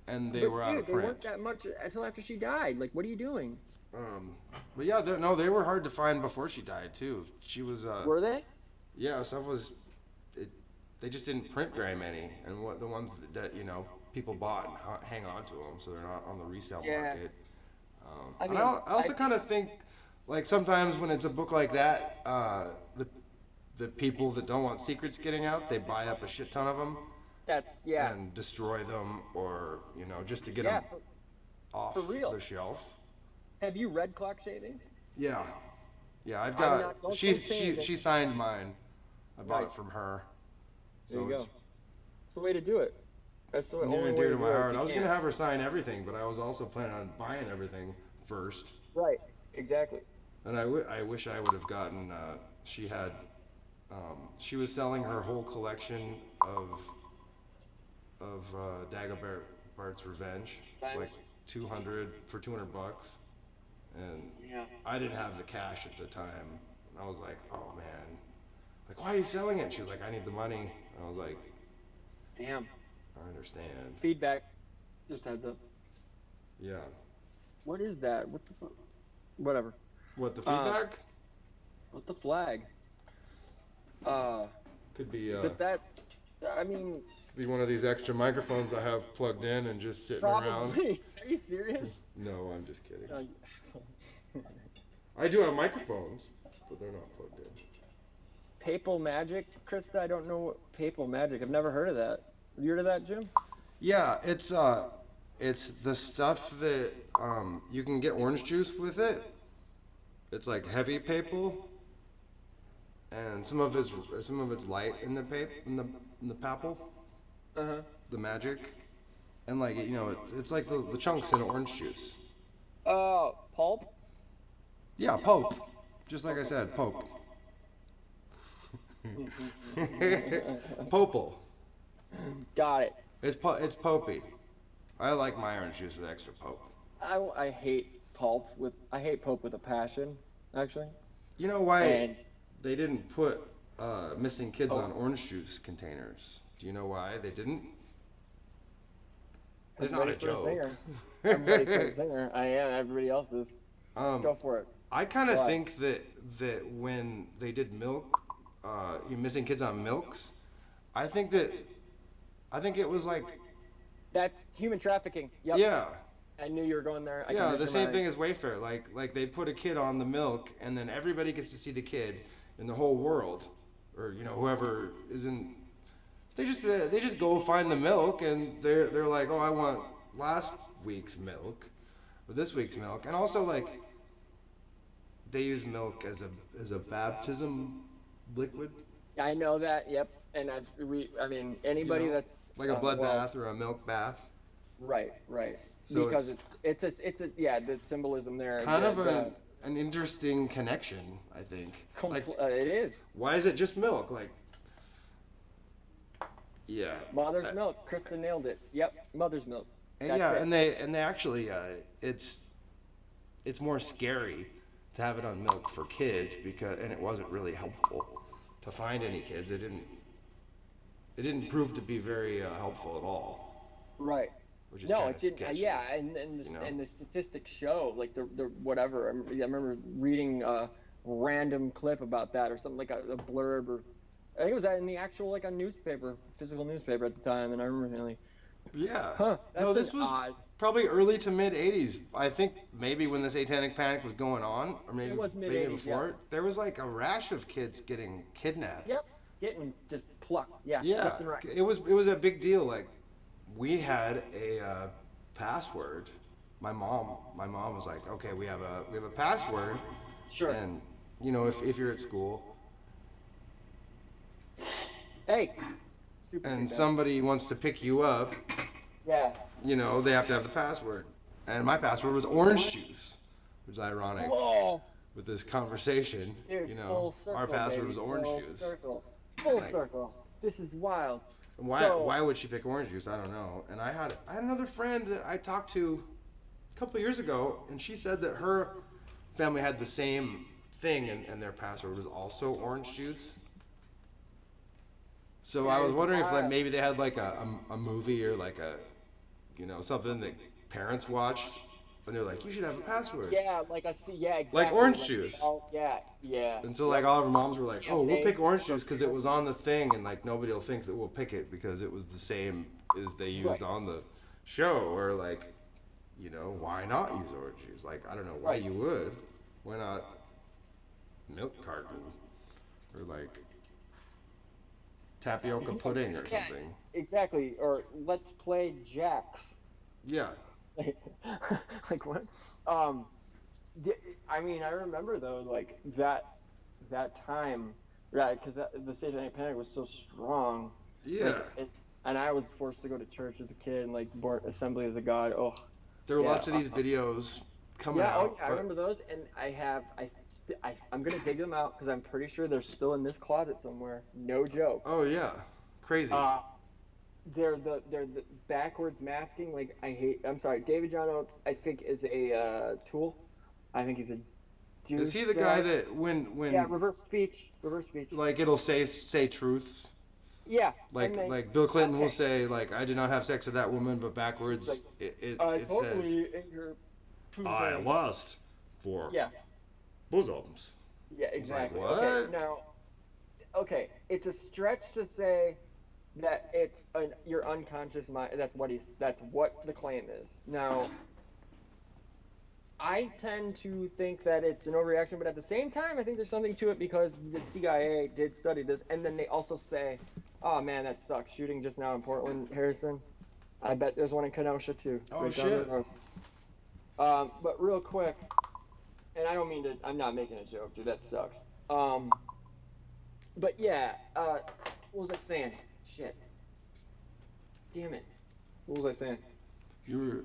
and they but were out dude, of they print. weren't that much until after she died. Like, what are you doing? But yeah, they were hard to find before she died too. She was Were they? yeah, stuff was. They just didn't print very many, and the ones that people bought and hang on to them, so they're not on the resale Yeah. market. I And mean, I also kind of think, like sometimes when it's a book like that, the people that don't want secrets getting out, they buy up a shit ton of them yeah. and destroy them, or just to get Yeah, them off for real. the shelf. Have you read Clock Shavings? Yeah, I've I'm got. not- don't She say anything. she signed mine. I bought Nice. it from her. There you So go. it's It's the way to do it. That's the near only and way dear to to do my it. if heart. you I was can. gonna have her sign everything, but I was also planning on buying everything first. Right. Exactly. And I wish I would have gotten. She had. She was selling her whole collection of Dagobert's Revenge, like 200 for $200, and Yeah. I didn't have the cash at the time. I was like, oh man, like why are you selling it? She was like, I need the money. I was like, Damn. I understand. Feedback. Just heads up. Yeah. What is that? What the? Whatever. What the feedback? What the flag? Could be But that. I mean, could be one of these extra microphones I have plugged in and just sitting around. probably. Are you serious? No, I'm just kidding. Uh, I do have microphones, but they're not plugged in. Papal Magic, Krista. I don't know what Papal Magic. I've never heard of that. Have you heard of that, Jim? Yeah, it's the stuff that you can get orange juice with it. It's like heavy papal, and some of it's light in the papal, the magic, and like it's like the chunks in orange juice. Pulp. Yeah, Pope, just like I said, Pope. Popal. Got it. It's popey. I like my orange juice with extra pope. I hate pulp with. I hate Pope with a passion. Actually. You know why And they didn't put missing kids on orange juice containers? Do you know why they didn't? It's I'm not ready a for joke. singer. I'm ready for a singer. I am. Everybody else is. Go for it. I kind of Why? think that when they did milk, missing kids on milks, I think it was like That's human trafficking. Yep. yeah. I knew you were going there. I Yeah, can the same mind. thing as Wayfair. Like they put a kid on the milk, and then everybody gets to see the kid in the whole world, or whoever is in. They just go find the milk, and they're like, oh, I want last week's milk, or this week's milk, and also like they use milk as a baptism liquid, I know that. Yep. And I mean, anybody that's like a blood well, bath or a milk bath. Right. So Because it's a yeah, the symbolism there. Kind the, of an interesting connection, I think. Like, It is. why is it just milk? Like, yeah. Mother's milk. Krista nailed it. Yep, mother's milk. That's Yeah, it. and they actually it's more scary to have it on milk for kids because and it wasn't really helpful to find any kids. It didn't prove to be very helpful at all, Right. which is No, kind it of didn't. sketchy. Yeah, and the you know? and the statistics show like the whatever. I remember reading a random clip about that or something like a blurb or I think it was in the actual like a newspaper, physical newspaper at the time, and I remember being like, Yeah. huh, No, that's this an was odd. probably early to mid '80s. I think maybe when the Satanic Panic was going on, or maybe It was maybe mid-80s, before. yeah. There was like a rash of kids getting kidnapped. Yep, getting just plucked. Yeah, Yeah, left and right. it was a big deal. Like, we had a password. My mom was like, okay, we have a password, Sure. and if you're at school Hey, super and feedback. somebody wants to pick you up, Yeah. they have to have the password. And my password was orange juice, which is ironic Whoa, with this conversation. dude, full circle, Our password baby. was orange Full juice. circle. Full Like- circle. This is wild. Why So- why would she pick orange juice? I don't know. And I had another friend that I talked to a couple of years ago, and she said that her family had the same thing, and their password was also orange juice. So I was wondering if like maybe they had like a movie or like a something that parents watched, and they're like, you should have a password. Yeah, like I see. Yeah, exactly. orange juice. Oh, yeah, yeah. And so like all of our moms were like, Yeah, oh, we'll they- pick orange juice because it was on the thing, and like nobody will think that we'll pick it because it was the same as they used Right. on the show, or like, why not use orange juice? Like, I don't know why Right. you would. Why not milk carton or like tapioca pudding or Yeah. something? Exactly. Or let's play jacks. Yeah. Like what? I mean, I remember though, like that time, right? Because the Satanic Panic was so strong. Yeah. Like, and I was forced to go to church as a kid, and like born Assembly of God. Oh, There were yeah, lots of these videos coming yeah. out. Oh, yeah. I but- remember those, and I'm gonna dig them out because I'm pretty sure they're still in this closet somewhere. No joke. Oh yeah. Crazy. They're the backwards masking. Like I'm sorry, David John Oates. I think is a tool. I think he's a. Is he the guy that when Yeah, reverse speech. Reverse speech. like it'll say truths? Yeah. Like and they- like Bill Clinton will okay. say like I did not have sex with that woman, but backwards Like, it says totally in your. I lust for Yeah. bosoms. Yeah. Exactly. what? Okay. Now. Okay, it's a stretch to say that it's your unconscious mind. That's what the claim is. Now. I tend to think that it's an overreaction, but at the same time, I think there's something to it because the CIA did study this, and then they also say, "Oh man, that sucks." Shooting just now in Portland, Harrison. I bet there's one in Kenosha too. Oh, right down the shit. road. But real quick, and I don't mean to. I'm not making a joke, dude. That sucks. But yeah. What was I saying? Shit. Damn it. What was I saying? You were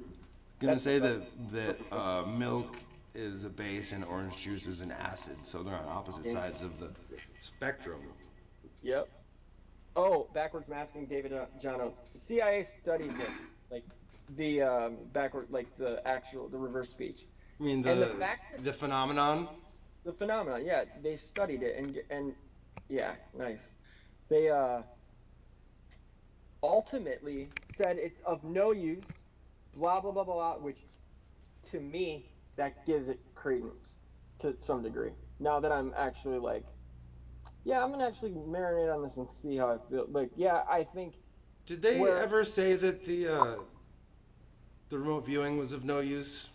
gonna That's say the- that milk is a base and orange juice is an acid, so they're on opposite sides of the spectrum. Yep. Oh, backwards masking, David John Oates. The CIA studied this, like the the reverse speech, I mean And the the fact the phenomenon. the phenomenon. Yeah, they studied it, and yeah, nice. They ultimately said it's of no use, blah blah blah blah blah, which to me that gives it credence to some degree. Now that I'm actually like, yeah, I'm gonna actually marinate on this and see how I feel. Like, yeah, I think Did they Where- ever say that the remote viewing was of no use,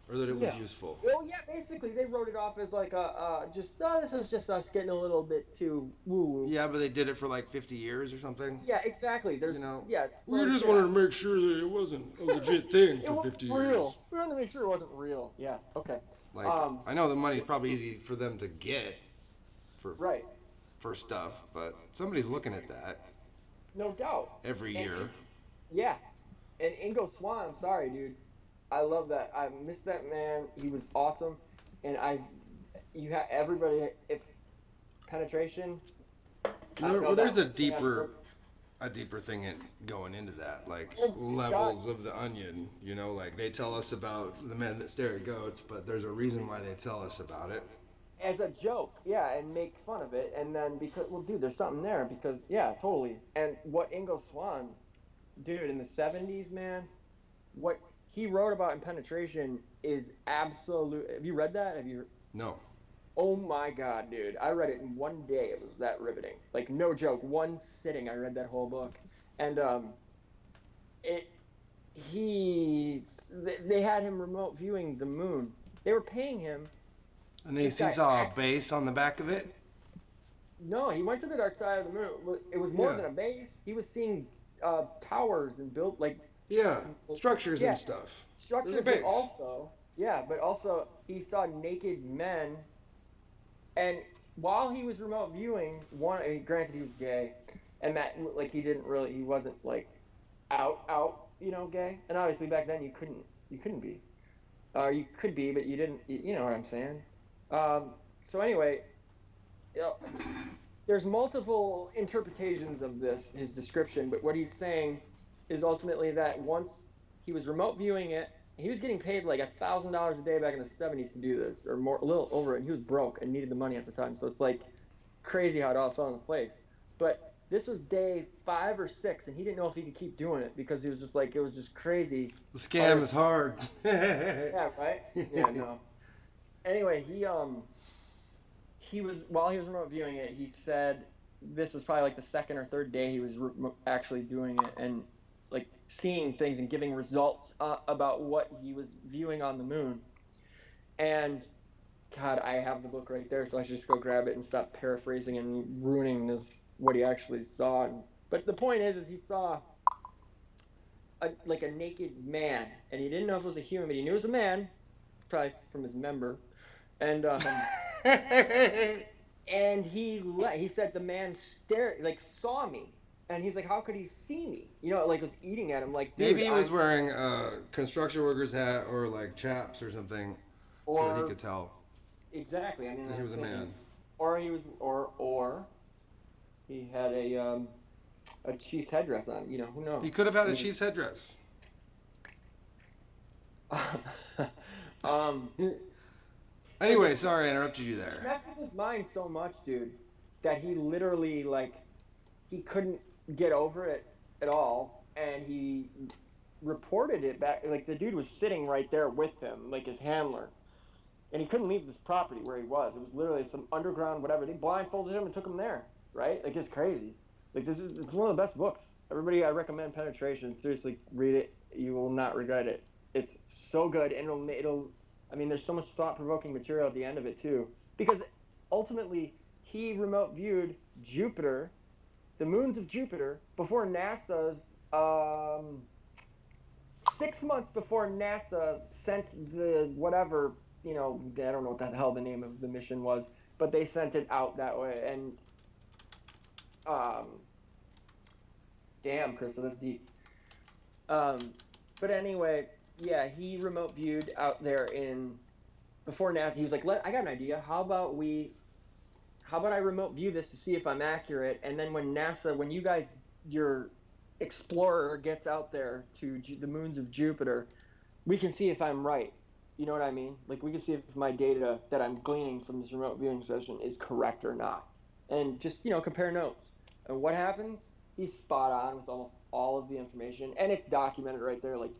or that it was Yeah. useful? well, yeah, basically they wrote it off as like this is just us getting a little bit too woo woo. Yeah, but they did it for like 50 years or something. Yeah, exactly. There's yeah. We well, just yeah. wanted to make sure that it wasn't a legit thing It for was 50 real. years. We wanted to make sure it wasn't real. Yeah. Okay. Like, Um, I know the money's probably easy for them to get Right. for stuff, but somebody's looking at that No doubt. every And- year. Yeah. And Ingo Swann, I'm sorry, dude. I love that. I miss that man. He was awesome. and you have everybody if penetration. Well, there's a deeper thing going into that, like levels of the onion. You know, like they tell us about the men that stare at goats, but there's a reason why they tell us about it. As a joke, yeah, and make fun of it, and then because well, dude, there's something there because yeah, totally. And what Ingo Swann, dude, in the '70s, man, what he wrote about in penetration is absolute. Have you read that? Have you? No. Oh my god, dude! I read it in one day. It was that riveting. Like no joke, one sitting, I read that whole book, and it they had him remote viewing the moon. They were paying him. And he saw a base on the back of it. No, he went to the dark side of the moon. It was more Yeah. than a base. He was seeing towers and built like Yeah, structures yeah, and stuff. structures, There's a but base. also yeah, but also he saw naked men. And while he was remote viewing, I mean, granted he was gay, and that like he wasn't like out, gay. And obviously back then you couldn't be, or you could be, but you didn't. You know what I'm saying? So anyway, you know, there's multiple interpretations of his description, but what he's saying is ultimately that once he was remote viewing it, he was getting paid like $1,000 a day back in the '70s to do this, or more, a little over it. And he was broke and needed the money at the time, so it's like crazy how it all fell into place. But this was day 5 or 6, and he didn't know if he could keep doing it because he was just like it was just crazy. The scam is hard. Yeah, right. Yeah, no. Anyway, he was while he was remote viewing it, he said this was probably like the second or third day he was actually doing it and like seeing things and giving results about what he was viewing on the moon. And God, I have the book right there, so I should just go grab it and stop paraphrasing and ruining this what he actually saw. But the point is he saw like a naked man, and he didn't know if it was a human, but he knew it was a man, probably from his member, and and he said the man stared like saw me, and he's like, how could he see me? Like was eating at him, like dude, Maybe he was wearing a construction worker's hat or like chaps or something, so that he could tell. Exactly. I mean, He was a man. Or he was, or he had a chief's headdress on. Who knows? He could have had a chief's headdress. um, Anyway, sorry I interrupted you He there. messed with his mind so much, dude, that he literally he couldn't get over it at all, and he reported it back. Like the dude was sitting right there with him, like his handler, and he couldn't leave this property where he was. It was literally some underground whatever. They blindfolded him and took him there, right? Like it's crazy. Like it's one of the best books. Everybody, I recommend Penetration. Seriously, read it. You will not regret it. It's so good, and it'll. I mean, there's so much thought-provoking material at the end of it too, because ultimately he remote viewed Jupiter, the moons of Jupiter, before NASA's 6 months before NASA sent the whatever, I don't know what the hell the name of the mission was, but they sent it out that way. And damn, Crystal, that's deep. But anyway, yeah, he remote viewed out there before NASA. He was like, I got an idea. How about I remote view this to see if I'm accurate, and then when your explorer gets out there to the moons of Jupiter, we can see if I'm right. You know what I mean? Like we can see if my data that I'm gleaning from this remote viewing session is correct or not, and just compare notes. And what happens? He's spot on with almost all of the information, and it's documented right there, like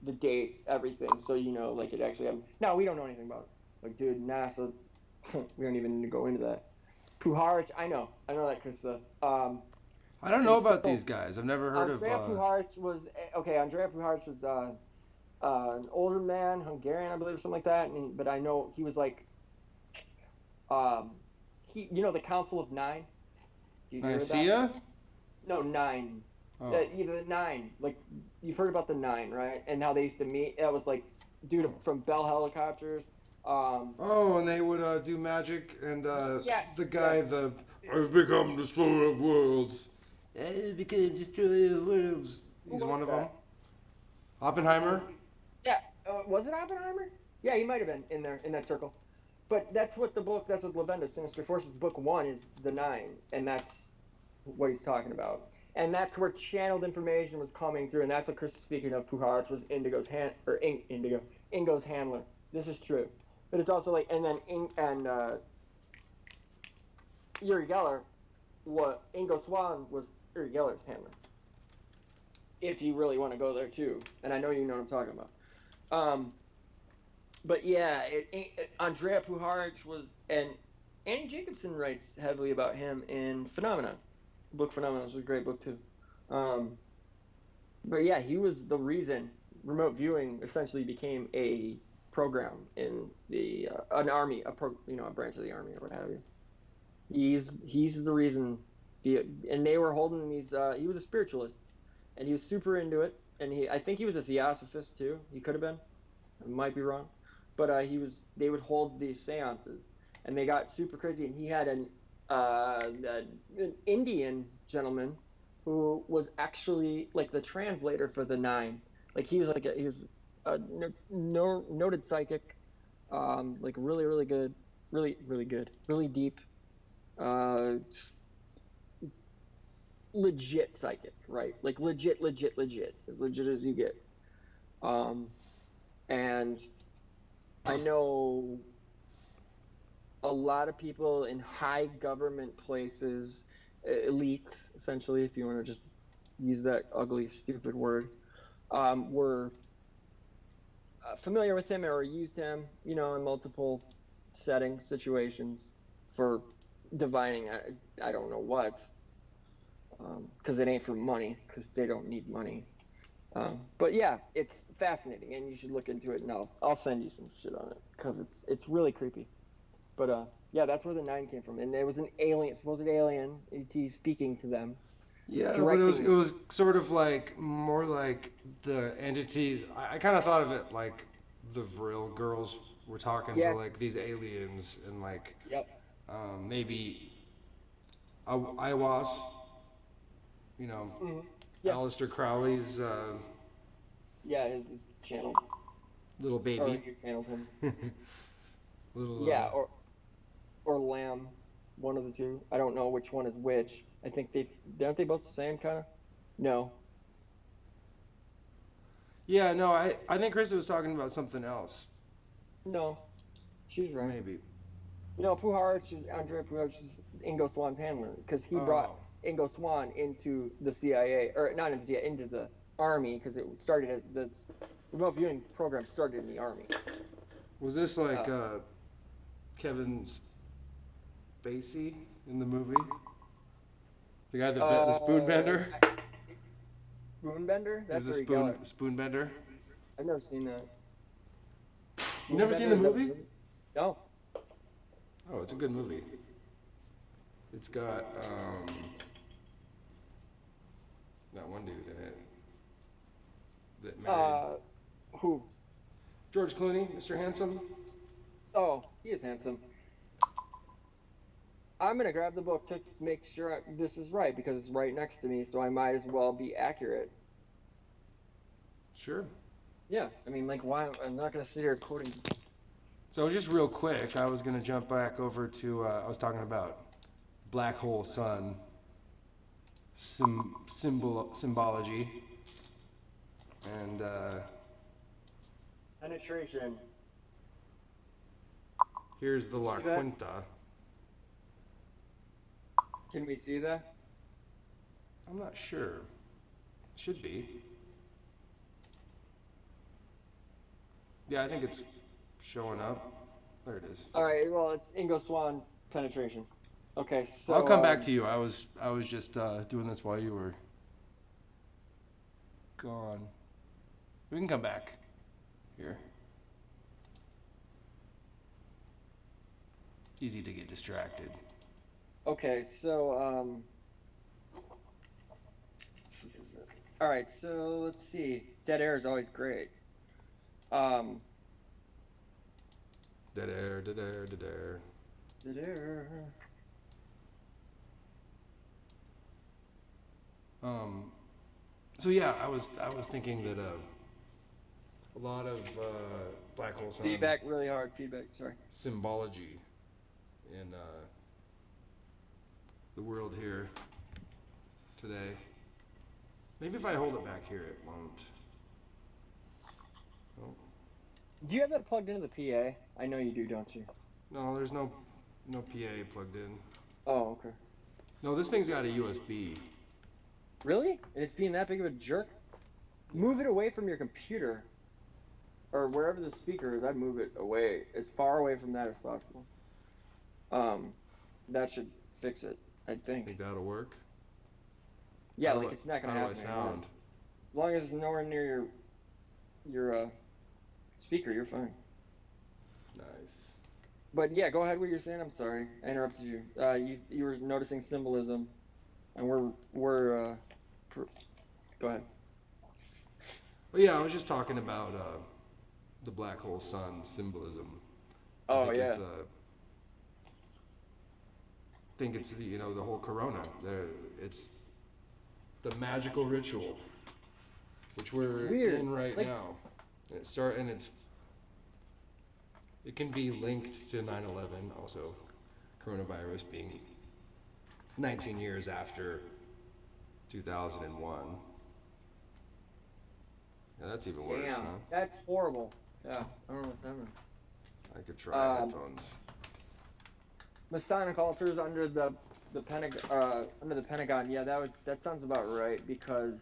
the dates, everything. So like it actually happened. Now we don't know anything about it. Like, dude, NASA, we don't even need to go into that. Puharich, I know that, Krista. I don't know about these guys. I've never heard Andrea of. Puharich was Andrea Puharich was an older man, Hungarian, I believe, or something like that. But I know he was like, the Council of Nine. Do you hear about Nicaea? that? No, Nine. Oh. Either the Nine, like you've heard about the Nine, right? And how they used to meet. That was like, dude from Bell Helicopters. And they would do magic, and Yes, the guy, yes. I've become destroyer of worlds. I became destroyer of worlds. He's one of them. Oppenheimer. Yeah, was it Oppenheimer? Yeah, he might have been in there in that circle. But that's what Lavenda Sinister Forces book 1 is, the 9, and that's what he's talking about. And that's where channeled information was coming through, and that's what Chris is speaking of. Puharich was Ingo's handler. This is true, but it's also like, and then Uri Geller, what Ingo Swan was Uri Geller's handler. If you really want to go there too, and I know you know what I'm talking about. But yeah, Andrea Puharich was, and Annie Jacobson writes heavily about him in Phenomenon. Book Phenomenon is a great book too. But yeah, he was the reason remote viewing essentially became a program in the an army, a branch of the army or what have you. He's the reason. And they were holding these. He was a spiritualist, and he was super into it. And I think he was a theosophist too. He could have been. I might be wrong, but he was. They would hold these seances, and they got super crazy. And he had an Indian gentleman who was actually like the translator for the 9. Like he was a noted psychic, like really good, really good, really deep, legit psychic, right? Like legit, as legit as you get. And I know a lot of people in high government places, elites, essentially, if you want to just use that ugly, stupid word, were familiar with him or used him, in multiple situations for divining, I don't know what, because it ain't for money, because they don't need money. But yeah, it's fascinating, and you should look into it. And I'll send you some shit on it because it's really creepy. But yeah, that's where the 9 came from, and there was an supposed alien ET speaking to them. Yeah, but it was sort of like more like the entities. I kind of thought of it like the Vril girls were talking to like these aliens, and like maybe Iwas, Aleister Crowley's his channel little baby, or you channeled him. little or Lamb, one of the two. I don't know which one is which. I think aren't they both the same kind of? No. Yeah, no, I think Krista was talking about something else. No, she's right. Maybe. Andrea Puharich is Ingo Swan's handler because he brought Ingo Swan into the CIA, or not into the CIA, into the Army, because it started the remote viewing program started in the Army. Was this like Kevin Spacey in the movie? The guy that bit the spoonbender? Spoonbender? That's a spoonbender? I've never seen that. You never seen the movie? No. Oh, it's a good movie. It's got that one dude in it that married. Who? George Clooney, Mr. Handsome. Oh, he is handsome. I'm gonna grab the book to make sure this is right because it's right next to me, so I might as well be accurate. Sure. Yeah, I mean, like, why? I'm not gonna sit here quoting. So just real quick, I was gonna jump back over to I was talking about black hole sun symbology and Penetration. Here's the La Quinta. Can we see that? I'm not sure. Should be. Yeah, I think it's showing up. There it is. All right. Well, it's Ingo Swan penetration. Okay. So I'll come back to you. I was just doing this while you were gone. We can come back here. Easy to get distracted. Okay. So all right. So let's see. Dead air is always great. Dead air, dead air, dead air. Dead air. So yeah, I was thinking that a lot of black hole sun Feedback, really hard feedback. Sorry. symbology in the world here today. Maybe if I hold it back here, it won't. Oh, Do you have that plugged into the PA? I know you do, don't you? no, there's no PA plugged in. Oh, okay. No, this thing's got a USB. Really? And it's being that big of a jerk? Move it away from your computer. Or wherever the speaker is, I'd move it away, as far away from that as possible. That should fix it, I think. Think that'll work? Yeah, How like do it's not gonna how do happen. I sound? As long as it's nowhere near your speaker, you're fine. Nice. But yeah, go ahead with what you're saying. I'm sorry, I interrupted you. You were noticing symbolism, and go ahead. Well, yeah, I was just talking about the black hole sun symbolism. Oh, I think yeah. I think it's the the whole corona. It's the magical ritual, which we're Weird. in right Like- now. It can be linked to 9/11, also coronavirus being 19 years after 2001. Yeah, that's even worse, Damn, huh? that's horrible. Yeah, I don't know what's happening. I could try Um, headphones. Masonic altars under the Pentagon. Yeah, that sounds about right because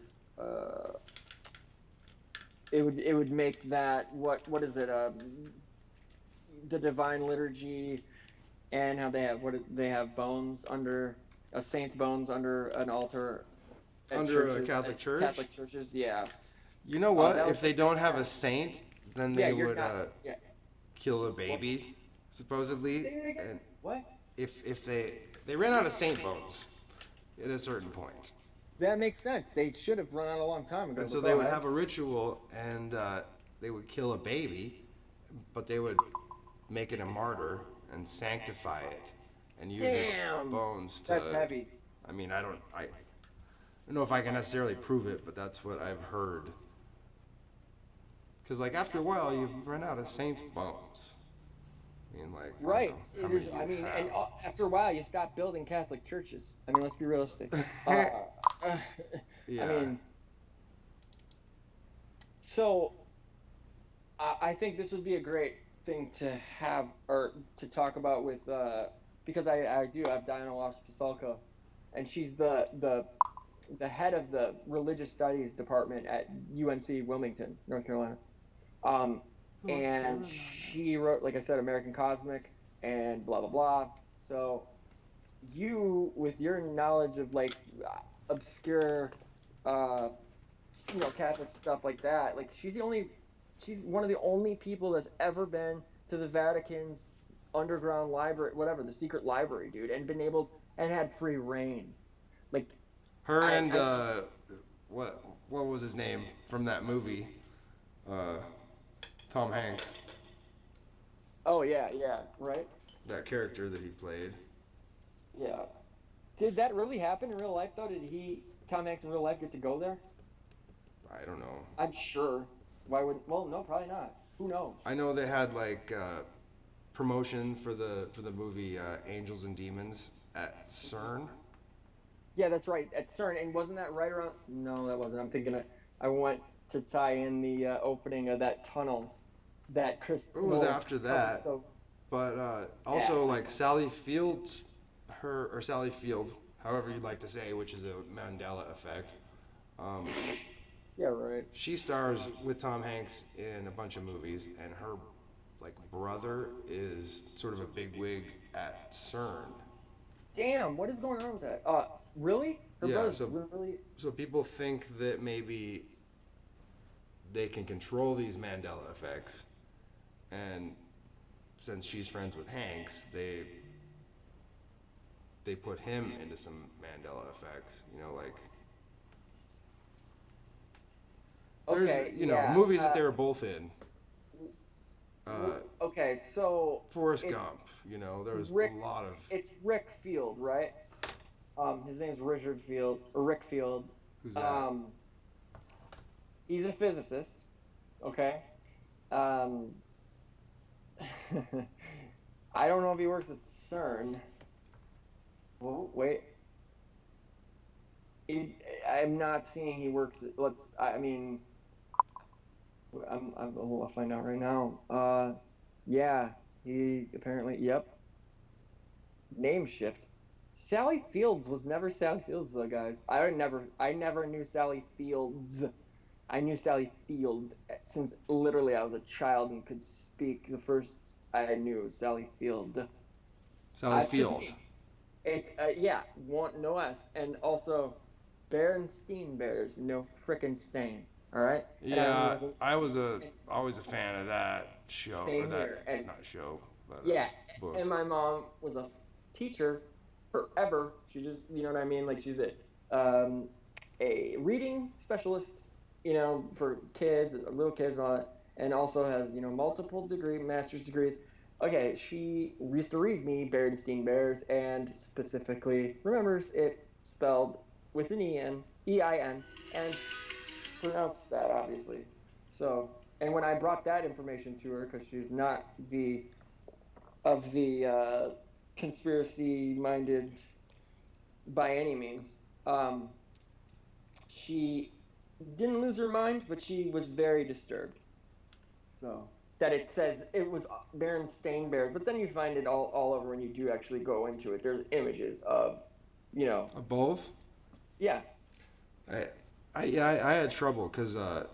it would make that what is it? The divine liturgy, and how they have bones under a saint's bones under an altar at Under a churches, Catholic at church? Catholic churches, yeah. You know what? that If would they make don't have a sense. saint, then Yeah, they you're would not. Yeah. kill a baby, supposedly. Say that again? And What? if they ran out of saint bones at a certain point, That makes sense. They should have run out a long time ago. and so but they go would ahead. have a ritual, and they would kill a baby, but they would make it a martyr and sanctify it, and use its Damn! bones to. That's heavy. I mean, I don't know if I can necessarily prove it, but that's what I've heard. Because, like, after a while, you run out of saints' bones. I mean, like, I don't Right. know how many you And have. after a while, you stop building Catholic churches. I mean, let's be realistic. Yeah. I mean, so I think this would be a great thing to have or to talk about with because I have Diana Loss-Pasulka, and she's the head of the religious studies department at UNC Wilmington, North Carolina. And she wrote, like I said, American Cosmic and blah blah blah. So you, with your knowledge of like obscure Catholic stuff like that, like she's one of the only people that's ever been to the Vatican's underground library, whatever, the secret library, dude, and been able and had free reign. Like Her and what was his name from that movie? Tom Hanks. oh yeah, right? That character that he played. Yeah. Did that really happen in real life though? Tom Hanks in real life get to go there? I don't know. I'm sure. Why would? Well, no, probably not. Who knows? I know they had like promotion for the movie Angels and Demons at CERN. Yeah, that's right. At CERN, and wasn't that right around? No, that wasn't. I'm thinking I went to tie in the opening of that tunnel that Chris. It was Nolan after covered, that. So But also like Sally Field, however you'd like to say, which is a Mandela effect. yeah, right. She stars with Tom Hanks in a bunch of movies, and her like brother is sort of a bigwig at CERN. Damn, what is going on with that? Really? Her Yeah, brother's so- really. So people think that maybe they can control these Mandela effects, and since she's friends with Hanks, they put him into some Mandela effects. Like there's Okay. movies that they were both in. Okay, so Forrest it's- Gump. There was Rick- a lot of. it's Rick Field, right? His name's Richard Field or Rick Field. Who's that? He's a physicist, okay? Um, I don't know if he works at CERN. Oh, wait. He, I'm not seeing he works at, I mean, I'll find out right now. Yeah, he apparently, yep, name shift. Sally Fields was never Sally Fields though, guys. I never knew Sally Fields. I knew Sally Field since literally I was a child and could speak. The first I knew was Sally Field. Sally That's just Field. me. It yeah, one no S, and also Berenstein Bears, no frickin' stain. All right, and I Yeah, wasn't. I was And always a fan of that show or same that here, and not show, but yeah, book. and my mom was a teacher forever. She just, you know what I mean? Like she's um, a reading specialist, you know, for kids, little kids, and all that, and also has, you know, multiple master's degrees. Okay, she used to read me Berenstein Bears, and specifically remembers it spelled with an EIN, and pronounced that obviously. So, and when I brought that information to her, because she's not the of the conspiracy minded by any means. Um, she didn't lose her mind, but she was very disturbed. So that it says it was Berenstain Bears, but then you find it all over when you do actually go into it. There's images of, you know, Both. yeah, I, I had trouble because I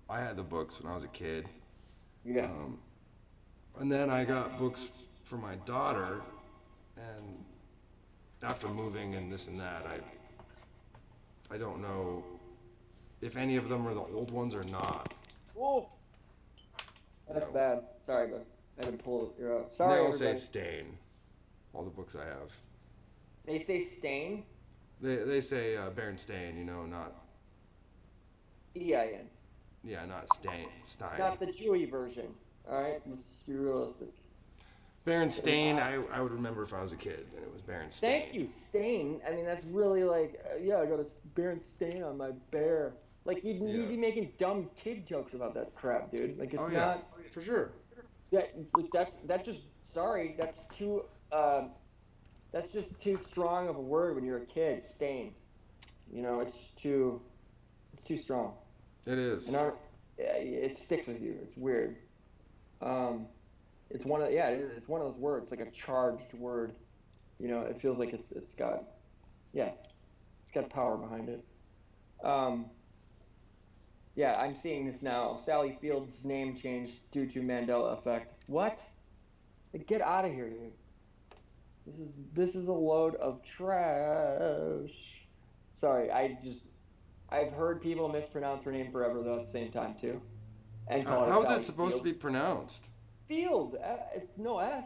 had the books when I was a kid, yeah, um, and then I got books for my daughter, and after moving and this and that, I don't know if any of them are the old ones or not. oh, You that's know, bad. Sorry, but I had to pull it out. and they Sorry, all say everybody. stain. All the books I have. They say stain, They say Berenstain, not EIN. not stain It's Stein. not the Jewy version. All right, let's be realistic. Berenstain, I would remember if I was a kid, and it was Thank Berenstain. you, Stain. I mean, that's really like, yeah, I got a Baron Stain on my bear. Like, Yeah. you'd be making dumb kid jokes about that crap, dude. Like, Oh it's yeah, not. for sure. Yeah, like that just. Sorry, that's just too strong of a word when you're a kid. Stain. You know, it's too strong. It And is. it sticks with you. It's weird. Um, it's one of yeah, it's one of those words, like a charged word. You know, it feels like it's got yeah, it's got power behind it. Um, yeah, I'm seeing this now. Sally Field's name changed due to Mandela effect. What? Like, get out of here, dude. This is a load of trash. Sorry, I've heard people mispronounce her name forever though at the same time too, and call her How's it Sally supposed to Field. be pronounced? Field. It's no S.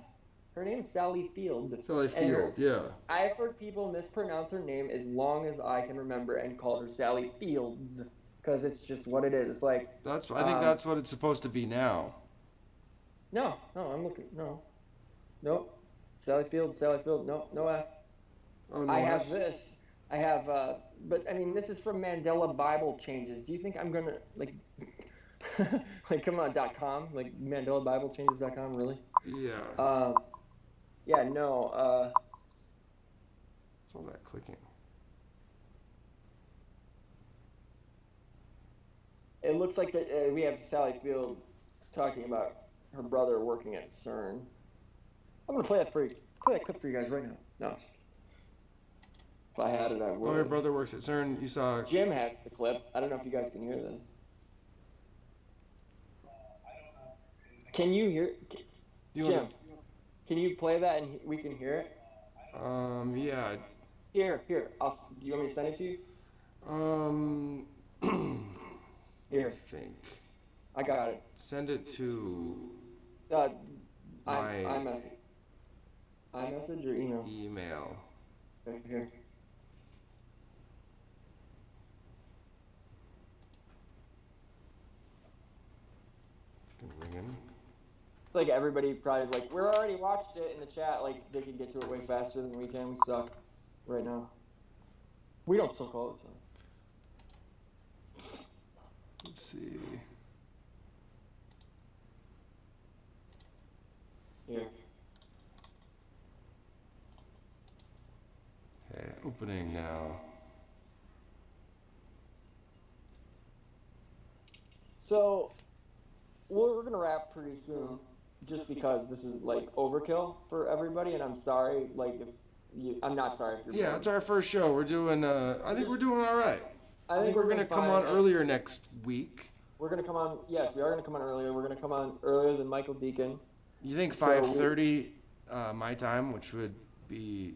Her name's Sally Field, Sally and Field, yeah. I've heard people mispronounce her name as long as I can remember and call her Sally Fields because it's just what it is. It's like, I think that's what it's supposed to be now. no, no, I'm looking, no, nope, Sally Field, Sally Field, no, no S. Oh I no, have this. I have, but I mean, this is from Mandela Bible Changes. Do you think I'm gonna like, like, come on, .com, like MandelaBibleChanges.com, really? yeah. Um, yeah, no, It's all that clicking. it looks like that we have Sally Field talking about her brother working at CERN. I'm gonna play that clip for you guys right now. No, if I had it, I Oh, your would. brother works at CERN. You saw. Jim has the clip. I don't know if you guys can hear this. Can you hear? You Jim, want can you play that and we can hear it? to? Yeah. Here. Do you want me to send it to you? Um. I Here, think. I got it. Send it to Uh, my iMessage or email? email. Right here. Ring in. Like everybody probably is like, we're already watched it in the chat. Like they can get to it way faster than we can. We suck right now. We don't suck all the time. Let's see. Opening now. So we're gonna wrap pretty soon, just because this is like overkill for everybody, and I'm sorry, like if you, I'm not sorry if you're Yeah, bored. it's our first show. We're doing. I think we're doing all right. I I think think we're we're gonna doing come fine. on earlier next week. We're gonna come on. Yes, we are gonna come on earlier. We're gonna come on earlier than Michael Deacon. You think So 5:30 my time, which would be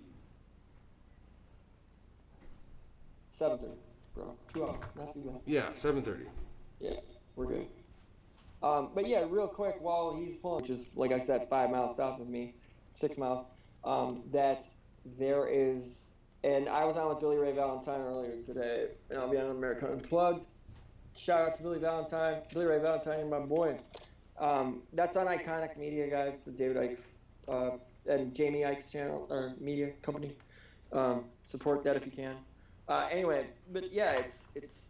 7:30, bro. 2 hours, not too bad. yeah 7:30. Yeah, we're good. But yeah, real quick, while he's pulling, which is like I said, 5 miles south of me, 6 miles, that there is, and I was on with Billy Ray Valentine earlier today, and I'll be on America Unplugged. Shout out to Billy Valentine, Billy Ray Valentine, my boy. That's on Iconic Media, guys, for David Icke's and Jamie Icke's channel or media company. Support that if you can. Anyway, but yeah, it's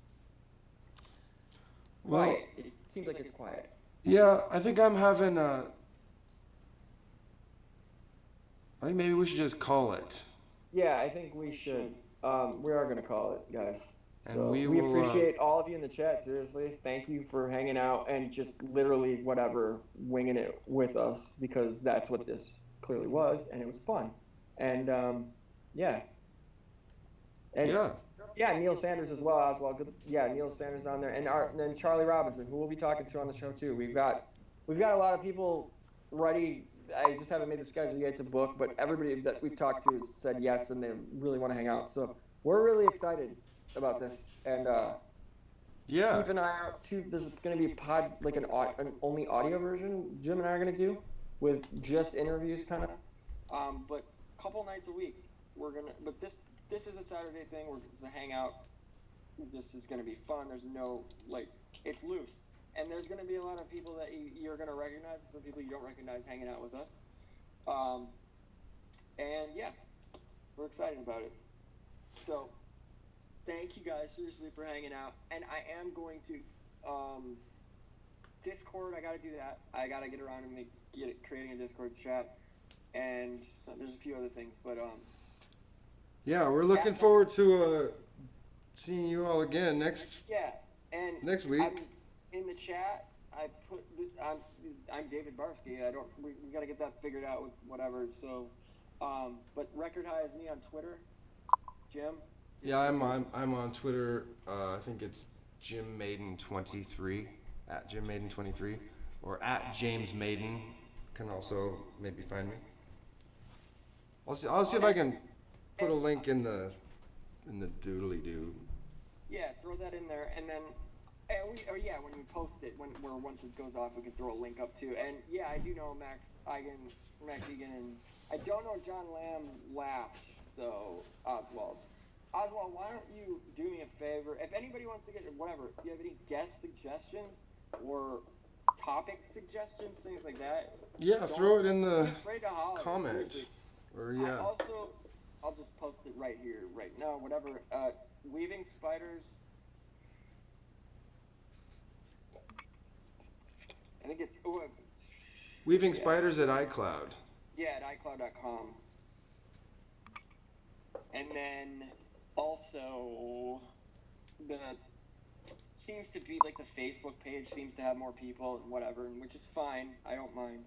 Well, quiet. It seems like it's quiet. yeah, I think I'm having. I think maybe we should just call it, Yeah, I think we should. We are gonna call it, guys. and So we we will. appreciate all of you in the chat. Seriously, thank you for hanging out and just literally whatever winging it with us, because that's what this clearly was, and it was fun. And yeah, and Yeah. yeah, Neil Sanders as well, Oswald. Good. Yeah, Neil Sanders on there, and then Charlie Robinson, who we'll be talking to on the show too. We've got a lot of people ready. I just haven't made the schedule yet to book, but everybody that we've talked to has said yes, and they really want to hang out. So we're really excited about this, and Yeah. keep an eye out too. There's going to be like an only audio version Jim and I are going to do with just interviews, kind of. But a couple nights a week we're gonna. But this is a Saturday thing. It's a hangout. This is going to be fun. There's no it's loose. And there's going to be a lot of people that you're going to recognize, and some people you don't recognize hanging out with us. And yeah, we're excited about it. So, thank you guys seriously for hanging out. And I am going to Discord. I got to do that. I got to get around and creating a Discord chat. And so there's a few other things, but Yeah, we're looking forward to seeing you all again next next week. In the chat, I put I'm David Barsky. We got to get that figured out with whatever. So, but Record High is me on Twitter. Jim. Yeah, I'm on Twitter. I think it's Jim Maiden23 at Jim Maiden23 or at James Maiden. Can also maybe find me. I'll see if I can put a link in the doodly doo. Yeah, throw that in there, and then when you post it, once it goes off, we can throw a link up too. And yeah, I do know Max Egan, and I don't know John Lamb Lash though. Oswald, why don't you do me a favor? If anybody wants to get whatever, do you have any guest suggestions or topic suggestions, things like that? Yeah, throw it in the comment. or yeah. I'll just post it right here, right now, whatever. Weaving Spiders. I think it's Weaving Spiders at iCloud. Yeah, at iCloud.com. And then also seems to be like the Facebook page seems to have more people and whatever, which is fine. I don't mind.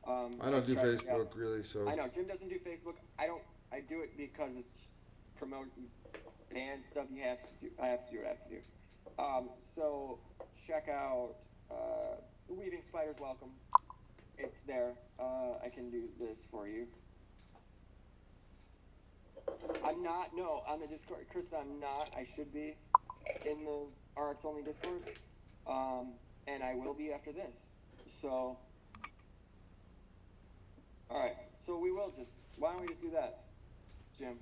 I don't do Facebook really, so. I know Jim doesn't do Facebook. I do it because it's promote band stuff. I have to do what I have to do. So check out Weaving Spiders Welcome. It's there. I can do this for you. I'm not on the Discord, Chris. I'm not. I should be in the RX Only Discord, and I will be after this. So, all right. So why don't we just do that, Jim?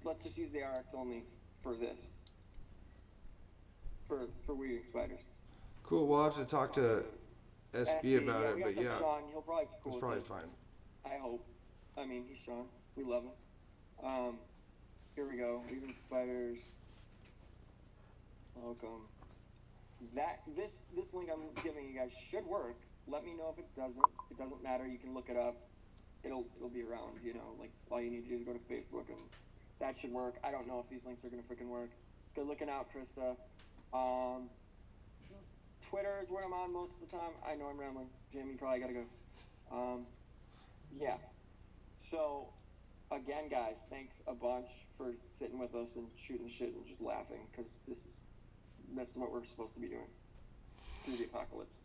Let's just use the RX Only for this. For Weaving Spiders. Cool. We'll have to talk to SB about it, but yeah, Sean, he'll probably be cool it's with probably it. fine. I hope. I mean, he's Sean. We love him. Here we go. Weaving Spiders. Welcome. This link I'm giving you guys should work. Let me know if it doesn't. It doesn't matter. You can look it up. It'll be around. All you need to do is go to Facebook and that should work. I don't know if these links are gonna freaking work. Good looking out, Krista. Twitter is where I'm on most of the time. I know I'm rambling. Jim, you probably gotta go. Yeah. So, again, guys, thanks a bunch for sitting with us and shooting shit and just laughing, because that's what we're supposed to be doing through the apocalypse.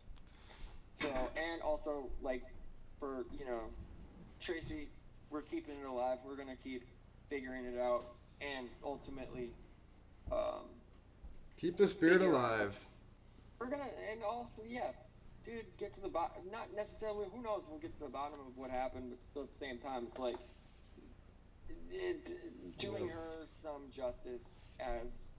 So, and also, like, for, Tracy, we're keeping it alive. We're gonna keep figuring it out, and ultimately, keep the spirit alive. We're gonna, and also, yeah, dude, get to the bottom. Not necessarily, who knows, we'll get to the bottom of what happened, but still at the same time, it's like, doing her some justice as,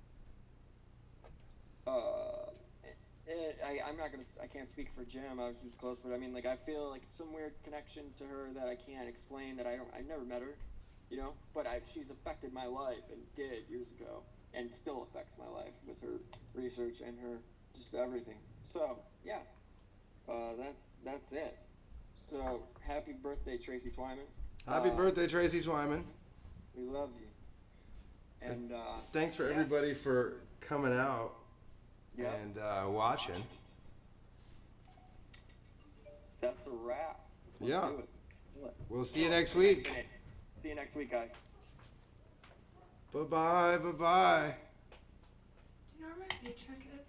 I can't speak for Jim, I was just close, but I mean, like, I feel like some weird connection to her that I can't explain, that I never met her, but she's affected my life, and did years ago, and still affects my life with her research and her just everything. So, yeah, that's it. So, happy birthday, Tracy Twyman. Happy birthday, Tracy Twymans. We love you. And thanks for everybody for coming out and watching. That's a wrap. Yeah. Do it. We'll see you next week. See you next week, guys. Bye-bye. Bye-bye. Do you know where my paycheck is?